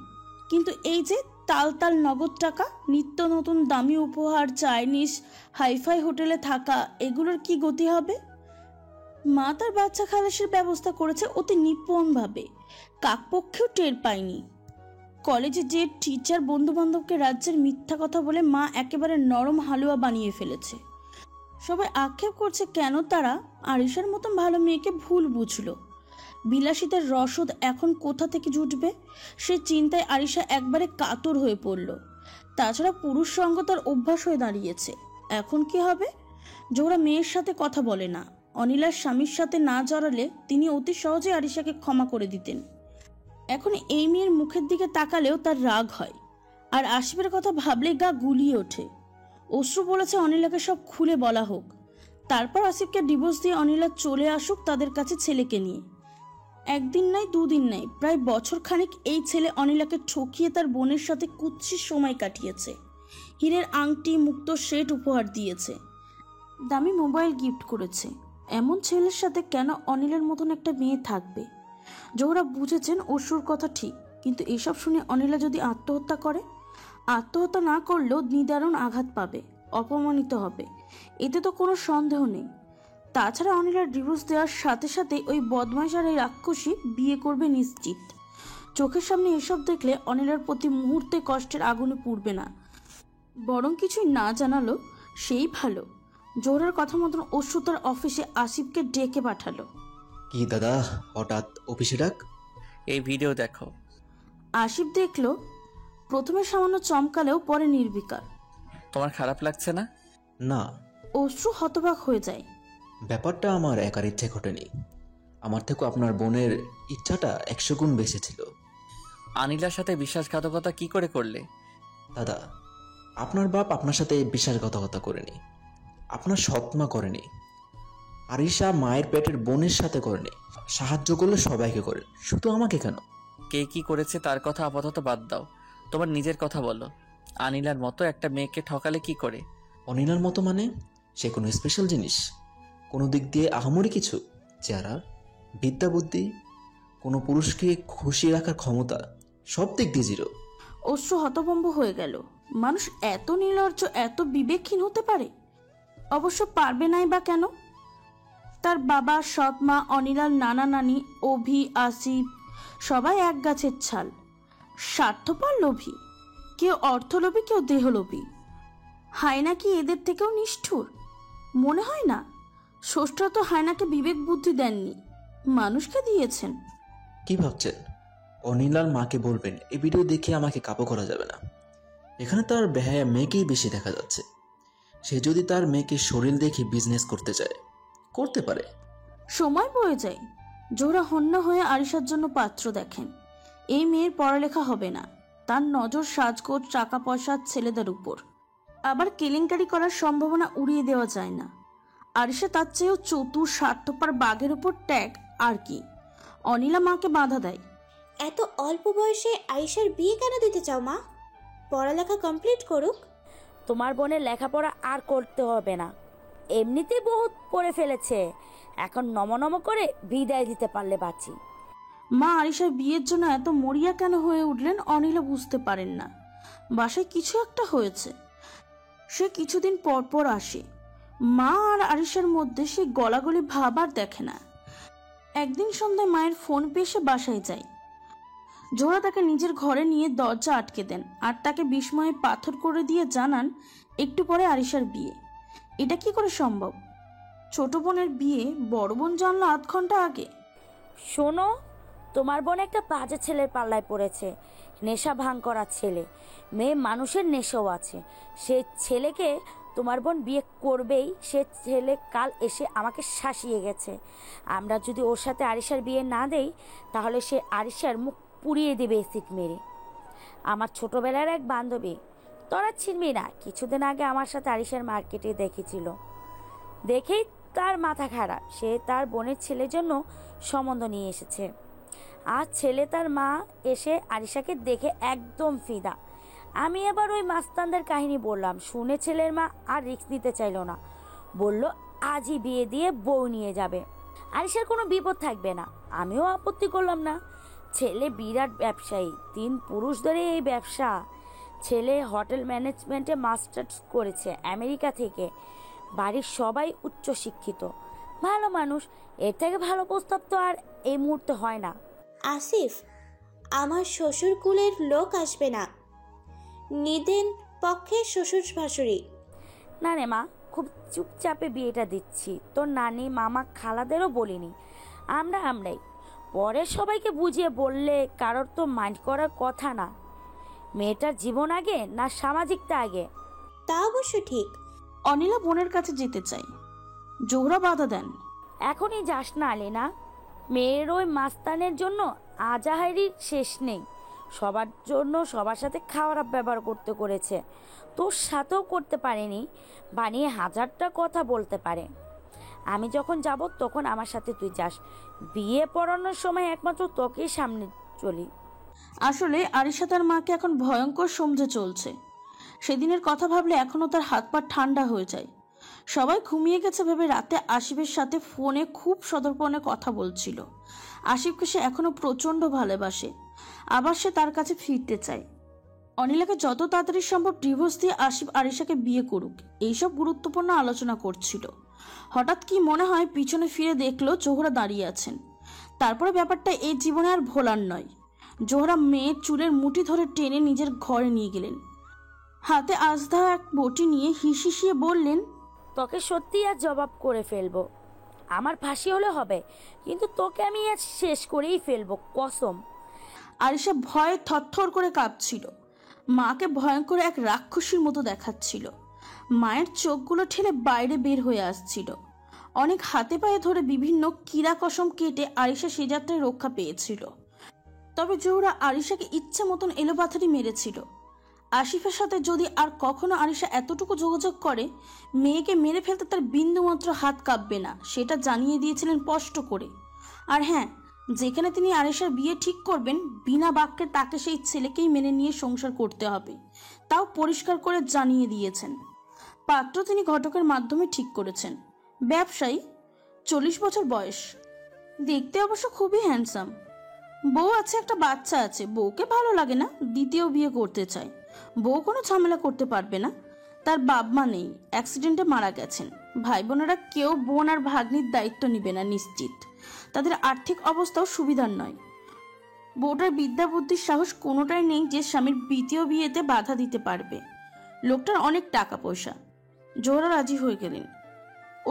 কিন্তু এই যে তাল তাল নগদ টাকা, নিত্য নতুন দামি উপহার, চাইনিজ হাইফাই হোটেলে থাকা, এগুলোর কি গতি হবে? মা তার বাচ্চা খালাসের ব্যবস্থা করেছে অতি নিপুণভাবে, কাকপক্ষেও টের পায়নি। কলেজে যে টিচার বন্ধু বান্ধবকে রাজ্যের মিথ্যা কথা বলে মা একেবারে নরম হালুয়া বানিয়ে ফেলেছে। সবাই আক্ষেপ করছে কেন তারা আরিশার মতন ভালো মেয়েকে ভুল বুঝলো। বিলাসিতার রসদ এখন কোথা থেকে জুটবে, সে চিন্তায় আরিশা একবারে কাতর হয়ে পড়ল। তাছাড়া পুরুষ সঙ্গ তার অভ্যাস হয়ে দাঁড়িয়েছে। এখন কি হবে? জোহরা মেয়ের সাথে কথা বলে না। অনিলার স্বামীর সাথে না জড়ালে তিনি অতি সহজে আরিশাকে ক্ষমা করে দিতেন। এখন এই মেয়ের মুখের দিকে তাকালেও তার রাগ হয়। আর আসিফের কথা ভাবলে গা গুলিয়ে ওঠে। অশ্রু বলেছে অনিলাকে সব খুলে বলা হোক, তারপর আসিফকে ডিভোর্স দিয়ে অনিলা চলে আসুক তাদের কাছে ছেলেকে নিয়ে। একদিন নাই দুদিন নাই, প্রায় বছর খানিক এই ছেলে অনিলাকে ঠকিয়ে তার বোনের সাথে কুৎসিত সময় কাটিয়েছে। হীরের আংটি, মুক্ত সেট উপহার দিয়েছে, দামি মোবাইল গিফট করেছে। এমন ছেলের সাথে কেন অনিলের মতন একটা মেয়ে থাকবে? জোহরা বুঝেছেন অশ্রুর কথা ঠিক, কিন্তু এসব শুনে অনিলা যদি আত্মহত্যা করে, আত্মহত্যা না করলেও নিদারুণ আঘাত পাবে, অপমানিত হবে, এতে তো কোনো সন্দেহ নেই। তাছাড়া অনিলার ডিভোর্স দেওয়ার সাথে সাথে ওই বদমাইশ আর এই রাক্ষসী বিয়ে করবে নিশ্চিত। চোখের সামনে এসব দেখলে অনিলার প্রতি মুহূর্তে কষ্টের আগুনে পুড়বে না, বরং কিছুই না জানালো সেই ভালো। জোহরার কথা মতন অশ্রু তার অফিসে আসিফকে ডেকে পাঠালো। কি দাদা, হঠাৎ অফিসে ডাক? এই ভিডিও দেখো। আসিফ দেখলো, প্রথমে সামান্য চমকালেও পরে নির্বিকার। তোমার খারাপ লাগছে না? না। অশ্রু হতবাক হয়ে যায়। ব্যাপারটা আমার একার ইচ্ছে ঘটেনি, আমার থেকে আপনার বোনের ইচ্ছাটা 100 গুণ বেশি ছিল। আনিলার সাথে বিশ্বাসঘাতকতা কি করে করলে? দাদা, আপনার বাপ আপনার সাথে বিশ্বাসঘাতকতা করেনি, আপনার সৎমা করেনি, আরিশা মায়ের পেটের বোনের সাথে করেনি। সাহায্য করলে সবাইকে করে, শুধু আমাকে কেন? কে কি করেছে তার কথা আপাতত বাদ দাও, তোমার নিজের কথা বলো। আনিলার মতো একটা মেয়েকে ঠকালে কি করে? অনিলার মতো মানে সে কোনো স্পেশাল জিনিস? কোনো দিক দিয়ে আহামরি কিছু? চেহারা, বিদ্যা, বুদ্ধি, কোনো পুরুষকে খুশি রাখার ক্ষমতা, সব দিক দিয়ে জিরো। অশ্রু হতভম্ব হয়ে গেল। মানুষ এত নির্লজ্জ, এত বিবেকহীন হতে পারে? অবশ্য পারবে নাই বা কেন? তার বাবা, সৎ মা, অনিলার নানা নানি, অভি, আসিফ সবাই এক গাছের ছাল। স্বার্থপর লোভী, কেউ অর্থলোভী, কেউ দেহলোভী। হায়না কি এদের থেকেও নিষ্ঠুর? মনে হয় না। স্রষ্টা তো হায়নাকে বিবেক বুদ্ধি দেননি, মানুষকে দিয়েছেন। কি ভাবছেন? অনিলার মাকে বলবেন এই ভিডিও দেখে আমাকে কাবু করা যাবে না। এখানে তার বেহায়া মেয়েকেই বেশি দেখা যাচ্ছে। সে যদি তার মেয়েকে শরীর দেখে বিজনেস করতে চায়, করতে পারে। সময় বয়ে যায়। জোহরা হন্য হয়ে আরিশার জন্য পাত্র দেখেন। এই মেয়ের পড়ালেখা হবে না, তার নজর সাজগোজ, টাকা পয়সা, ছেলেদের উপর। আবার কেলেঙ্কারি করার সম্ভাবনা উড়িয়ে দেওয়া যায় না। আরিশা তার চেয়েও চতুর, স্বার্থপর, বাঘের উপর ট্যাগ আর কি। অনিলা মাকে বাধা দেয়। এত অল্প বয়সে আয়েশার বিয়ে কেন দিতে চাও মা? পড়ালেখা কমপ্লিট করুক। তোমার বোনের লেখাপড়া আর করতে হবে না, এমনিতেই বহুত পড়ে ফেলেছে, এখন নম করে বিদায় দিতে পারলে বাঁচি। মা আরিশার বিয়ের জন্য এত মরিয়া কেন হয়ে উঠলেন অনিলা বুঝতে পারেন না। বাসায় কিছু একটা হয়েছে। সে কিছুদিন পর পর আসে। মা আর আরিশার মধ্যে সে গলাগলি ভাব আর দেখে না। একদিন সন্ধ্যায় মায়ের ফোন পেয়ে সে বাসায় যায়। জোহরা তাকে নিজের ঘরে নিয়ে দরজা আটকে দেন আর তাকে বিস্ময়ে পাথর করে দিয়ে জানান একটু পরে আরিশার বিয়ে। এটা কি করে সম্ভব? ছোট বোনের বিয়ে বড় বোন জানলো 8 ঘন্টা আগে। শোনো, তোমার বোন একটা বাজে ছেলের পাল্লায় পড়েছে, নেশা ভাঙ করা ছেলে। মেয়ে মানুষের নেশাও আছে। সে ছেলেকে তোমার বোন বিয়ে করবেই। সে ছেলে কাল এসে আমাকে শাসিয়ে গেছে, আমরা যদি ওর সাথে আরিশার বিয়ে না দেই তাহলে সে আরিশার মুখ পুড়িয়ে দেবে এসিড মেরে। আমার ছোটবেলার এক বান্ধবী, তোরা চিনবি না, কিছুদিন আগে আমার সাথে আরিশার মার্কেটে দেখেছিল। দেখেই তার মাথা খারাপ। সে তার বোনের ছেলের জন্য সম্বন্ধ নিয়ে এসেছে। আর ছেলে তার মা এসে আরিশাকে দেখে একদম ফিদা। আমি এবার ওই মাস্তানদের কাহিনী বললাম, শুনে ছেলের মা আর রিস্ক নিতে চাইল না, বলল আজই বিয়ে দিয়ে বউ নিয়ে যাবে, আরিশার কোনো বিপদ থাকবে না। আমিও আপত্তি করলাম না। ছেলে বিরাট ব্যবসায়ী, 3 পুরুষ ধরে এই ব্যবসা। ছেলে হোটেল ম্যানেজমেন্টে মাস্টার্স করেছে আমেরিকা থেকে। বাড়ির সবাই উচ্চশিক্ষিত, ভালো মানুষ। এর থেকে ভালো প্রস্তাব তো আর এই মুহূর্তে হয় না। আসিফ, আমার শ্বশুর কুলের লোক আসবে না, নিদেন পক্ষে শ্বশুর শাশুড়ি। না রে মা, খুব চুপচাপে বিয়েটা দিচ্ছি। তোর নানি, মামা, খালাদেরও বলিনি, আমরাই। পরে সবাইকে বুঝিয়ে বললে কারোর তো মাইন্ড করার কথা না। মেয়েটার জীবন আগে না সামাজিকতা আগে? তা অবশ্য ঠিক। অনিলা বোনের কাছে যেতে চাই, জোহরা বাধা দেন। এখনই যাস না আলিনা, মেয়ের ওই মাস্তানের জন্য আজাহারির শেষ নেই। সবার জন্য সবার সাথে খারাপ ব্যবহার করতে করেছে, তোর সাথেও করতে পারেনি, বানিয়ে হাজারটা কথা বলতে পারে। আমি যখন যাব তখন আমার সাথে তুই যাস, বিয়ে পড়ানোর সময় একমাত্র তোকেই সামনে চলি। আসলে আরিশা তার মাকে এখন ভয়ঙ্কর সমঝে চলছে। সেদিনের কথা ভাবলে এখনও তার হাত পা ঠান্ডা হয়ে যায়। সবাই ঘুমিয়ে গেছে ভেবে রাতে আসিফের সাথে ফোনে খুব সদর্পণে কথা বলছিল। আসিফকে সে এখনো প্রচণ্ড ভালোবাসে, আবার সে তার কাছে ফিরতে চায়। অনিলাকে যত তাড়াতাড়ি সম্ভব ডিভোর্স দিয়ে আসিফ আরিশাকে বিয়ে করুক, এইসব গুরুত্বপূর্ণ আলোচনা করছিল। হঠাৎ কি মনে হয় পিছনে ফিরে দেখলো জোহরা দাঁড়িয়ে আছেন। তারপরে ব্যাপারটা এই জীবনে আর ভোলার নয়। জোহরা মেয়ের চুলের মুঠি ধরে টেনে নিজের ঘরে নিয়ে গেলেন। হাতে আজদা এক বটি নিয়ে হিসিয়ে বললেন, তোকে সত্যি আজ জবাব করে ফেলবো। আমার ফাঁসি হলে হবে, কিন্তু তোকে আমি আজ শেষ করেই ফেলবো, কসম। আরিশা ভয়ে থরথর করে কাঁপছিল। মাকে ভয়ঙ্কর এক রাক্ষসীর মতো দেখাচ্ছিল। মায়ের চোখগুলো ঠেলে বাইরে বের হয়ে আসছিল। অনেক হাতে পায়ে ধরে বিভিন্ন কিরা কসম কেটে আরিশা সে যাত্রায় রক্ষা পেয়েছিল। তবে জোহরা আরিশাকে ইচ্ছে মতন এলোপাথারি মেরেছিল। আসিফের সাথে যদি আর কখনো আরিশা এতটুকু যোগাযোগ করে, মেয়েকে মেরে ফেলতে তার বিন্দুমাত্র হাত কাঁপবে না, সেটা জানিয়ে দিয়েছিলেন স্পষ্ট করে। আর হ্যাঁ, যেখানে তিনি আরিশার বিয়ে ঠিক করবেন, বিনা বাক্যে তাকে সেই ছেলেকেই মেনে নিয়ে সংসার করতে হবে, তাও পরিষ্কার করে জানিয়ে দিয়েছেন। পাত্র তিনি ঘটকের মাধ্যমে ঠিক করেছেন। ব্যবসায়ী, 40 বছর বয়স, দেখতে অবশ্য খুবই হ্যান্ডসাম। বউ আছে, একটা বাচ্চা আছে। বউকে ভালো লাগে না, দ্বিতীয় বিয়ে করতে চায়। বউ কোনো ঝামেলা করতে পারবে না। তার বাপ মা নেই, অ্যাক্সিডেন্টে মারা গেছেন। ভাই বোনেরা কেউ বোন আর ভাগ্নির দায়িত্ব নিবে না নিশ্চিত। তাদের আর্থিক অবস্থাও সুবিধার নয়। বউটার বিদ্যা বুদ্ধির সাহস কোনোটাই নেই যে স্বামীর দ্বিতীয় বিয়েতে বাধা দিতে পারবে। লোকটার অনেক টাকা পয়সা। জোহরা রাজি হয়ে গেলেন।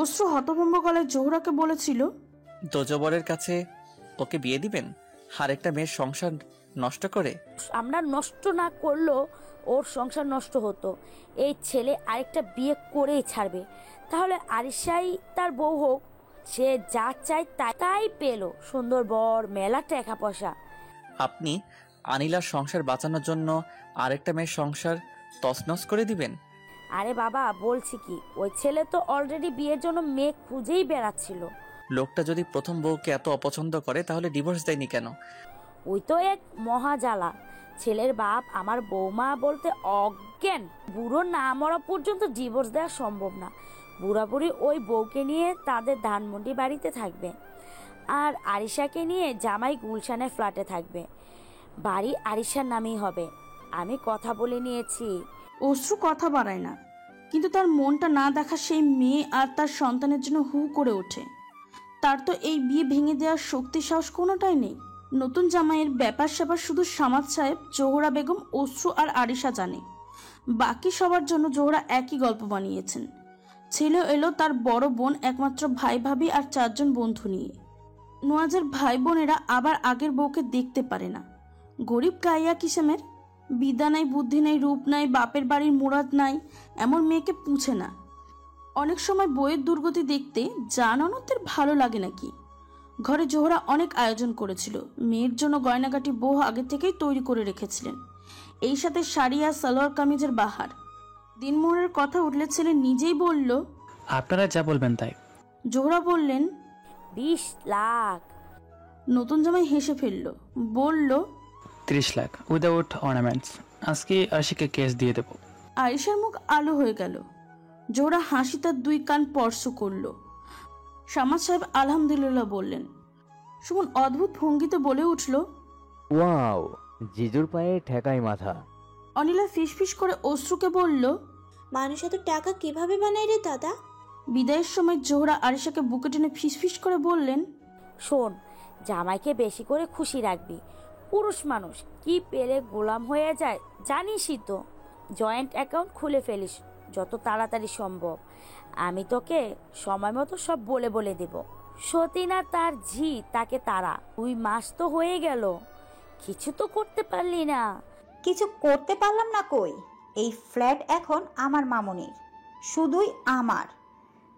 অশ্রু হতভম্ব গলায় জোহরাকে বলেছিল, দোজবরের কাছে ওকে বিয়ে দিবেন আর একটা মেয়ের সংসার নষ্ট করে? আমরা নষ্ট না করলেও ওর সংসার নষ্ট হতো। এই ছেলে আরেকটা বিয়ে করেই ছাড়বে। তাহলে আরিশাই তার বউ হোক, সে যা চায় তাই পেলো, সুন্দর বর, মেলা টাকা পয়সা। আপনি আনিলার সংসার বাঁচানোর জন্য আরেকটা মেয়ের সংসার তছনছ করে দিবেন? আরে বাবা, বলছি কি, ওই ছেলে তো অলরেডি বিয়ের জন্য মেয়ে খুঁজেই বেড়াচ্ছিল। লোকটা যদি প্রথম বউকে এত অপছন্দ করে তাহলে ডিভোর্স দেয়নি কেন? ওই তো এক মহাজালা। ছেলের বাপ আমার বৌমা বলতে অজ্ঞান। বুড়ো না মরা পর্যন্ত ডিভোর্স দেওয়া সম্ভব না। বুড়াবুড়ি ওই বউকে নিয়ে তাদের ধানমন্ডি বাড়িতে থাকবে, আর আরিশাকে নিয়ে জামাই গুলশানের ফ্ল্যাটে থাকবে। বাড়ি আরিশার নামেই হবে। আমি কথা বলে নিয়েছি। অশ্রু কথা বাড়ায় না, কিন্তু তার মনটা না দেখা সেই মেয়ে আর তার সন্তানের জন্য হু করে ওঠে। তার তো এই বিয়ে ভেঙে দেওয়ার শক্তি সাহস কোনোটাই নেই। নতুন জামাইয়ের ব্যাপার স্যাপার শুধু সামাদ সাহেব, জোহরা বেগম, অশ্রু আর আরিশা জানে। বাকি সবার জন্য জোহরা একই গল্প বানিয়েছেন। ছেলে এলো তার বড় বোন, একমাত্র ভাই ভাবি আর 4 জন বন্ধু নিয়ে। নোয়াজের ভাই বোনেরা আবার আগের বউকে দেখতে পারে না। গরিব গাইয়া কিসেমের, বিদ্যা নাই, বুদ্ধি নাই, রূপ নাই, বাপের বাড়ির মুরাদ নাই, এমন মেয়েকে পুছে না। অনেক সময় বইয়ের দুর্গতি দেখতে জানানোদের ভালো লাগে নাকি। ঘরে জোহরা অনেক আয়োজন করেছিল। মেয়ের জন্য গয়নাগাটি বউ আগে থেকেই তৈরি করে রেখেছিলেন। এই সাথে শাড়ি আর সালোয়ার কামিজের বাহার। দিনমোহরের কথা উঠলে ছেলে নিজেই বলল, আপনারা যা বলবেন তাই। জোহরা বললেন, 20 লাখ। নতুন জামাই হেসে ফেলল, বলল, 30 লাখ উইদাউট অর্নামেন্টস। আজকে আশিকে কেস দিয়ে দেব। আয়েশার মুখ আলো হয়ে গেল। জোহরা হাসি তার 2 কান স্পর্শ করল। সামাদ সাহেব আলহামদুলিল্লাহ বললেন। সুমন অদ্ভুত ভঙ্গিতে বলে উঠল, ওয়াও, জিজুর পায়ে ঠেকাই মাথা। অনিলা ফিসফিস করে অশ্রুকে বলল, মানুষ এত টাকা কিভাবে বানায় রে দাদা? বিদায়ের সময় জোহরা আরিশাকে বুকে টেনে ফিসফিস করে বললেন, শোন, জামাইকে বেশি করে খুশি রাখবি। পুরুষ মানুষ কি পেলে গোলাম হয়ে যায় জানিসই তো। জয়েন্ট অ্যাকাউন্ট খুলে ফেলিস যত তাড়াতাড়ি সম্ভব। আমি তোকে সময় মতো সব বলে দেব। সতীনা তার ঝি তাকে তারা। 2 মাস তো হয়ে গেল, কিছু তো করতে পারলি না। কিছু করতে পারলাম না কই? এই ফ্ল্যাট এখন আমার মামুনির, শুধুই আমার।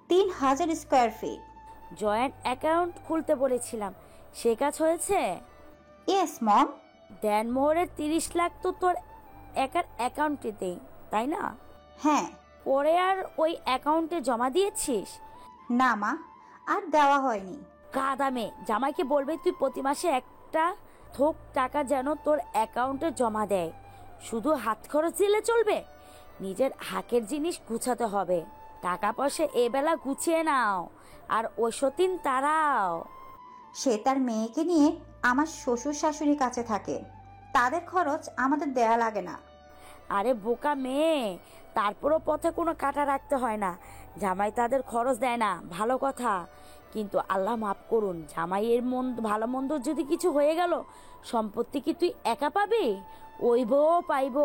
3000 স্কোয়ার ফিট। জয়েন্ট অ্যাকাউন্ট খুলতে বলেছিলাম, সে কাজ হয়েছে? Yes mom. দেনমোহরের 30 লাখ তো তোর একার অ্যাকাউন্টে দেই, তাই না? হ্যাঁ। পরে আর ওই অ্যাকাউন্টে জমা দিয়েছিস? না মা, আর দেওয়া হয়নি। কাদামে, জামাইকে বলবে তুই প্রতি মাসে একটা থোক টাকা যেন তোর অ্যাকাউন্টে জমা দেয়। শুধু হাত খরচ দিলে চলবে? নিজের হাকের জিনিস গুছাতে হবে। টাকা পয়সা এবেলা গুছিয়ে নাও, আর ওই সতীন তারাও। সে তার মেয়েকে নিয়ে আমার শ্বশুর শাশুড়ির কাছে থাকে, তাদের খরচ আমাদের দেয়া লাগে না। আরে বোকা মেয়ে, তারপরও পথে কোনো কাটা রাখতে হয় না। জামাই তাদের খরচ দেয় না, ভালো কথা, কিন্তু আল্লাহ মাফ করুন, জামাইয়ের ভালো মন্দ যদি কিছু হয়ে গেল, সম্পত্তি কি তুই একা পাবি? ওই বউ পাইব,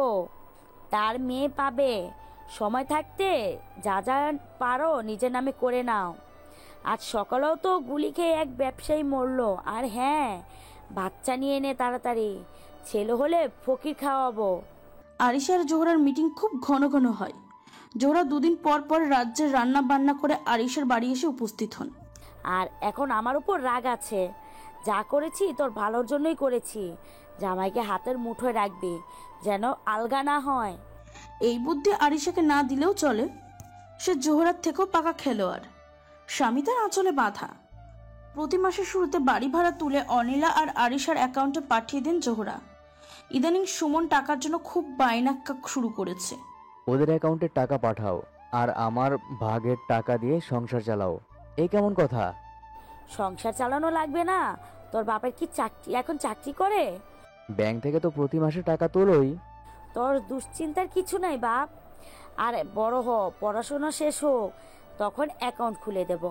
তার মেয়ে পাবে। সময় থাকতে যা যা পারো নিজের নামে করে নাও। আজ সকালেও তো গুলি খেয়ে এক ব্যবসায়ী মরলো। আর হ্যাঁ, বাচ্চা নিয়ে নে তাড়াতাড়ি, ছেলে হলে ফকির খাওয়াবো। আরিশা আর জোহরার মিটিং খুব ঘন ঘন হয়। জোহরা 2 দিন পর পর রাজ্যের রান্না বান্না করে আরিশার বাড়ি এসে উপস্থিত হন। আর এখন আমার উপর রাগ আছে। যা করেছি তোর ভালোর জন্যই করেছি। জামাইকে হাতের মুঠোয় রাখবি, যেন আলগা না হয়। এই বুদ্ধি আরিশাকে না দিলেও চলে। সে জোহরার থেকেও পাকা খেলোয়াড়। স্বামী তার আঁচলে বাঁধা। প্রতি মাসের শুরুতে বাড়ি ভাড়া তুলে অনিলা আর আরিশার অ্যাকাউন্টে পাঠিয়ে দেন জোহরা। ইদানিং সুমন টাকার জন্য খুব বাইনাক্কা শুরু করেছে। ওদের অ্যাকাউন্টে টাকা পাঠাও আর আমার ভাগের টাকা দিয়ে সংসার চালাও, এই কেমন কথা? সংসার চালানো লাগবে না। তোর বাপের কি চাকরি, এখন চাকরি করে? ব্যাংক থেকে তো প্রতি মাসে টাকা তোলোই। তোর দুশ্চিন্তার কিছু নাই বাপ। আর বড় হ, পড়াশোনা শেষ হোক, তখন অ্যাকাউন্ট খুলে দেব।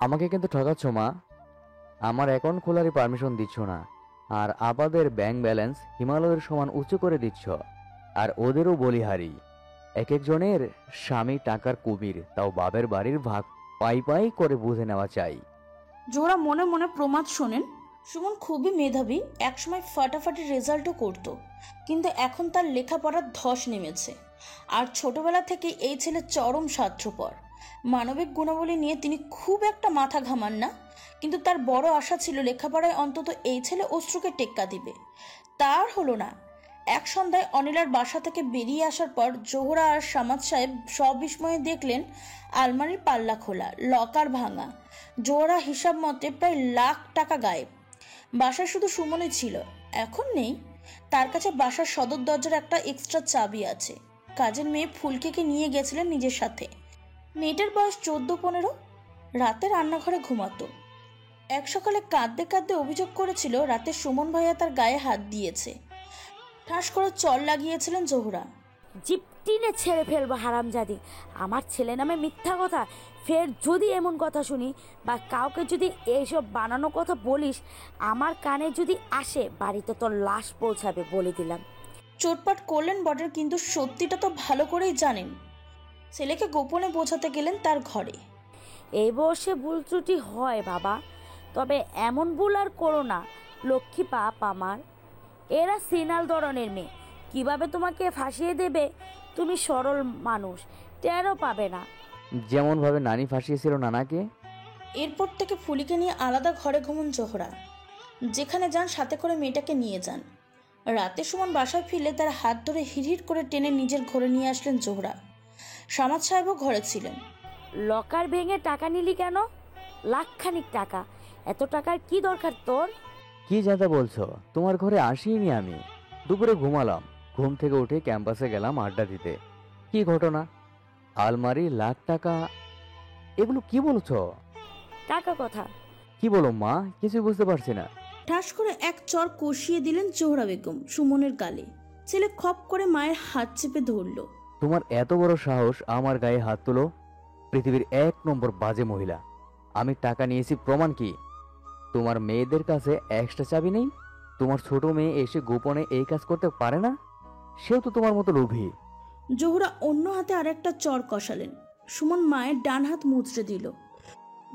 আমাকে কিন্তু ঠকাচ্ছ মা, আমার অ্যাকাউন্ট খোলারই পারমিশন দিচ্ছ না, আর আপাদের ব্যাংক ব্যালেন্স হিমালয়ের সমান উঁচু করে দিচ্ছ। আর ওদেরও বলিহারি, এক একজনের স্বামী টাকার কুমির, তাও বাবের বাড়ির ভাগ পাই পাই করে বুঝে নেওয়া চাই। জোহরা মনে মনে প্রমাদ শোনেন। সুমন খুবই মেধাবী, একসময় ফাটাফাটি রেজাল্টও করত, কিন্তু এখন তার লেখাপড়ার ধস নেমেছে। আর ছোটবেলা থেকে এই ছেলে চরম স্বার্থপর। মানবিক গুণাবলী নিয়ে তিনি খুব একটা মাথা ঘামান না, কিন্তু তার বড় আশা ছিল লেখাপড়ায় অন্তত এই ছেলে অশ্রুকে টেক্কা দিবে। তার হলো না। এক সন্ধ্যায় অনিলার বাসা থেকে বেরিয়ে আসার পর জোহরা আর সামাদ সাহেব সবিস্ময়ে দেখলেন আলমারির পাল্লা খোলা, লকার ভাঙা। জোহরা হিসাব মতে প্রায় লাখ টাকা গায়েব। বাসায় শুধু সুমনই ছিল, এখন নেই। তার কাছে বাসার সদর দরজার একটা এক্সট্রা চাবি আছে। কাজের মেয়ে ফুলকিকে নিয়ে গেছিলেন নিজের সাথে। মেয়েটার বয়স 14-15, রাতে রান্নাঘরে ঘুমাতো। এক সকালে কাঁদতে কাঁদতে অভিযোগ করেছিল রাতে সুমন ভাইয়া তার গায়ে হাত দিয়েছে। ঠাস করে চল লাগিয়েছিলেন জোহরা। জিপ টিনে ছেড়ে ফেলবো হারামজাদি। আমার ছেলে নামে মিথ্যা কথা, ফের যদি এমন কথা শুনি বা কাউকে যদি এইসব বানানো কথা বলিস, আমার কানে যদি আসে, বাড়িতে তোর লাশ পৌঁছাবে বলে দিলাম। চোটপাট করলেন বটের, কিন্তু সত্যিটা তো ভালো করেই জানেন। ছেলেকে গোপনে বোঝাতে গেলেন তার ঘরে। এই বয়সে ভুল ত্রুটি হয় বাবা, তবে এমন ভুল আর করো না। লক্ষ্মী পাপ আমার। এরা সিনাল ধরনের মেয়ে, কিভাবে তোমাকে ফাঁসিয়ে দেবে, তুমি সরল মানুষ, টেরও পাবে না। যেমন ভাবে নানি ফাঁসিয়েছিল নানাকে। এরপর থেকে ফুলিকে নিয়ে আলাদা ঘরে ঘুমন জোহরা। যেখানে যান সাথে করে মেয়েটাকে নিয়ে যান। রাতে সুমন বাসায় ফিরলে তার হাত ধরে হিড়হিড় করে টেনে নিজের ঘরে নিয়ে আসলেন জোহরা। সামাদ সাহেবও ঘরে ছিলেন। লকার ভেঙে টাকা নিলি কেন? লাখখানিক টাকা, এত টাকার কি দরকার তোর? কি যাতা বলছো? তোমার ঘরে আসিনি আমি। দুপুরে ঘুমালাম, ঘুম থেকে উঠে ক্যাম্পাসে গেলাম আড্ডা দিতে। কি ঘটনা? আলমারি, লাখ টাকা, এগুলো কি বলছো? টাকা কথা কি বলো মা, কিছু বুঝতে পারছি না। ঠাস করে এক চর কষিয়ে দিলেন জোহরা বেগম সুমনের গালে। ছেলে খপ করে মায়ের হাত চেপে ধরল। তোমার এত বড় সাহস আমার গায়ে হাত তুলো? পৃথিবীর 1 নম্বর বাজে মহিলা। আমি টাকা নিয়েছি, প্রমাণ কি? তোমার মেয়েদের কাছে এক্সট্রা চাবি নেই? তোমার ছোট মেয়ে এসে গোপনে এই কাজ করতে পারে না? সেও তো তোমার মতো লোভী। জোহরা অন্য হাতে আরেকটা চর কষালেন। সুমন মায়ের ডান হাত মুচড়ে দিল।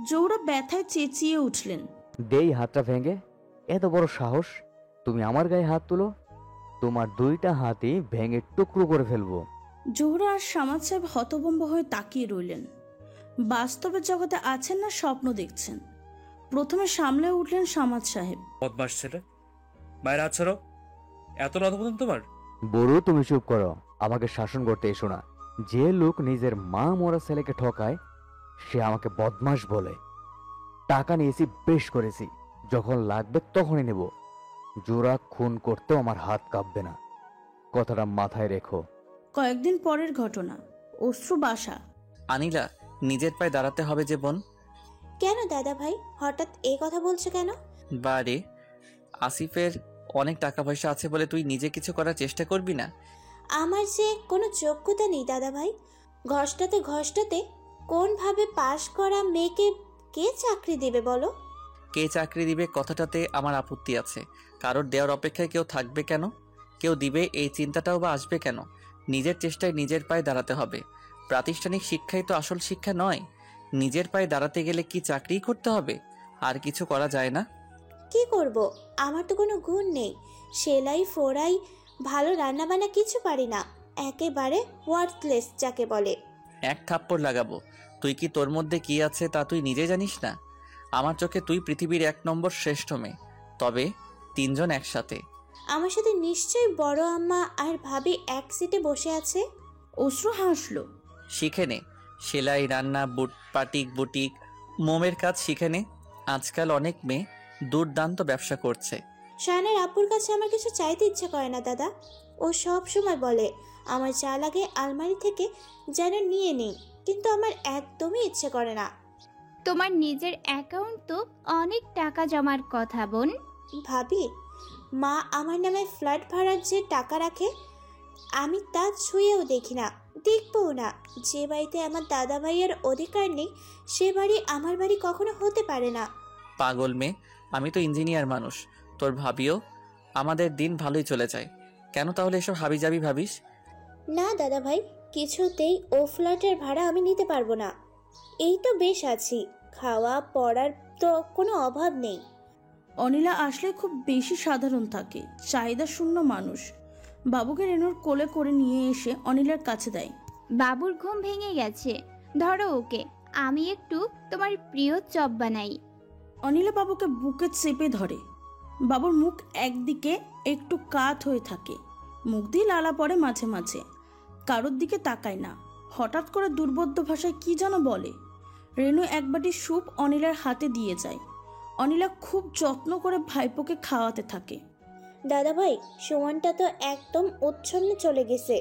জোহরা ব্যথায় চেঁচিয়ে উঠলেন, দেই হাতটা ভেঙে। এত বড় সাহস? তুমি আমার গায়ে হাত তুলো? তোমার 2টা হাতই ভেঙে টুকরো করে ফেলবো। জোহরা আর সামাদ সাহেব হতভম্ব হয়ে তাকিয়ে রইলেন। বাস্তবের জগতে আছেন না স্বপ্ন দেখছেন? প্রথমে সামলে উঠলেন সামাদ সাহেব। বদমাস ছেলে, মায়ের হাত ছাড়ো। এত নতপতন তোমার? বড় তুমি চুপ করো, আমাকে শাসন করতে এসো না। যে লোক নিজের মা মরা ছেলেকে ঠকায় সে আমাকে বদমাশ বলে। টাকা নিয়েছি, বেশ করেছি, যখন লাগবে তখনই নেব। জোড়া খুন করতেও আমার হাত কাঁপবে না, কথাটা মাথায় রেখো। কয়েকদিন পরের ঘটনা, অশ্রু বাসা। আনিলা, নিজের পায়ে দাঁড়াতে হবে যে বোন। কেন দাদা ভাই হঠাৎ এই কথা বলছো কেন? বারে, আসিফের অনেক টাকা পয়সা আছে বলে তুই নিজে কিছু করার চেষ্টা করবি না? আমার যে কোনো যোগ্যতা নেই দাদা ভাই। ঘষ্টাতে কোনভাবে পাশ করা মেয়েকে কে চাকরি দেবে বলো? কে চাকরি দিবে কথাটাতে আমার আপত্তি আছে। কারোর দেওয়ার অপেক্ষায় কেউ থাকবে কেন? কেউ দিবে এই চিন্তাটাও বা আসবে কেন? নিজের চেষ্টায় নিজের পায়ে দাঁড়াতে হবে। প্রাতিষ্ঠানিক শিক্ষাই তো আসল শিক্ষা নয়। নিজের পায়ে দাঁড়াতে গেলে কি চাকরিই করতে হবে? আর কিছু করা যায় না? কি করব? আমার তো কোনো গুণ নেই, সেলাই ফোড়াই, ভালো রান্নাবান্না কিছু পারি না, একেবারে ওয়ার্থলেস যাকে বলে। এক থাপ্পড় লাগাবো। তুই কি তোর মধ্যে কি আছে তা তুই নিজে জানিস না? আমার চোখে তুই পৃথিবীর 1 নম্বর শ্রেষ্ঠ মেয়ে, তবে 3 জন একসাথে। আমার সাথে নিশ্চয়ই বড় আম্মা আর ভাবি এক সিটে বসে আছে। অশ্রু হাসলো। শিখে নে, সেলাই, রান্না, পাটিক, বুটিক, মোমের কাজ শিখে নে। আজকাল অনেক মেয়ে দুর্দান্ত ব্যবসা করছে। শায়নের আপুর কাছে আমার কিছু চাইতে ইচ্ছা করে না দাদা। ও সব সময় বলে আমার যা লাগে আলমারি থেকে যেন নিয়ে নেই, কিন্তু আমার একদমই ইচ্ছে করে না। তোমার নিজের অ্যাকাউন্ট তো অনেক টাকা জমার কথা বোন। ভাবি, মা আমার নামে ফ্ল্যাট ভাড়ার যে টাকা রাখে আমি তা ছুঁয়েও দেখি না, দেখবও না। যে বাড়িতে আমার দাদা ভাইয়ের অধিকার নেই সে বাড়ি আমার বাড়ি কখনো হতে পারে না। পাগল মেয়ে, আমি তো ইঞ্জিনিয়ার মানুষ, তোর ভাবিও। আমাদের দিন ভালোই চলে যায়, কেন তাহলে এসব হাবিজাবি ভাবিস? না দাদা ভাই, কিছুতেই ও ফ্ল্যাটের ভাড়া আমি নিতে পারবো না। এই তো বেশ আছি, খাওয়া পড়ার তো কোনো অভাব নেই। অনিলা আসলে খুব বেশি সাধারণ থাকে, চাহিদা শূন্য মানুষ। বাবুকে রেনুর কোলে করে নিয়ে এসে অনিলার কাছে দেয়। বাবুর ঘুম ভেঙে গেছে, ধরো ওকে, আমি একটু তোমার প্রিয় চপ বানাই। অনিলা বাবুকে বুকে চেপে ধরে। বাবুর মুখ একদিকে একটু কাত হয়ে থাকে, মুখ দিয়ে লালা পড়ে মাঝে মাঝে, কারোর দিকে তাকায় না। হঠাৎ করে দুর্বোধ্য ভাষায় কি যেন বলে। রেনু এক বাটি স্যুপ অনিলার হাতে দিয়ে যায়। অনিলা খুব যত্ন করে ভাইপোকে খাওয়াতে থাকে। দাদা ভাই, সুমনটা তো একদম উচ্ছন্নে চলে গেছে।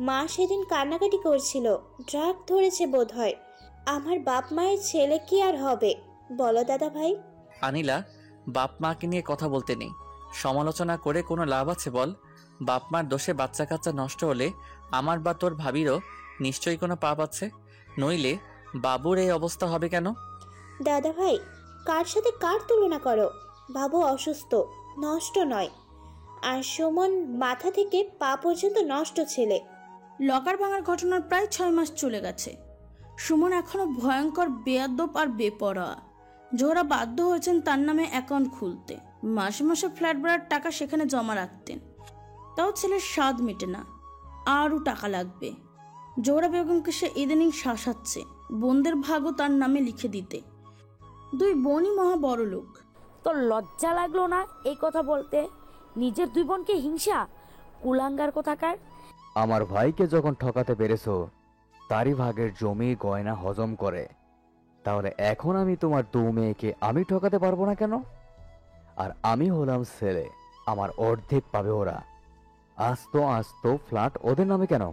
মা সেদিন কান্নাকাটি করছিল, ড্রাগ ধরেছে বোধ হয়। আমার বাপ মায়ের ছেলে কি আর হবে বলো দাদা ভাই? আনিলা, বাপ মাকে নিয়ে কথা বলতে নেই, সমালোচনা করে কোনো লাভ আছে বল? বাপ মার দোষে বাচ্চা কাচ্চা নষ্ট হলে আমার বা তোর ভাবিরও নিশ্চয়ই কোনো পাপ আছে, নইলে বাবুর এই অবস্থা হবে কেন? দাদা ভাই, কার সাথে কার তুলনা করো? বাবু অসুস্থ, নষ্ট নয়, আর সুমন মাথা থেকে পা পর্যন্ত নষ্ট ছেলে। লকার ভাঙার ঘটনার প্রায় 6 মাস চলে গেছে। সুমন এখনো ভয়ঙ্কর বেয়াদব আর বেপরোয়া। জোহরা বাধ্য হয়েছেন তার নামে অ্যাকাউন্ট খুলতে, মাসে মাসে ফ্ল্যাট ভাড়ার টাকা সেখানে জমা রাখতেন। তাও ছেলের স্বাদ মেটে না, আরও টাকা লাগবে। জোহরা বেগমকে সে ইদানিং শাসাচ্ছে বোনদের ভাগও তার নামে লিখে দিতে। 2 বোনই মহা বড় লোক। তোর লজ্জা লাগলো না এই কথা বলতে? নিজের 2 বোনকে হিংসা, কুলাঙ্গার কোথাকার। আমার ভাইকে যখন ঠকাতে পেরেছো, তারই ভাগের জমি গয়না হজম করে, তাহলে এখন আমি তোমার 2 মেয়েকে আমি ঠকাতে পারবো না কেন? আর আমি হলাম ছেলে, আমার অর্ধেক পাবে ওরা। আস্ত ফ্ল্যাট ওদের নামে কেন?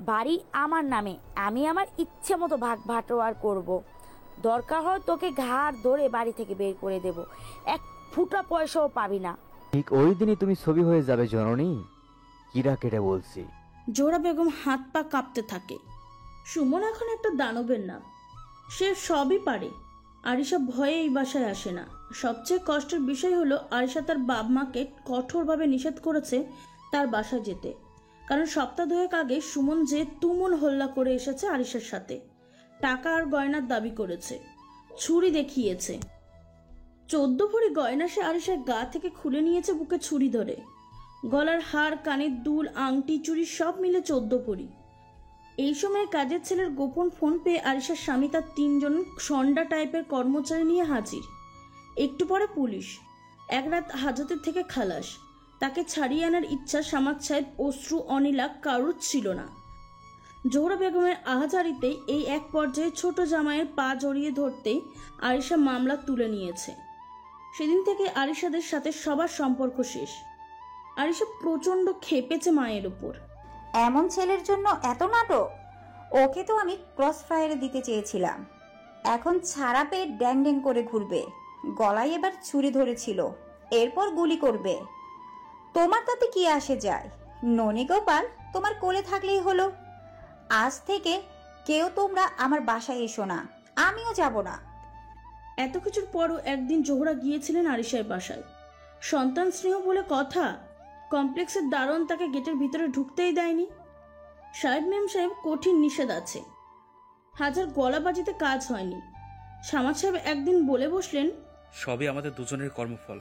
বাড়ি আমার নামে, আমি আমার ইচ্ছে মতো ভাগ ভাটোয়ার করব। দরকার হয় তোকে ঘাড় ধরে বাড়ি থেকে বের করে দেব, 1 ফুটা পয়সাও পাবি না। ঠিক ওই দিনই তুমি ছবি হয়ে যাবে জননী, কিরা কেটে বলছি। জোহরা বেগম হাত পা কাঁপতে থাকে। সুমন এখন একটা দানবের নাম, সে সবই পারে। আরিশা ভয়ে এই বাসায় আসে না। সবচেয়ে কষ্টের বিষয় হলো আরিশা তার বাপ মাকে কঠোরভাবে নিষেধ করেছে তার বাসায় যেতে, কারণ সপ্তাহ 2 আগে সুমন যে তুমুল হল্লা করে এসেছে আরিশার সাথে, টাকা আর গয়নার দাবি করেছে, ছুরি দেখিয়েছে। 14 ভরি গয়না সে আরিশার গা থেকে খুলে নিয়েছে বুকে ছুরি ধরে। গলার হার, কানের দুল, আংটি, চুড়ি সব মিলে 14 ভরি। এই সময় কাজের ছেলের গোপন ফোন পেয়ে আরিশার স্বামী তার 3 জন সন্ডা টাইপের কর্মচারী নিয়ে হাজির। একটু পরে পুলিশ। 1 রাত হাজতের থেকে খালাস। তাকে ছাড়িয়ে আনার ইচ্ছা সামাদ সাহেব, অশ্রু, অনিলা কারুর ছিল না। জোহরা বেগমের আহাজারিতে এই এক পর্যায়ে ছোট জামাইয়ের পা জড়িয়ে ধরতেই আরিশা মামলা তুলে নিয়েছে। সেদিন থেকে আরিশাদের সাথে সবার সম্পর্ক শেষ। আরিশা প্রচণ্ড খেপেছে মায়ের উপর। এমন ছেলের জন্য এত নাটক? ওকে তো আমি ক্রস ফায়ারে দিতে চেয়েছিলাম, এখন ছাড়া পেয়ে ড্যাং ড্যাং করে ঘুরবে। গলায় এবার ছুরি ধরেছিল, এরপর গুলি করবে। তোমার তাতে কি আসে যায়? ননী গোপাল তোমার কোলে থাকলেই হলো। আজ থেকে কেউ তোমরা আমার বাসায় এসো না, আমিও যাব না। এত কিছুর পরও একদিন জোহরা গিয়েছিলেন আরিশার বাসায়। সন্তান স্নেহ বলে কথা, কমপ্লেক্সের দারোয়ান তাকে গেটের ভিতরে ঢুকতেই দেয়নি। সাহেব মেম সাহেব কঠিন নিষেধ আছে, হাজার গলাবাজিতে কাজ হয়নি। সামাদ সাহেব একদিন বলে বসলেন, সবই আমাদের দুজনের কর্মফল।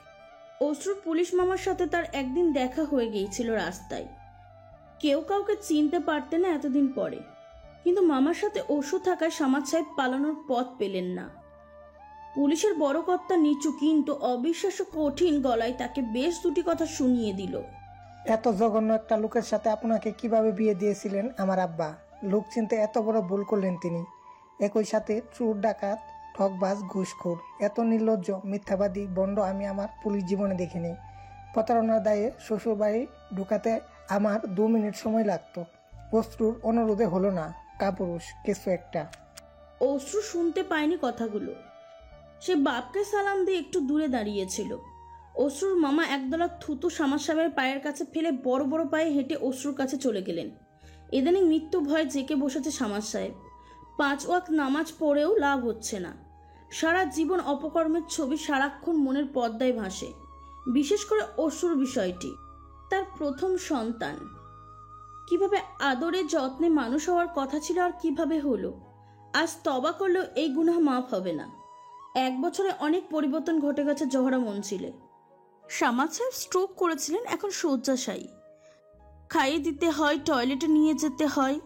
অশ্রুর পুলিশ মামার সাথে তার একদিন দেখা হয়ে গিয়েছিল রাস্তায়। কেউ কাউকে চিনতে পারতে না এতদিন পরে, কিন্তু মামার সাথে অশ্রু থাকায় সামাদ সাহেব পালানোর পথ পেলেন না। পুলিশের বড় কর্তা নিচু কিন্তু অবিশ্বাস্য কঠিন গলায় তাকে বেশ দুটি কথা শুনিয়ে দিল। এত জঘন্য একটা লোকের সাথে আপনাকে কিভাবে বিয়ে দিয়েছিলেন আমার আব্বা? লোক চিনতে এত বড় ভুল করলেন তিনি। একই সাথে চোর, ডাকাত, ঠকবাজ, ঘুষখোর, এত নির্লজ্জ, মিথ্যাবাদী, বন্ড আমি আমার পুলিশ জীবনে দেখিনি। প্রতারণার দায়ে শ্বশুর বাড়ি ঢুকাতে আমার 2 মিনিট সময় লাগতো। অশ্রুর অনুরোধে হলো না, কাপুরুষ কিছু একটা। অশ্রু শুনতে পায়নি কথাগুলো। সে বাপকে সালাম দিয়ে একটু দূরে দাঁড়িয়েছিল। অশ্রুর মামা একদলা থুতু সামাদ সাহেবের পায়ের কাছে ফেলে বড় বড় পায়ে হেঁটে অশ্রুর কাছে চলে গেলেন। ইদানিং মৃত্যু ভয়ে জেকে বসেছে সামাদ সাহেব। 5 ওয়াক্ত নামাজ পড়েও লাভ হচ্ছে না। সারা জীবন অপকর্মের ছবি সারাক্ষণ মনের পর্দায় ভাসে। বিশেষ করে অশ্রুর বিষয়টি, তার প্রথম সন্তান। কিভাবে আদরে যত্নে মানুষ হওয়ার কথা ছিল আর কিভাবে হলো। আজ তবা করলেও এই গুনাহ মাফ হবে না। 1 বছরে অনেক পরিবর্তন ঘটে গেছে জোহরা মঞ্জিলে। সামাদ সাহেব স্ট্রোক করেছিলেন, এখন শয্যাশায়ী। খাইয়ে দিতে হয়, টয়লেটে নিয়ে যেতে হয়।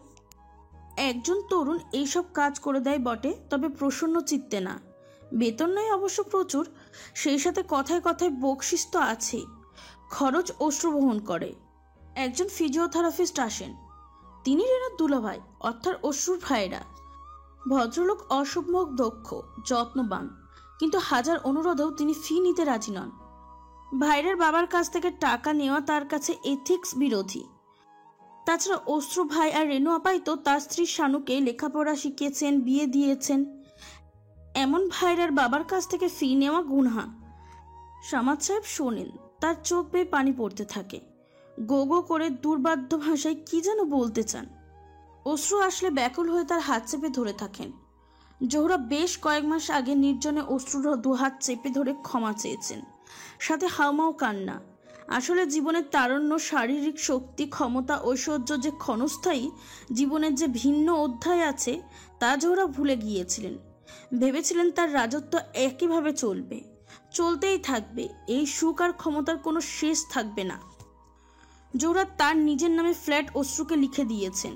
একজন তরুণ এইসব কাজ করে দেয় বটে, তবে প্রসন্ন চিত্তে না। বেতন নয় অবশ্য প্রচুর, সেই সাথে কথায় কথায় বকশিস তো আছেই। খরচ অশ্রু বহন করে। একজন ফিজিওথেরাপিস্ট আসেন, তিনি রেণুর দুলাভাই অর্থাৎ অশ্রুর ভাইরা। ভদ্রলোক অসম্ভব দক্ষ, যত্নবান, কিন্তু হাজার অনুরোধেও তিনি ফি নিতে রাজি নন। ভাইরের বাবার কাছ থেকে টাকা নেওয়া তার কাছে এথিক্স বিরোধী। তাছাড়া অশ্রু ভাই আর রেণু আপাই তো তার স্ত্রী শানুকে লেখাপড়া শিখিয়েছেন, বিয়ে দিয়েছেন। এমন ভাইরার বাবার কাছ থেকে ফি নেওয়া গুনহা। সামাদ সাহেব শোনেন, তার চোখ বেয়ে পানি পড়তে থাকে। গো গো করে দুর্বাদ্য ভাষায় কি যেন বলতে চান। অশ্রু আসলে ব্যাকুল হয়ে তার হাত চেপে ধরে থাকেন। জোহরা বেশ কয়েক মাস আগে নির্জনে অশ্রুর 2 হাত চেপে ধরে ক্ষমা চেয়েছেন, সাথে হাউমাও কান্না। আসলে জীবনের তারুণ্য, শারীরিক শক্তি, ক্ষমতা, ঐশ্বর্য যে ক্ষণস্থায়ী, জীবনের যে ভিন্ন অধ্যায় আছে তা জোহরা ভুলে গিয়েছিলেন। ভেবেছিলেন তার রাজত্ব একইভাবে চলবে, চলতেই থাকবে। এই সুখ আর ক্ষমতার কোনো শেষ থাকবে না। জোহরা তার নিজের নামে ফ্ল্যাট অশ্রুকে লিখে দিয়েছেন,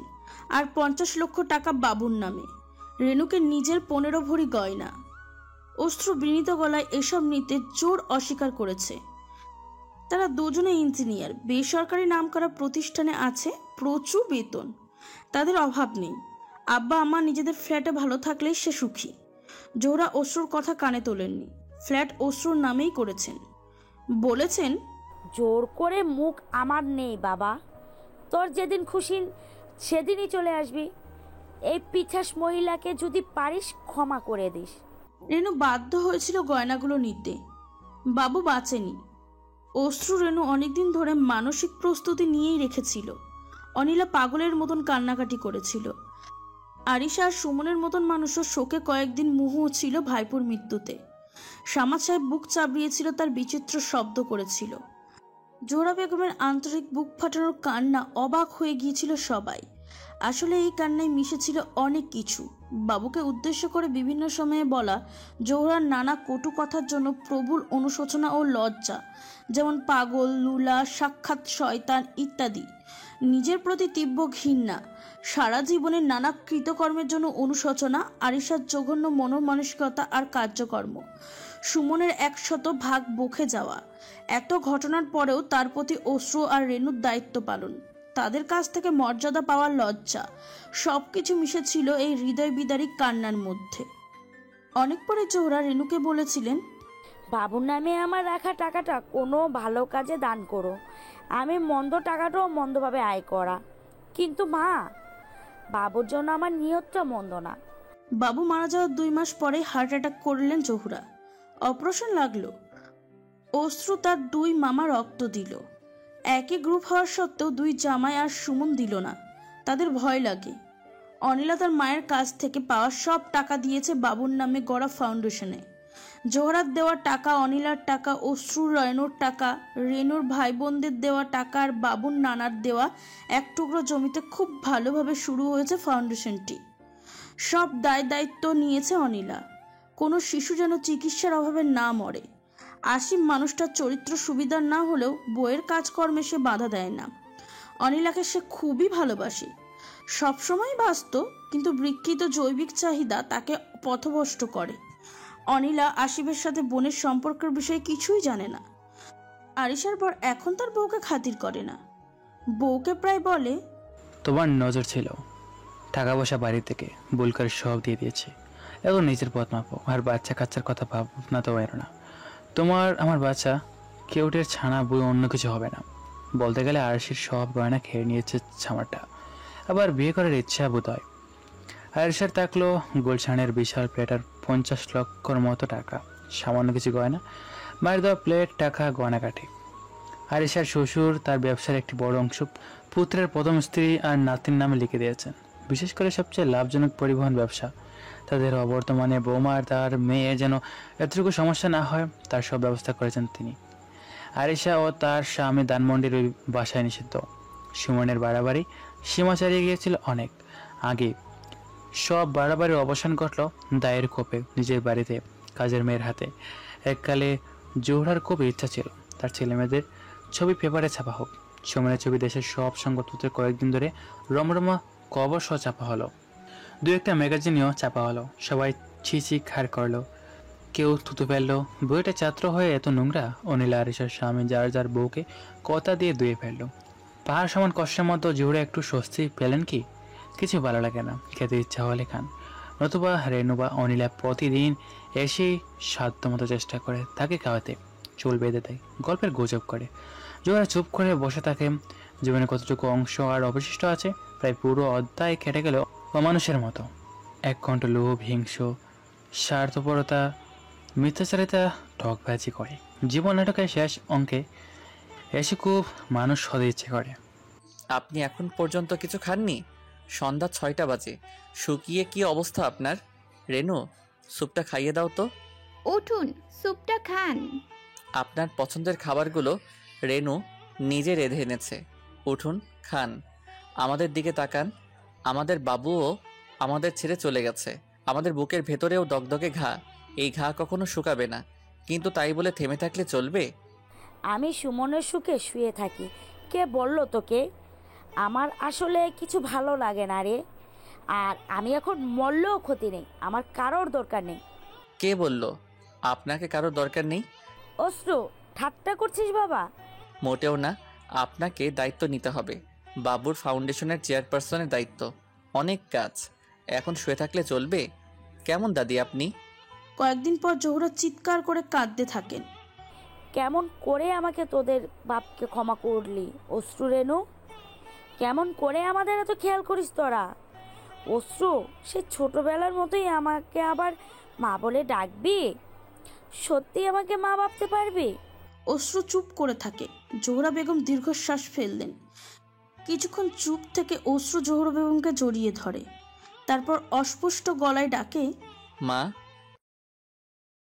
আর 50 লক্ষ টাকা বাবুর নামে। রেণুকে নিজের 15 ভরি গয়না। অশ্রু বিনীত গলায় এসব নিতে জোর অস্বীকার করেছে। তারা দুজনে ইঞ্জিনিয়ার, বেসরকারি নামকরা প্রতিষ্ঠানে আছে, প্রচুর বেতন। তাদের অভাব নেই। আব্বা আম্মা নিজেদের ফ্ল্যাটে ভালো থাকলেই সে সুখী। জোহরা অশ্রুর কথা কানে তোলেননি। ফ্ল্যাট অশ্রুর নামেই করেছেন। বলেছেন, জোর করে মুখ আমার নেই বাবা, তোর যেদিন খুশি সেদিনই চলে আসবি। এই পিছাস মহিলাকে যদি পারিস ক্ষমা করে দিস। রেণু বাধ্য হয়েছিল গয়নাগুলো নিতে। বাবু বাঁচেনি। অশ্রু রেণু অনেকদিন ধরে মানসিক প্রস্তুতি নিয়েই রেখেছিল। অনিলা পাগলের মতন কান্নাকাটি করেছিল। আরিশা আর সুমনের মতন মানুষও শোকে কয়েকদিন মুহ ছিল ভাইপুর মৃত্যুতে। সামাদ সাহেব বুক চাবড়িয়েছিল, তার বিচিত্র শব্দ করেছিল। জোহরা বেগমের আন্তরিক বুক ফাটানোর কান্না, অবাক হয়ে গিয়েছিল সবাই। আসলে এই কান্নায় মিশেছিল অনেক কিছু। বাবুকে উদ্দেশ্য করে বিভিন্ন সময়ে বলা জোহরার নানা কটু কথার জন্য প্রবল অনুশোচনা ও লজ্জা, যেমন পাগল, লুলা, সাক্ষাৎ শয়তান ইত্যাদি। নিজের প্রতি তীব্র ঘৃণা, সারা জীবনের নানা কৃতকর্মের জন্য অনুশোচনা, আরিশার জঘন্য মনোমানসিকতা আর কার্যকর্ম, সুমনের 100% বকে যাওয়া। এত ঘটনার পরেও তার প্রতি অশ্রু আর রেণুর দায়িত্ব পালন, তাদের কাছ থেকে মর্যাদা পাওয়ার লজ্জা, সবকিছু মিশেছিল এই হৃদয় বিদারী কান্নার মধ্যে। অনেক পরে জোহরা রেণুকে বলেছিলেন, বাবুর নামে আমার রাখা টাকাটা কোনো ভালো কাজে দান করো। আমি মন্দ টাকাটাও মন্দভাবে আয় করা, কিন্তু মা, বাবুর জন্য আমার নিয়তটা মন্দ না। বাবু মারা যাওয়ার 2 মাস পরে হার্ট অ্যাটাক করলেন জোহরা। অপারেশন লাগলো। অশ্রু তার 2 মামা রক্ত দিল। একই গ্রুপ হওয়ার সত্ত্বেও 2 জামাই আর সুমন দিল না। তাদের ভয় লাগে। অনিলা তার মায়ের কাছ থেকে পাওয়া সব টাকা দিয়েছে বাবুর নামে গড়া ফাউন্ডেশনে। জোহরার দেওয়া টাকা, অনিলার টাকা, অশ্রুর, রেনুর টাকা, রেনুর ভাই বোনদের দেওয়া টাকা আর বাবুর নানার দেওয়া 1 টুকরো জমিতে খুব ভালোভাবে শুরু হয়েছে ফাউন্ডেশনটি। সব দায়িত্ব নিয়েছে অনিলা। কোনো শিশু যেন চিকিৎসার অভাবে না মরে। আসিম মানুষটার চরিত্র সুবিধার না হলেও বইয়ের কাজকর্মে সে বাধা দেয় না। অনিলাকে সে খুবই ভালোবাসে, সবসময় বাঁচত, কিন্তু বিকৃত জৈবিক চাহিদা তাকে পথভ্রষ্ট করে। অনিলা আসিফের সাথে বোনের সম্পর্কের বিষয়ে কিছুই জানে না। আরিশার পর এখন তার বউকে খাতির করে না। বউকে প্রায় বলে, তোমার নজর ছিল, টাকা পয়সা বাড়ি থেকে ভুল করে সব দিয়ে দিয়েছে, এখন নিজের পথ মাপো, আর বাচ্চা কাচ্চার কথা ভাবনা তো এর না। তোমার আমার বাচ্চা কেউটের ছানা বই অন্য কিছু হবে না। বলতে গেলে আরশির সব গয়না খেয়ে নিয়েছে ছামারটা, আবার বিয়ে করার ইচ্ছা বোধ হয়। আরশার থাকলো গুলশানের বিশাল প্লেটার 50 লক্ষর মতো টাকা, সামান্য কিছু গয়না, মায়ের দেওয়া প্লেট, টাকা, গয়না কাঠি। আরিশার শ্বশুর তার ব্যবসার একটি বড় অংশ পুত্রের প্রথম স্ত্রী আর নাতির নামে লিখে দিয়েছেন। বিশেষ করে সবচেয়ে লাভজনক পরিবহন ব্যবসা। তাদের অবর্তমানে বৌমা আর তার মেয়ের যেন এতটুকু সমস্যা না হয় তার সব ব্যবস্থা করেছেন তিনি। আরিশা ও তার স্বামী ধানমন্ডির ওই বাসায় নিষিদ্ধ। সুমনের বাড়াবাড়ি সীমা ছাড়িয়ে গিয়েছিল অনেক আগে। সব বাড়াবাড়ির অবসান ঘটল দায়ের কোপে নিজের বাড়িতে কাজের মেয়ের হাতে। এককালে জোহরার খুব ইচ্ছা ছিল তার ছেলে মেয়েদের ছবি পেপারে ছাপা হোক। সুমনের ছবি দেশের সব সংবাদপত্রে কয়েকদিন ধরে রমরমা কবর সহ ছাপা হলো, 2-1টা ম্যাগাজিনেও চাপা হলো। সবাই ছিছি খার করলো, কেউ থুতু ফেললো। বইটা ছাত্র হয়ে এত নোংরা। অনিলা আরিশার স্বামী যার যার বউকে কথা দিয়ে ধুয়ে ফেললো। পাহাড় সমান কষ্টের মতো জোহরা একটু স্বস্তি পেলেন কি? কিছু ভালো লাগে না, খেতে ইচ্ছা হলে খান, নতুবা রেনু বা অনিলা প্রতিদিন এসেই সাধ্যমতো চেষ্টা করে তাকে খাওয়াতে। চুল বেঁধে দেয়, গল্পের গুজব করে। জোহরা চুপ করে বসে থাকে। জীবনে কতটুকু অংশ আর অবশিষ্ট আছে, প্রায় পুরো অধ্যায় কেটে গেল অমানুষের মতো। 1 ঘন্টা লোভ, হিংস, স্বার্থপরতা, মিথ্যাচারিতা, ঠকবাজি করে। জীবন নাটকের শেষ অঙ্কে এসে খুব মানুষ হতে ইচ্ছে করে। আপনি এখন পর্যন্ত কিছু খাননি? সন্ধ্যা 6টা বাজে। শুকিয়ে কি অবস্থা আপনার? রেনু, স্যুপটা খাইয়ে দাও তো। উঠুন, স্যুপটা খান। আপনার পছন্দের খাবারগুলো রেনু নিজে রেঁধে এনেছে। উঠুন, খান। আমাদের দিকে তাকান। আমাদের বাবুও আমাদের ছেড়ে চলে গেছে। আমাদের বুকের ভেতরেও দগদগে ঘা। এই ঘা কখনো শুকাবে না, কিন্তু তাই বলে থেমে থাকলে চলবে? আমি সুমনের সুখে শুয়ে থাকি। কে বলল তোকে? আমার আসলে কিছু ভালো লাগে না রে। আর আমি এখন মরলেও ক্ষতি নেই, আমার কারোর দরকার নেই। কে বলল আপনাকে কারোর দরকার নেই? অশ্রু, ঠাট্টা করছিস বাবা? মোটেও না। আপনাকে দায়িত্ব নিতে হবে। বাবুর ফাউন্ডেশনের চেয়ারপারসনের দায়িত্ব। অনেক কাজ। এখন শুয়ে থাকলে চলবে? কেমন দাদি আপনি? কয়েকদিন পর জোহরা চিৎকার করে কাঁদতে থাকেন। কেমন করে আমাকে তোদের বাপকে ক্ষমা করলি অশ্রু? রেনু, কেমন করে আমাদের এত খেয়াল করিস তোরা? অশ্রু, সে ছোটবেলার মতোই আমাকে আবার মা বলে ডাকবি? সত্যি আমাকে মা ভাবতে পারবি? অশ্রু চুপ করে থাকে। জোহরা বেগম দীর্ঘশ্বাস ফেললেন। কিছুক্ষণ চুপ থেকে অশ্রু জোহরা বেগমকে জড়িয়ে ধরে। তারপর অস্পষ্ট গলায় ডাকে, মা।